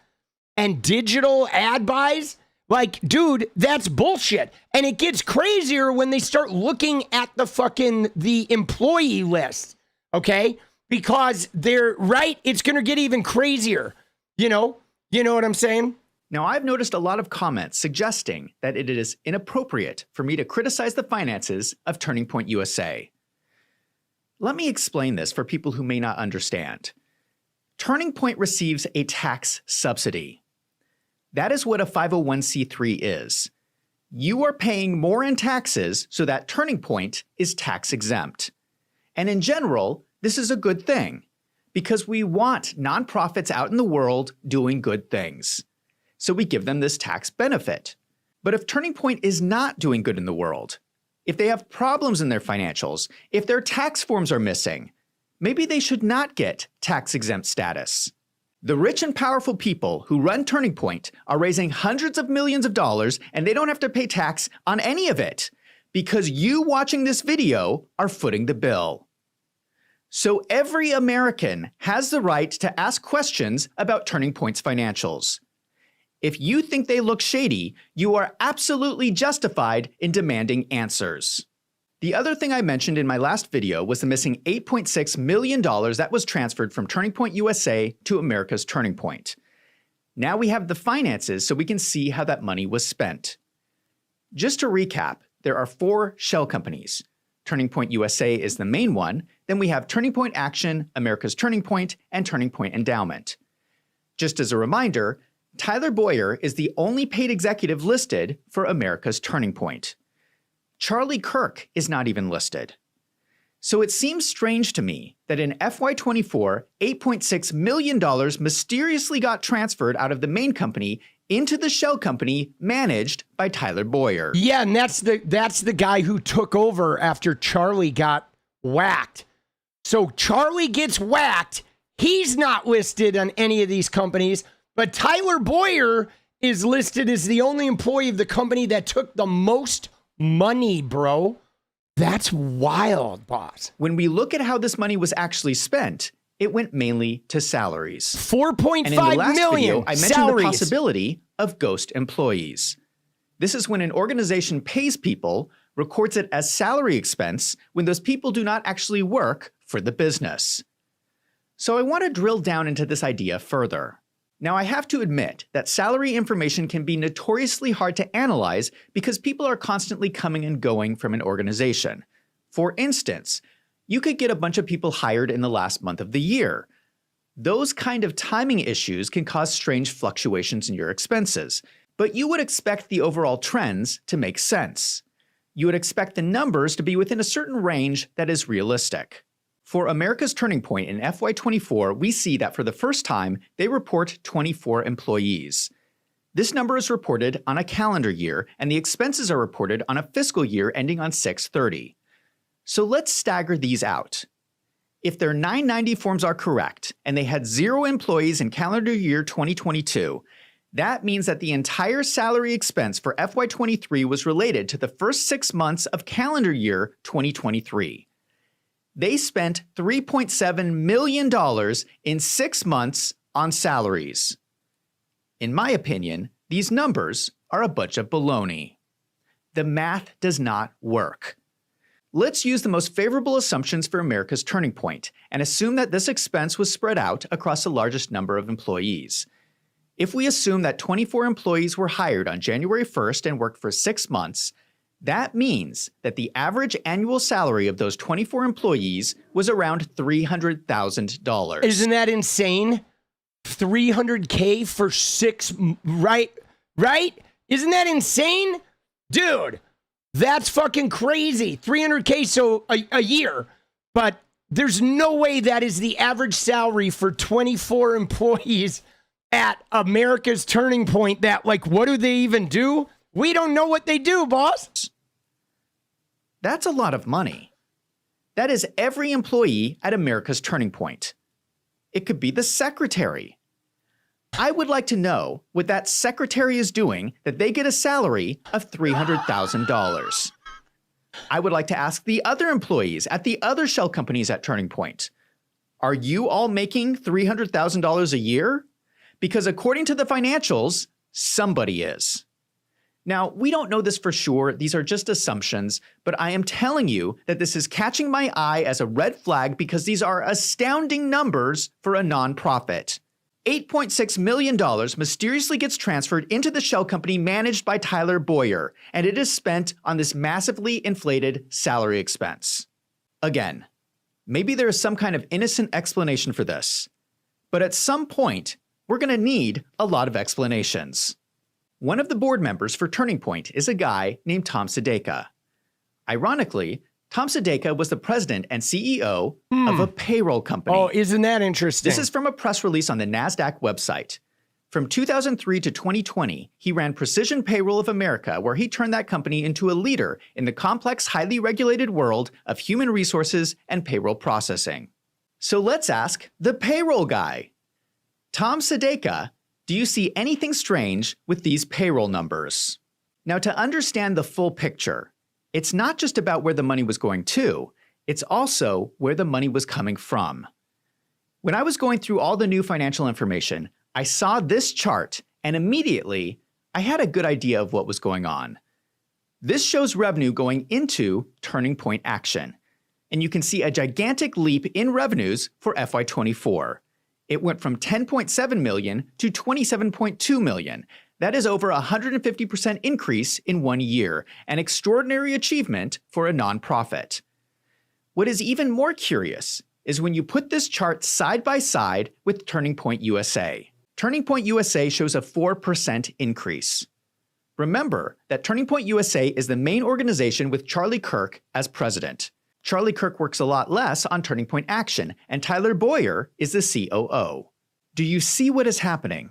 and digital ad buys? Like, dude, that's bullshit. And it gets crazier when they start looking at the employee list, okay? Because they're right, it's going to get even crazier. You know what I'm saying?
Now, I've noticed a lot of comments suggesting that it is inappropriate for me to criticize the finances of Turning Point USA. Let me explain this for people who may not understand. Turning Point receives a tax subsidy. That is what a 501c3 is. You are paying more in taxes so that Turning Point is tax exempt. And in general, this is a good thing because we want nonprofits out in the world doing good things. So we give them this tax benefit. But if Turning Point is not doing good in the world, if they have problems in their financials, if their tax forms are missing, maybe they should not get tax exempt status. The rich and powerful people who run Turning Point are raising hundreds of millions of dollars and they don't have to pay tax on any of it because you watching this video are footing the bill. So every American has the right to ask questions about Turning Point's financials. If you think they look shady, you are absolutely justified in demanding answers. The other thing I mentioned in my last video was the missing $8.6 million that was transferred from Turning Point USA to America's Turning Point. Now we have the finances so we can see how that money was spent. Just to recap, there are 4 shell companies. Turning Point USA is the main one, then we have Turning Point Action, America's Turning Point, and Turning Point Endowment. Just as a reminder, Tyler Boyer is the only paid executive listed for America's Turning Point. Charlie Kirk is not even listed. So it seems strange to me that in FY24, $8.6 million mysteriously got transferred out of the main company into the shell company managed by Tyler Boyer.
Yeah, and that's the guy who took over after Charlie got whacked. So Charlie gets whacked. He's not listed on any of these companies, but Tyler Boyer is listed as the only employee of the company that took the most money, bro. That's wild, boss.
When we look at how this money was actually spent, it went mainly to salaries.
4.5
and in the last
million
video, I mentioned
salaries.
the possibility of ghost employees. This is when an organization pays people, records it as salary expense when those people do not actually work for the business. So I want to drill down into this idea further. Now, I have to admit that salary information can be notoriously hard to analyze because people are constantly coming and going from an organization. For instance, you could get a bunch of people hired in the last month of the year. Those kind of timing issues can cause strange fluctuations in your expenses, but you would expect the overall trends to make sense. You would expect the numbers to be within a certain range that is realistic. For America's Turning Point in FY24, we see that for the first time, they report 24 employees. This number is reported on a calendar year, and the expenses are reported on a fiscal year ending on 6/30. So let's stagger these out. If their 990 forms are correct, and they had 0 employees in calendar year 2022, that means that the entire salary expense for FY23 was related to the first 6 months of calendar year 2023. They spent $3.7 million in 6 months on salaries. In my opinion, these numbers are a bunch of baloney. The math does not work. Let's use the most favorable assumptions for America's Turning Point and assume that this expense was spread out across the largest number of employees. If we assume that 24 employees were hired on January 1st and worked for 6 months, that means that the average annual salary of those 24 employees was around $300,000.
Isn't that insane? $300K for 6, right? Isn't that insane? Dude, that's fucking crazy. $300K so a year, but there's no way that is the average salary for 24 employees at America's Turning Point. That, like, what do they even do? We don't know what they do, boss.
That's a lot of money. That is every employee at America's Turning Point. It could be the secretary. I would like to know what that secretary is doing that they get a salary of $300,000. I would like to ask the other employees at the other shell companies at Turning Point. Are you all making $300,000 a year? Because according to the financials, somebody is. Now, we don't know this for sure, these are just assumptions, but I am telling you that this is catching my eye as a red flag because these are astounding numbers for a nonprofit. $8.6 million mysteriously gets transferred into the shell company managed by Tyler Boyer, and it is spent on this massively inflated salary expense. Again, maybe there is some kind of innocent explanation for this, but at some point, we're going to need a lot of explanations.
One of the board members for Turning Point is a guy named 𝗙ecie𝗶𝗹𝗀. Ironically, 𝗙ecie𝗶𝗹𝗀 was the president and CEO of a payroll company.
Oh, isn't that interesting?
This is from a press release on the NASDAQ website. From 2003 to 2020, he ran Precision Payroll of America, where he turned that company into a leader in the complex, highly regulated world of human resources and payroll processing. So let's ask the payroll guy. 𝗙ecie𝗶𝗹𝗀, do you see anything strange with these payroll numbers? Now, to understand the full picture, it's not just about where the money was going to, it's also where the money was coming from. When I was going through all the new financial information, I saw this chart, and immediately, I had a good idea of what was going on. This shows revenue going into Turning Point Action, and you can see a gigantic leap in revenues for FY24. It went from $10.7 million to $27.2 million. That is over a 150% increase in 1 year, an extraordinary achievement for a nonprofit. What is even more curious is when you put this chart side by side with Turning Point USA. Turning Point USA shows a 4% increase. Remember that Turning Point USA is the main organization with Charlie Kirk as president. Charlie Kirk works a lot less on Turning Point Action, and Tyler Boyer is the COO. Do you see what is happening?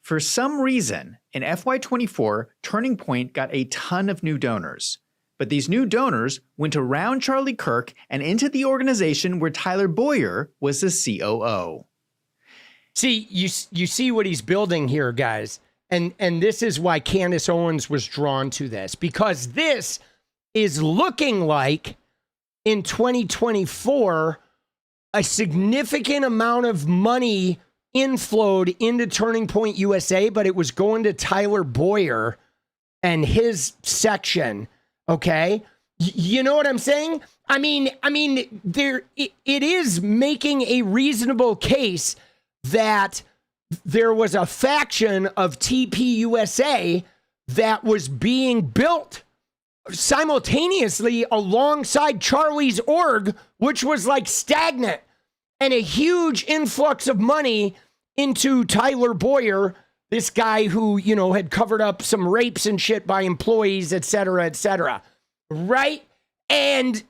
For some reason, in FY24, Turning Point got a ton of new donors. But these new donors went around Charlie Kirk and into the organization where Tyler Boyer was the COO.
See, you see what he's building here, guys. And this is why Candace Owens was drawn to this, because this is looking like in 2024, a significant amount of money inflowed into Turning Point USA, but it was going to Tyler Boyer and his section. Okay. You know what I'm saying? I mean, it is making a reasonable case that there was a faction of TPUSA that was being built simultaneously alongside Charlie's org, which was like stagnant, and a huge influx of money into Tyler Boyer, this guy who, you know, had covered up some rapes and shit by employees, et cetera, right? And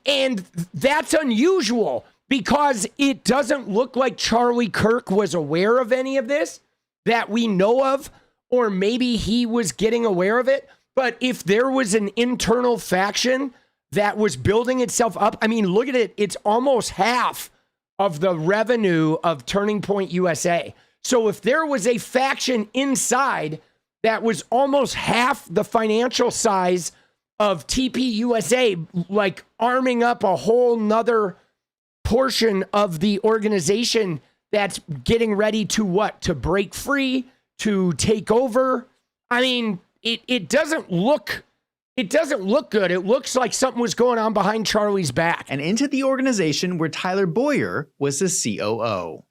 that's unusual because it doesn't look like Charlie Kirk was aware of any of this that we know of, or maybe he was getting aware of it. But if there was an internal faction that was building itself up, I mean, look at it. It's almost half of the revenue of Turning Point USA. So if there was a faction inside that was almost half the financial size of TPUSA, like arming up a whole nother portion of the organization that's getting ready to what? To break free, to take over. I mean, it doesn't look good. It looks like something was going on behind Charlie's back.
And into the organization where Tyler Boyer was the COO.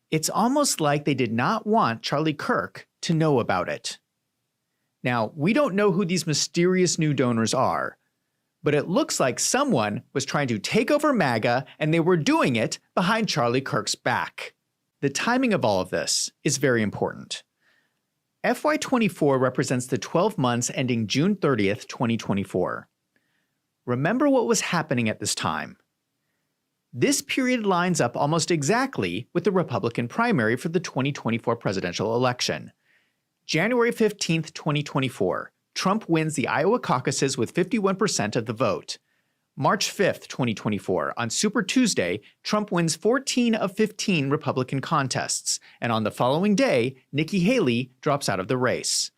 It's almost like they did not want Charlie Kirk to know about it. Now, we don't know who these mysterious new donors are, but it looks like someone was trying to take over MAGA and they were doing it behind Charlie Kirk's back. The timing of all of this is very important. FY24 represents the 12 months ending June 30th, 2024. Remember what was happening at this time. This period lines up almost exactly with the Republican primary for the 2024 presidential election. January 15th, 2024, Trump wins the Iowa caucuses with 51% of the vote. March 5th, 2024, on Super Tuesday, Trump wins 14 of 15 Republican contests, and on the following day, Nikki Haley drops out of the race.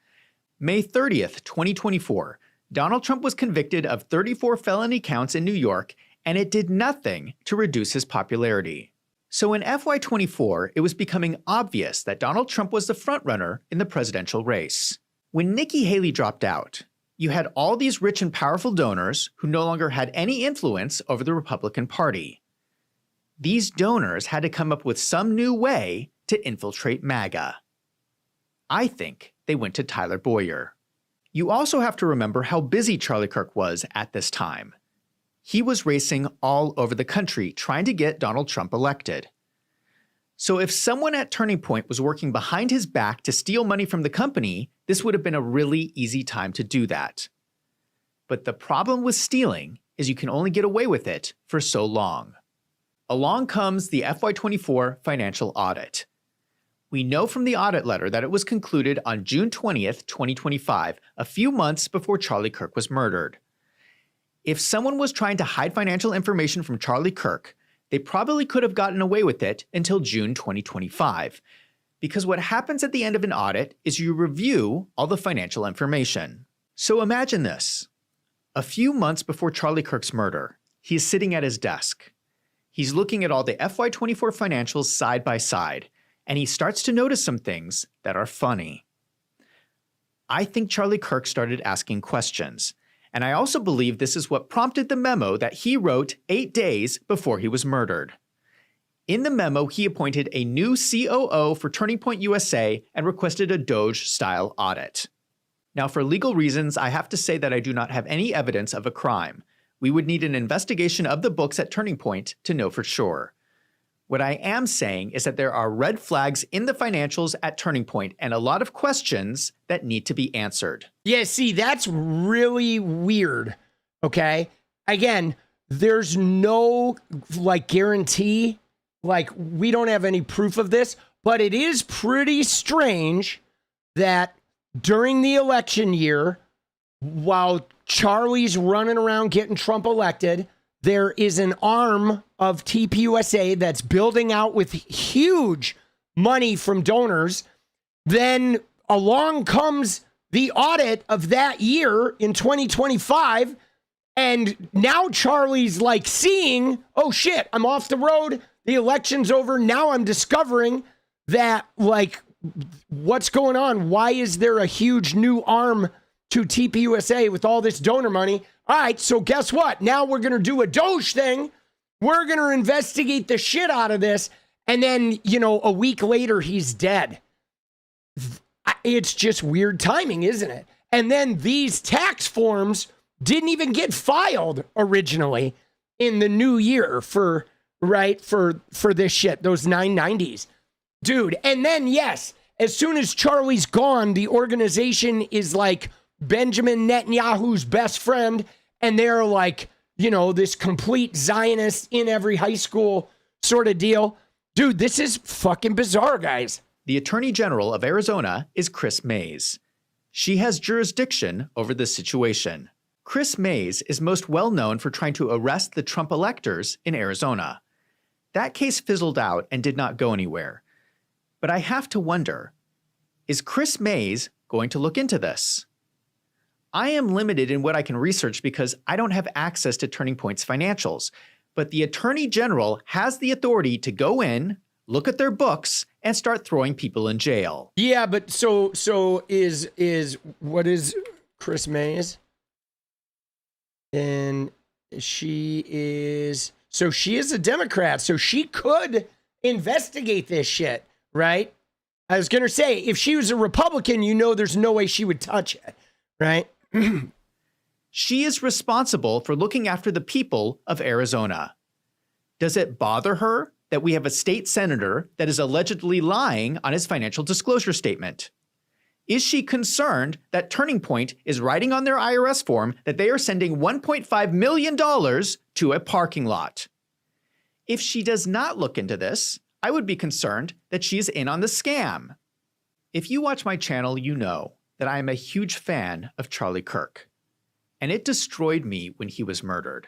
May 30th, 2024, Donald Trump was convicted of 34 felony counts in New York, and it did nothing to reduce his popularity. So in FY24, it was becoming obvious that Donald Trump was the frontrunner in the presidential race. When Nikki Haley dropped out, you had all these rich and powerful donors who no longer had any influence over the Republican Party. These donors had to come up with some new way to infiltrate MAGA. I think they went to Tyler Boyer. You also have to remember how busy Charlie Kirk was at this time. He was racing all over the country trying to get Donald Trump elected.
So if someone at Turning Point was working behind his back to steal money from the company, this would have been a really easy time to do that. But the problem with stealing is you can only get away with it for so long. Along comes the FY24 financial audit. We know from the audit letter that it was concluded on June 20th, 2025, a few months before Charlie Kirk was murdered. If someone was trying to hide financial information from Charlie Kirk, they probably could have gotten away with it until June 2025. Because what happens at the end of an audit is you review all the financial information. So imagine this. A few months before Charlie Kirk's murder, he's sitting at his desk. He's looking at all the FY24 financials side by side, and he starts to notice some things that are funny. I think Charlie Kirk started asking questions, and I also believe this is what prompted the memo that he wrote 8 days before he was murdered. In the memo, he appointed a new COO for Turning Point USA and requested a Doge-style audit. Now, for legal reasons, I have to say that I do not have any evidence of a crime. We would need an investigation of the books at Turning Point to know for sure. What I am saying is that there are red flags in the financials at Turning Point and a lot of questions that need to be answered.
Yeah, see, that's really weird, okay? Again, there's no, guarantee, we don't have any proof of this, but it is pretty strange that during the election year, while Charlie's running around getting Trump elected, there is an arm of TPUSA that's building out with huge money from donors. Then along comes the audit of that year in 2025. And now Charlie's seeing, oh shit, I'm off the road. The election's over. Now I'm discovering that what's going on? Why is there a huge new arm to TPUSA with all this donor money? All right, so guess what? Now we're going to do a Doge thing. We're going to investigate the shit out of this. And then, a week later, he's dead. It's just weird timing, isn't it? And then these tax forms didn't even get filed originally in the new year for this shit, those 990s. Dude, and then, yes, as soon as Charlie's gone, the organization is Benjamin Netanyahu's best friend, and they're this complete Zionist in every high school sort of deal. Dude, this is fucking bizarre, guys.
The Attorney General of Arizona is Kris Mayes. She has jurisdiction over this situation. Kris Mayes is most well known for trying to arrest the Trump electors in Arizona. That case fizzled out and did not go anywhere. But I have to wonder, is Kris Mayes going to look into this? I am limited in what I can research because I don't have access to Turning Point's financials, but the Attorney General has the authority to go in, look at their books, and start throwing people in jail.
Yeah, but so is what is Kris Mayes? And she is a Democrat, so she could investigate this shit, right? I was gonna say, if she was a Republican, there's no way she would touch it, right?
She is responsible for looking after the people of Arizona. Does it bother her that we have a state senator that is allegedly lying on his financial disclosure statement? Is she concerned that Turning Point is writing on their IRS form that they are sending $1.5 million to a parking lot? If she does not look into this, I would be concerned that she is in on the scam. If you watch my channel, you know that I am a huge fan of Charlie Kirk, and it destroyed me when he was murdered.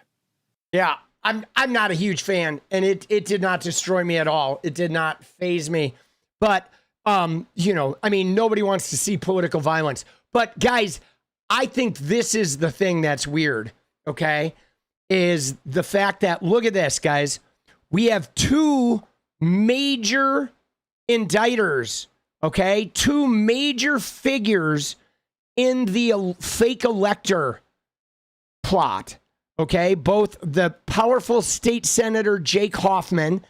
Yeah, I'm not a huge fan, and it did not destroy me at all. It did not faze me. But, nobody wants to see political violence. But guys, I think this is the thing that's weird, okay? Is the fact that, look at this, guys. We have two major indictors, okay? Two major figures in the fake elector plot, okay? Both the powerful state senator Jake Hoffman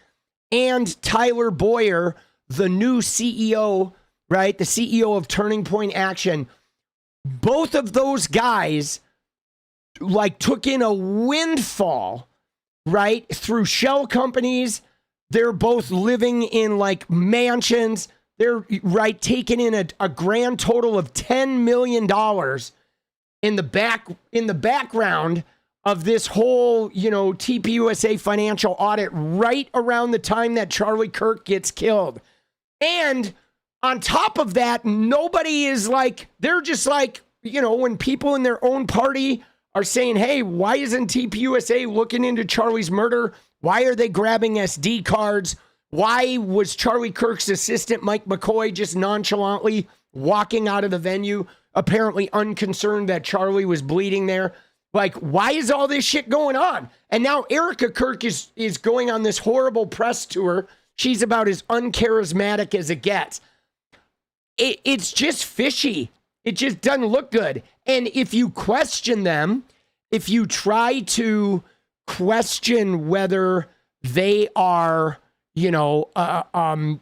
and Tyler Boyer, the new CEO, right? The CEO of Turning Point Action. Both of those guys took in a windfall, right? Through shell companies, They're both living in like mansions. They're right taking in a grand total of $10 million in the background of this whole, TPUSA financial audit right around the time that Charlie Kirk gets killed. And on top of that, nobody is like, they're just like, when people in their own party are saying, hey, why isn't TPUSA looking into Charlie's murder? Why are they grabbing SD cards? Why was Charlie Kirk's assistant, Mike McCoy, just nonchalantly walking out of the venue, apparently unconcerned that Charlie was bleeding there? Like, why is all this shit going on? And now Erica Kirk is going on this horrible press tour. She's about as uncharismatic as it gets. It's just fishy. It just doesn't look good. And if you question them, if you try to question whether they are, leaving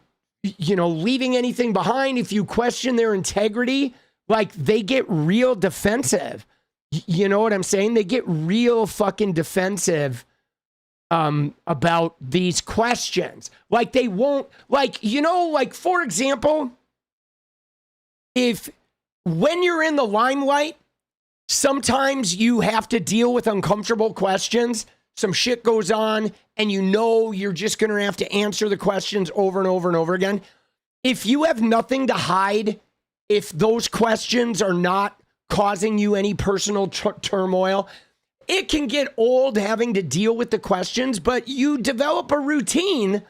anything behind, if you question their integrity, like they get real defensive. You know what I'm saying? They get real fucking defensive about these questions. Like they won't, for example, when you're in the limelight, sometimes you have to deal with uncomfortable questions. Some shit goes on and you're just going to have to answer the questions over and over and over again. If you have nothing to hide, if those questions are not causing you any personal turmoil, it can get old having to deal with the questions, but you develop a routine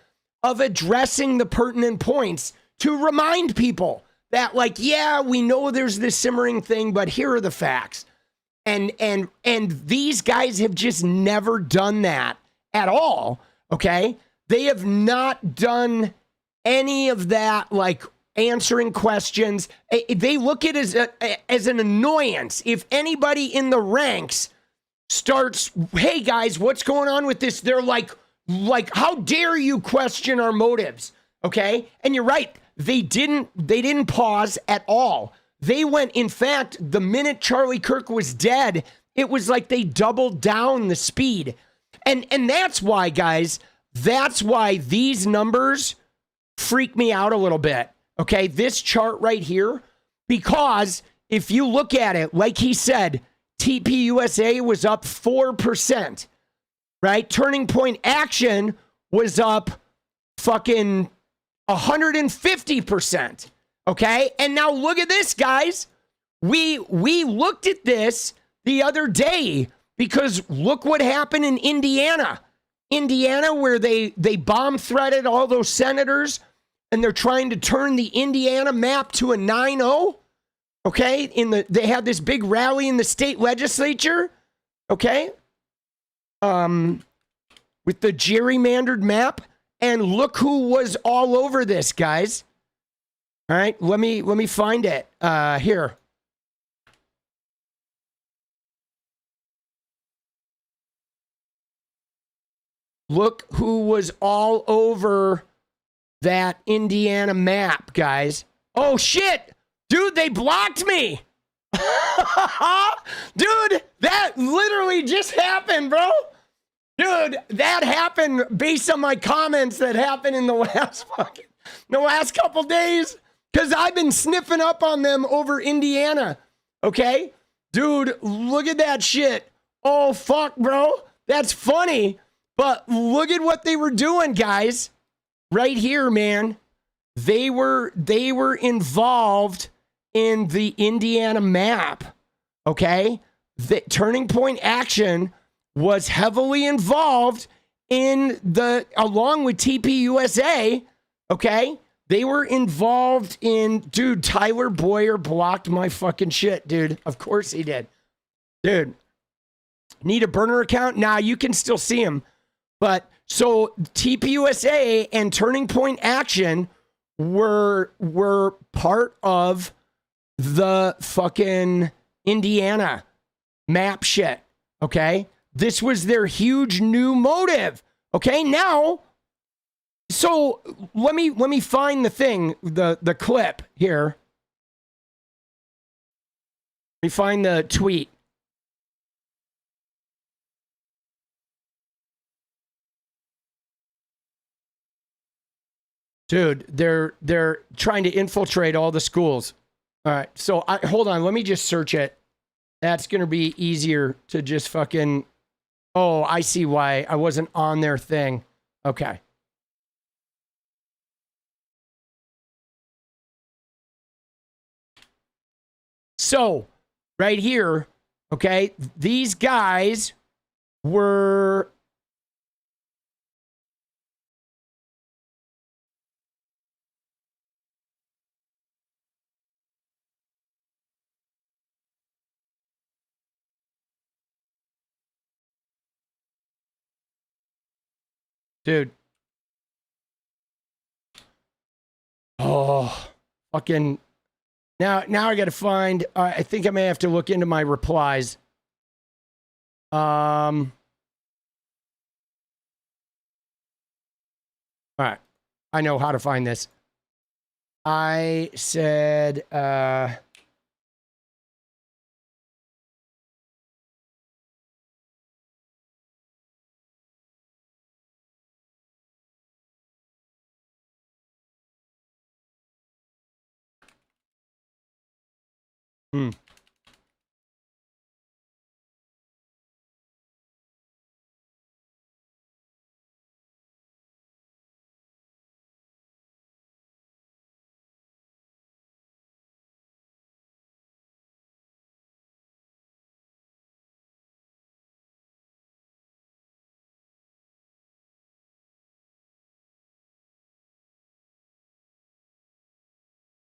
of addressing the pertinent points to remind people that, like, yeah, we know there's this simmering thing, but here are the facts. And these guys have just never done that at all, okay? They have not done any of that, like, answering questions. They look at it as an annoyance. If anybody in the ranks starts, hey guys, what's going on with this? They're like, how dare you question our motives? Okay. And you're right. They didn't pause at all. They went, in fact, the minute Charlie Kirk was dead, it was like they doubled down the speed. And that's why, guys, that's why these numbers freak me out a little bit. Okay, this chart right here, because if you look at it, like he said, TPUSA was up 4%, right? Turning Point Action was up fucking 150%, okay? And now look at this, guys. We looked at this the other day because look what happened in Indiana. Indiana, where they bomb threatened all those senators, and they're trying to turn the Indiana map to a 9-0, okay? They had this big rally in the state legislature, okay? With the gerrymandered map, and look who was all over this, guys. All right, let me find it. Here. Look who was all over that Indiana map, guys. Oh, shit. Dude, they blocked me. Dude, that literally just happened, bro. Dude, that happened based on my comments that happened in the last couple days, because I've been sniffing up on them over Indiana. Okay? Dude, look at that shit. Oh, fuck, bro. That's funny. But look at what they were doing, guys. Right here, man. They were involved in the Indiana map. Okay? The Turning Point Action was heavily involved in along with TPUSA. Okay? They were involved in, dude, Tyler Boyer blocked my fucking shit, dude. Of course he did. Dude, need a burner account? Nah, you can still see him. But so TPUSA and Turning Point Action were part of the fucking Indiana map shit. Okay? This was their huge new motive. Okay? Now, so let me find the thing, the clip here. Let me find the tweet. Dude, they're trying to infiltrate all the schools. All right, so hold on. Let me just search it. That's going to be easier to just fucking... Oh, I see why I wasn't on their thing. Okay. So, right here, okay, these guys were... Dude. Oh, fucking. Now I got to find. I think I may have to look into my replies. All right. I know how to find this. I said,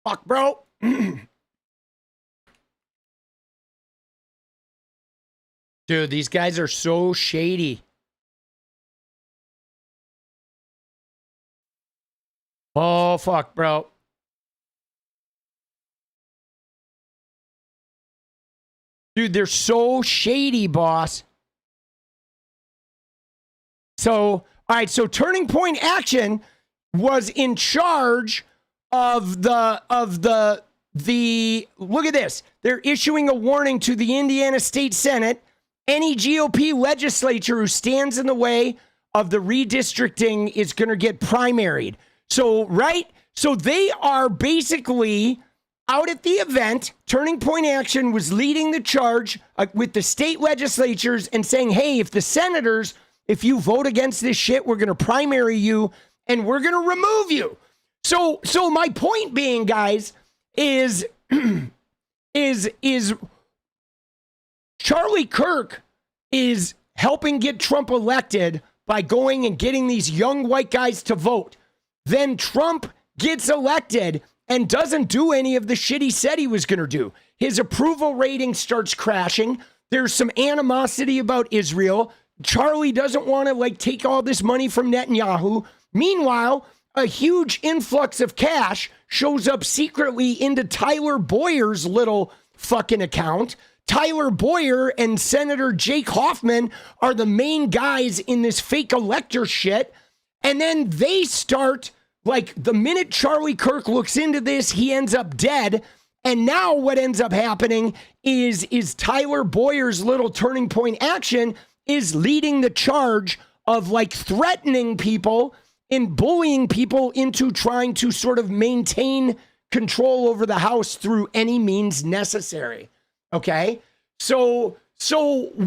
fuck, bro. Dude, these guys are so shady. Oh, fuck, bro. Dude, they're so shady, boss. So, all right, so Turning Point Action was in charge of the look at this. They're issuing a warning to the Indiana State Senate. Any GOP legislature who stands in the way of the redistricting is going to get primaried. So, right? So they are basically out at the event. Turning Point Action was leading the charge with the state legislatures and saying, hey, if the senators, if you vote against this shit, we're going to primary you and we're going to remove you. So my point being, guys, is Charlie Kirk is helping get Trump elected by going and getting these young white guys to vote. Then Trump gets elected and doesn't do any of the shit he said he was going to do. His approval rating starts crashing. There's some animosity about Israel. Charlie doesn't want to take all this money from Netanyahu. Meanwhile, a huge influx of cash shows up secretly into Tyler Boyer's little fucking account. Tyler Boyer and Senator Jake Hoffman are the main guys in this fake elector shit. And then they start, the minute Charlie Kirk looks into this, he ends up dead. And now what ends up happening is Tyler Boyer's little Turning Point Action is leading the charge of threatening people and bullying people into trying to sort of maintain control over the House through any means necessary. Okay? So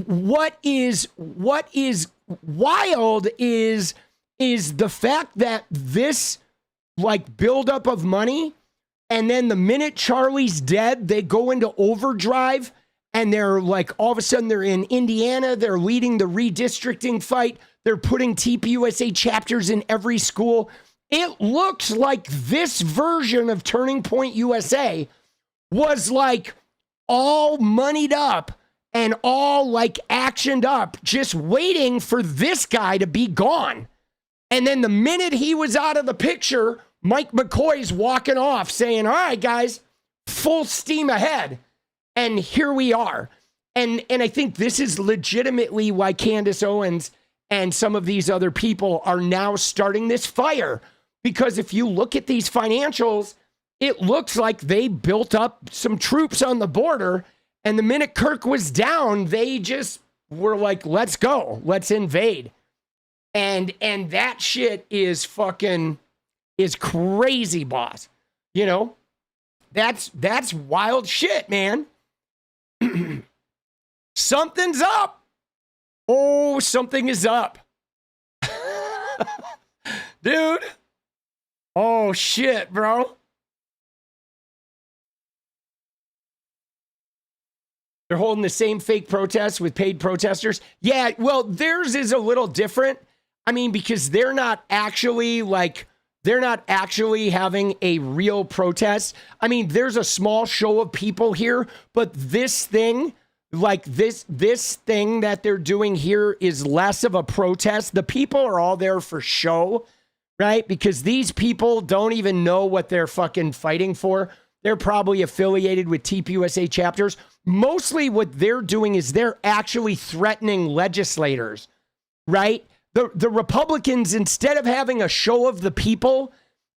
what is wild is the fact that this buildup of money, and then the minute Charlie's dead, they go into overdrive, and they're all of a sudden they're in Indiana, they're leading the redistricting fight, they're putting TPUSA chapters in every school. It looks like this version of Turning Point USA was all moneyed up and all actioned up, just waiting for this guy to be gone. And then the minute he was out of the picture, Mike McCoy's walking off saying, all right, guys, full steam ahead. And here we are. And I think this is legitimately why Candace Owens and some of these other people are now starting this fire. Because if you look at these financials, it looks like they built up some troops on the border. And the minute Kirk was down, they just were let's go, let's invade. And that shit is fucking, is crazy, boss. You know, that's wild shit, man. Something's up. Oh, something is up. Dude. Oh, shit, bro. They're holding the same fake protests with paid protesters. Yeah, well, theirs is a little different. I mean, because they're not actually having a real protest. I mean, there's a small show of people here, but this thing, like this thing that they're doing here is less of a protest. The people are all there for show, right? Because these people don't even know what they're fucking fighting for. They're probably affiliated with TPUSA chapters. Mostly what they're doing is they're actually threatening legislators, right? The Republicans, instead of having a show of the people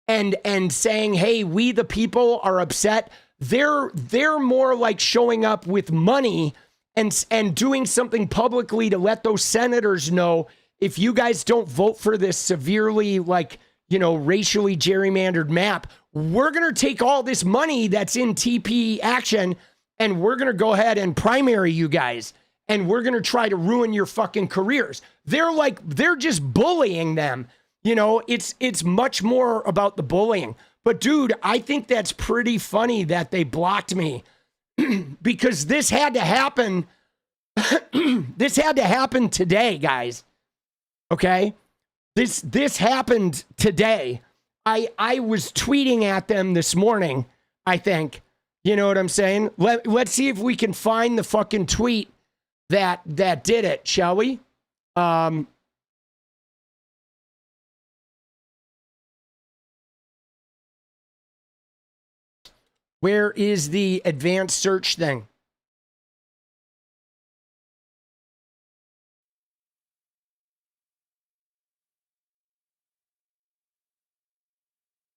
and saying, hey, we the people are upset, they're more like showing up with money and doing something publicly to let those senators know, if you guys don't vote for this severely, like, you know, racially gerrymandered map, we're going to take all this money that's in TP action and we're going to go ahead and primary you guys. And we're going to try to ruin your fucking careers. They're just bullying them. You know, it's much more about the bullying. But dude, I think that's pretty funny that they blocked me because this had to happen. This had to happen today, guys. Okay. This happened today. I was tweeting at them this morning, I think. You know what I'm saying? Let's see if we can find the fucking tweet that did it, shall we? Where is the advanced search thing?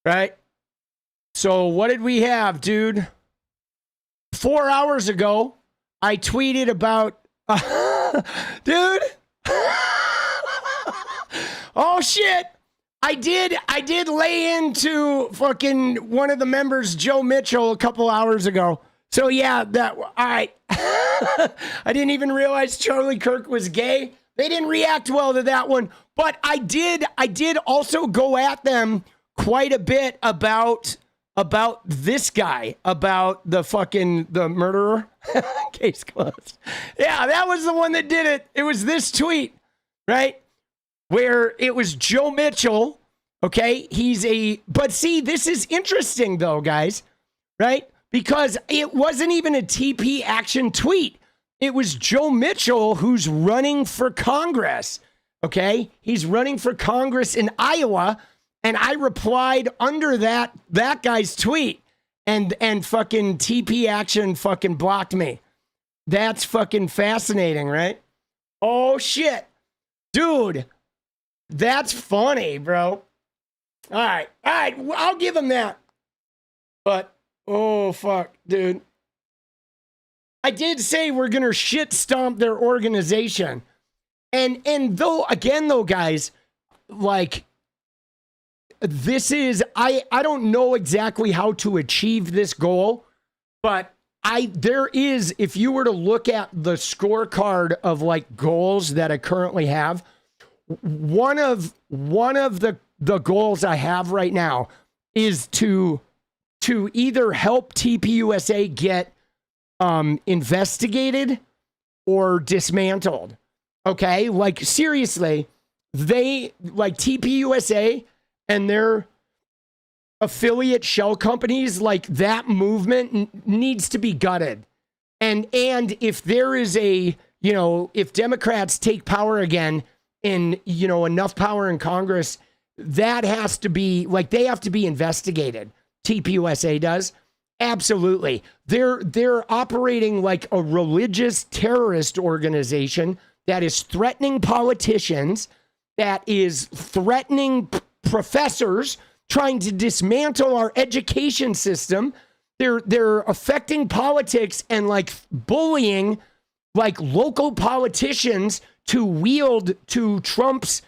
Right? So what did we have, dude? 4 hours ago, I tweeted about dude. Oh shit. I did lay into fucking one of the members, Joe Mitchell, a couple hours ago. So yeah, all right. I didn't even realize Charlie Kirk was gay. They didn't react well to that one. But I did also go at them quite a bit about this guy, about the murderer. Case closed. Yeah, that was the one that did it. It was this tweet, right? Where it was Joe Mitchell. Okay, but see, this is interesting though, guys, right? Because it wasn't even a TP action tweet. It was Joe Mitchell who's running for Congress. Okay, he's running for Congress in Iowa. And I replied under that guy's tweet and fucking TP action fucking blocked me. That's fucking fascinating, right? Oh shit. Dude, that's funny, bro. All right, I'll give him that. But, oh fuck, dude. I did say we're going to shit stomp their organization. And though, guys, like, this is, I don't know exactly how to achieve this goal, but there is, if you were to look at the scorecard of like goals that I currently have, one of the goals I have right now is to either help TPUSA get investigated or dismantled. Okay, like seriously, they like TPUSA and their affiliate shell companies, like that movement needs to be gutted. And if there is if Democrats take power again and, enough power in Congress, that has to be, like, they have to be investigated. TPUSA does. Absolutely. They're operating like a religious terrorist organization that is threatening politicians, that is threatening professors, trying to dismantle our education system. They're affecting politics and like bullying like local politicians to wield to Trump's,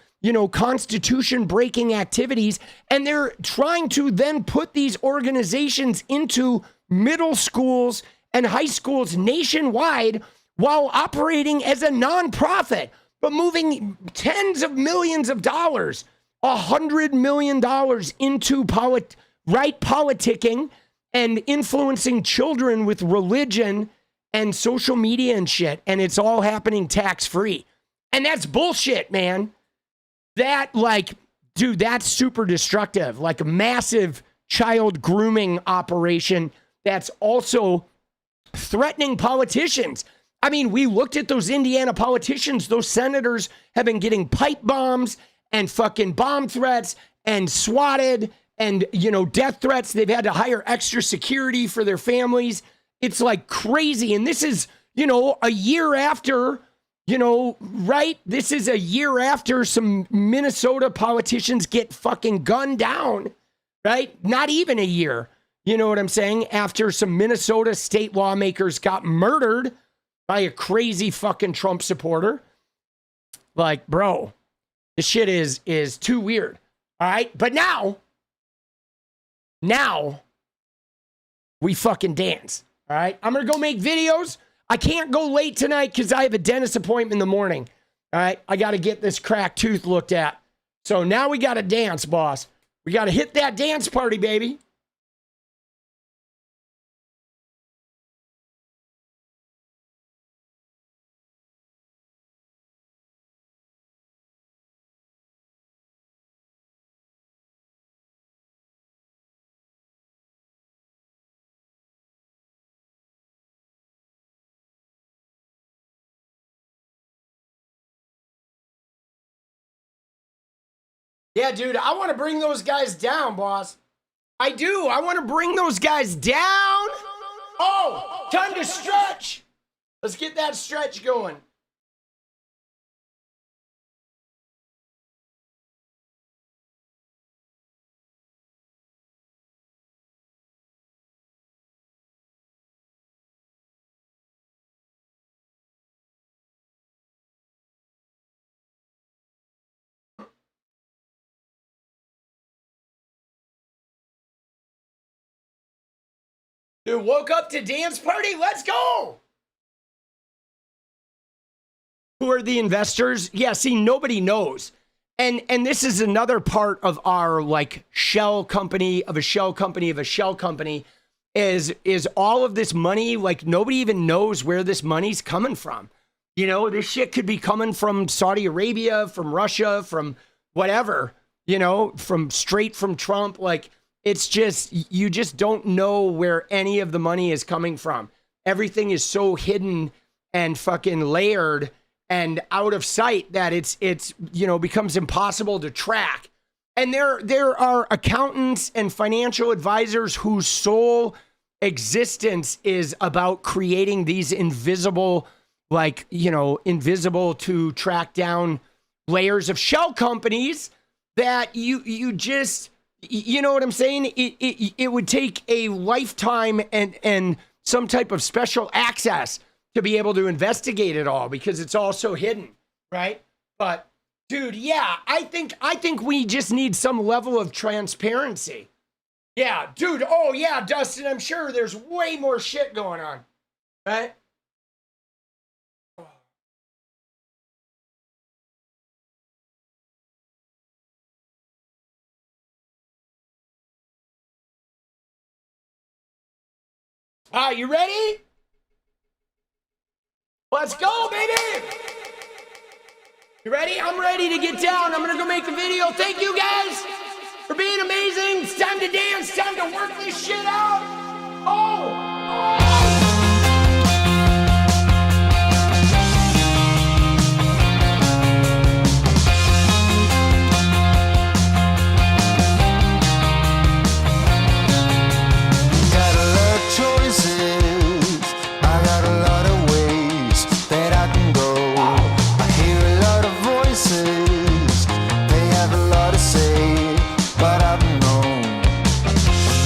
constitution breaking activities. And they're trying to then put these organizations into middle schools and high schools nationwide while operating as a nonprofit, but moving tens of millions of dollars, $100 million into politicking and influencing children with religion and social media and shit. And it's all happening tax-free. And that's bullshit, man. That, dude, that's super destructive. Like a massive child grooming operation that's also threatening politicians. I mean, we looked at those Indiana politicians. Those senators have been getting pipe bombs and fucking bomb threats and swatted and, death threats. They've had to hire extra security for their families. It's like crazy. And this is, a year after, right? This is a year after some Minnesota politicians get fucking gunned down, right? Not even a year. You know what I'm saying? After some Minnesota state lawmakers got murdered by a crazy fucking Trump supporter. Like, bro, this shit is too weird. All right? But now we fucking dance. All right? I'm going to go make videos. I can't go late tonight because I have a dentist appointment in the morning. All right? I got to get this cracked tooth looked at. So now we got to dance, boss. We got to hit that dance party, baby. Yeah, dude, I want to bring those guys down, boss. I do. I want to bring those guys down. Oh, time to stretch. Let's get that stretch going. Dude, woke up to dance party. Let's go. Who are the investors? Yeah, see, nobody knows. And this is another part of our shell company of a shell company of a shell company is all of this money, nobody even knows where this money's coming from. This shit could be coming from Saudi Arabia, from Russia, from whatever, from straight from Trump. It's just, you just don't know where any of the money is coming from. Everything is so hidden and fucking layered and out of sight that it's becomes impossible to track. And there are accountants and financial advisors whose sole existence is about creating these invisible to track down layers of shell companies that you just... You know what I'm saying? It would take a lifetime and some type of special access to be able to investigate it all because it's all so hidden, right? But dude, yeah, I think we just need some level of transparency. Yeah, dude. Oh yeah, Dustin, I'm sure there's way more shit going on, right? You ready? Let's go, baby! You ready? I'm ready to get down. I'm gonna go make a video. Thank you guys for being amazing. It's time to dance, time to work this shit out. Oh!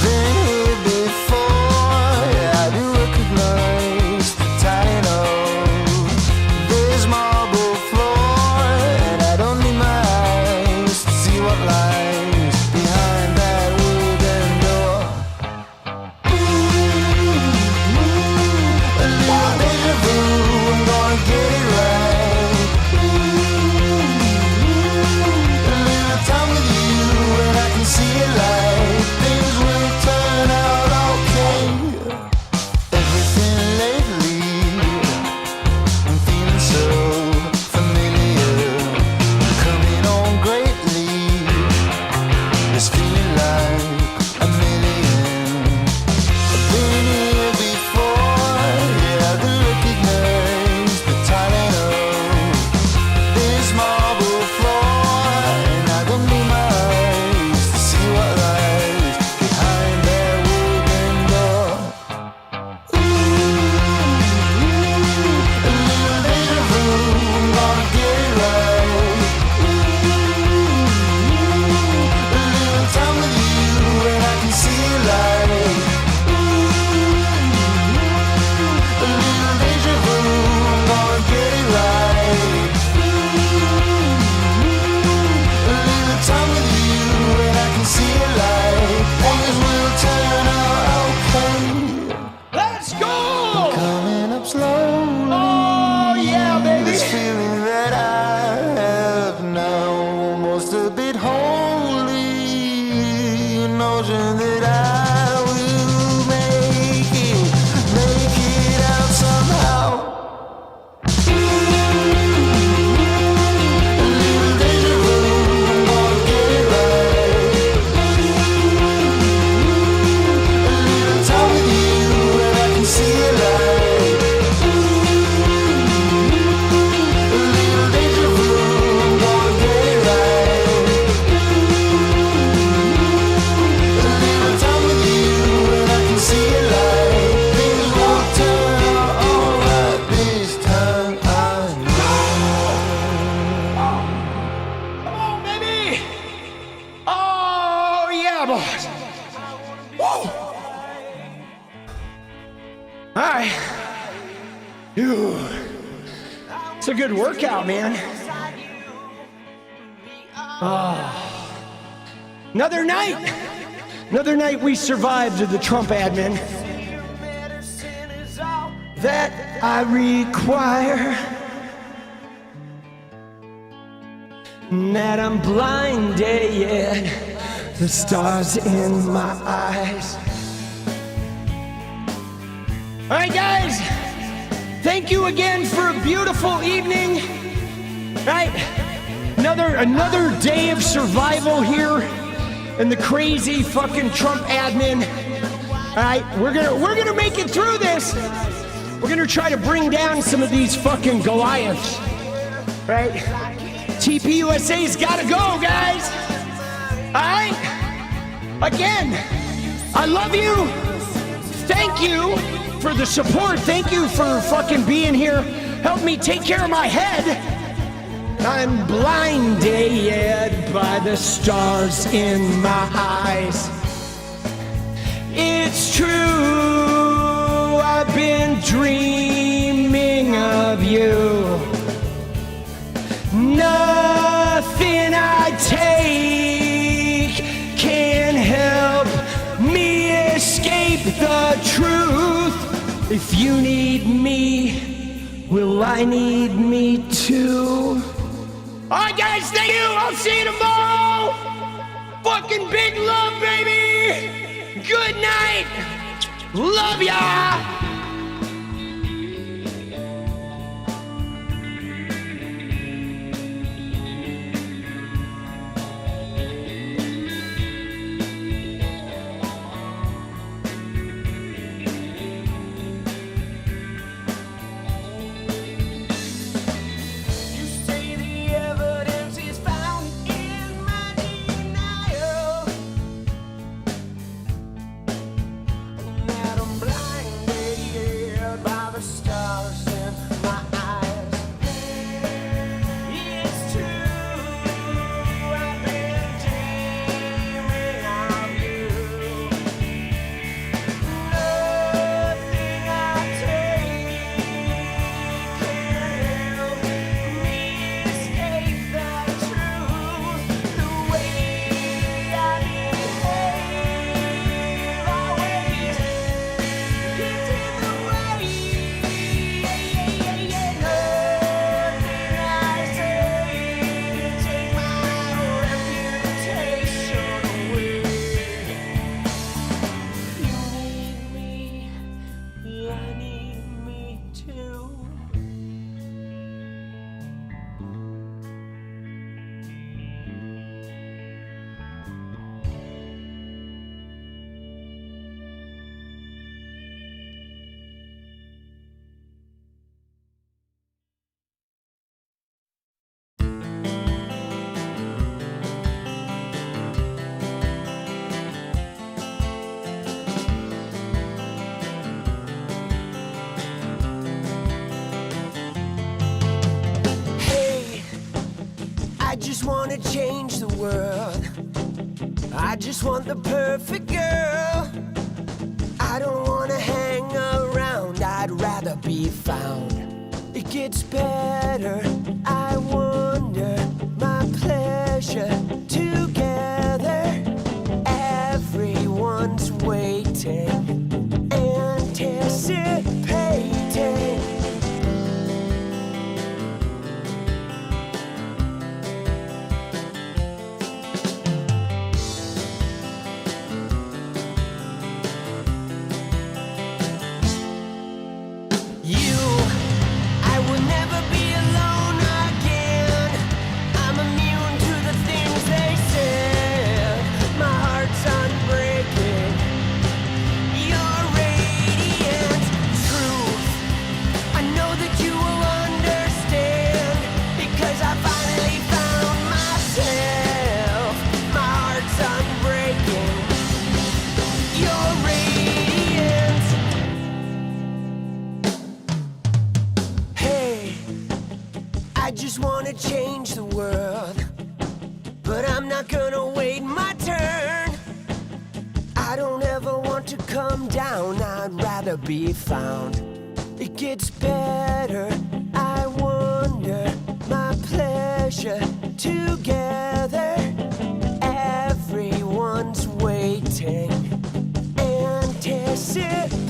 Been here before,
It's a good workout, man. Another night. Another night we survived the Trump admin. That I require. That I'm blinded yet. The stars in my eyes. All right, guys. Thank you again for a beautiful evening. All right. Another day of survival here in the crazy fucking Trump admin. All right, we're gonna make it through this. We're gonna try to bring down some of these fucking Goliaths. Right? TPUSA's gotta go, guys. All right. Again, I love you. Thank you for the support. Thank you for fucking being here. Help me take care of my head. I'm blinded yet by the stars in my eyes. It's true, I've been dreaming of you. Nothing I take can help me escape the truth. If you need me, will I need me too? All right, guys, thank you. I'll see you tomorrow. Fucking big love, baby. Good night. Love ya.
wanna change the world. I just want the perfect girl. I don't wanna hang around, I'd rather be found. It gets better, I wonder, my pleasure together. Everyone's waiting, anticipating. I just wanna change the world, but I'm not gonna wait my turn. I don't ever want to come down, I'd rather be found. It gets better. better. I wonder my pleasure together. Everyone's waiting, anticipation.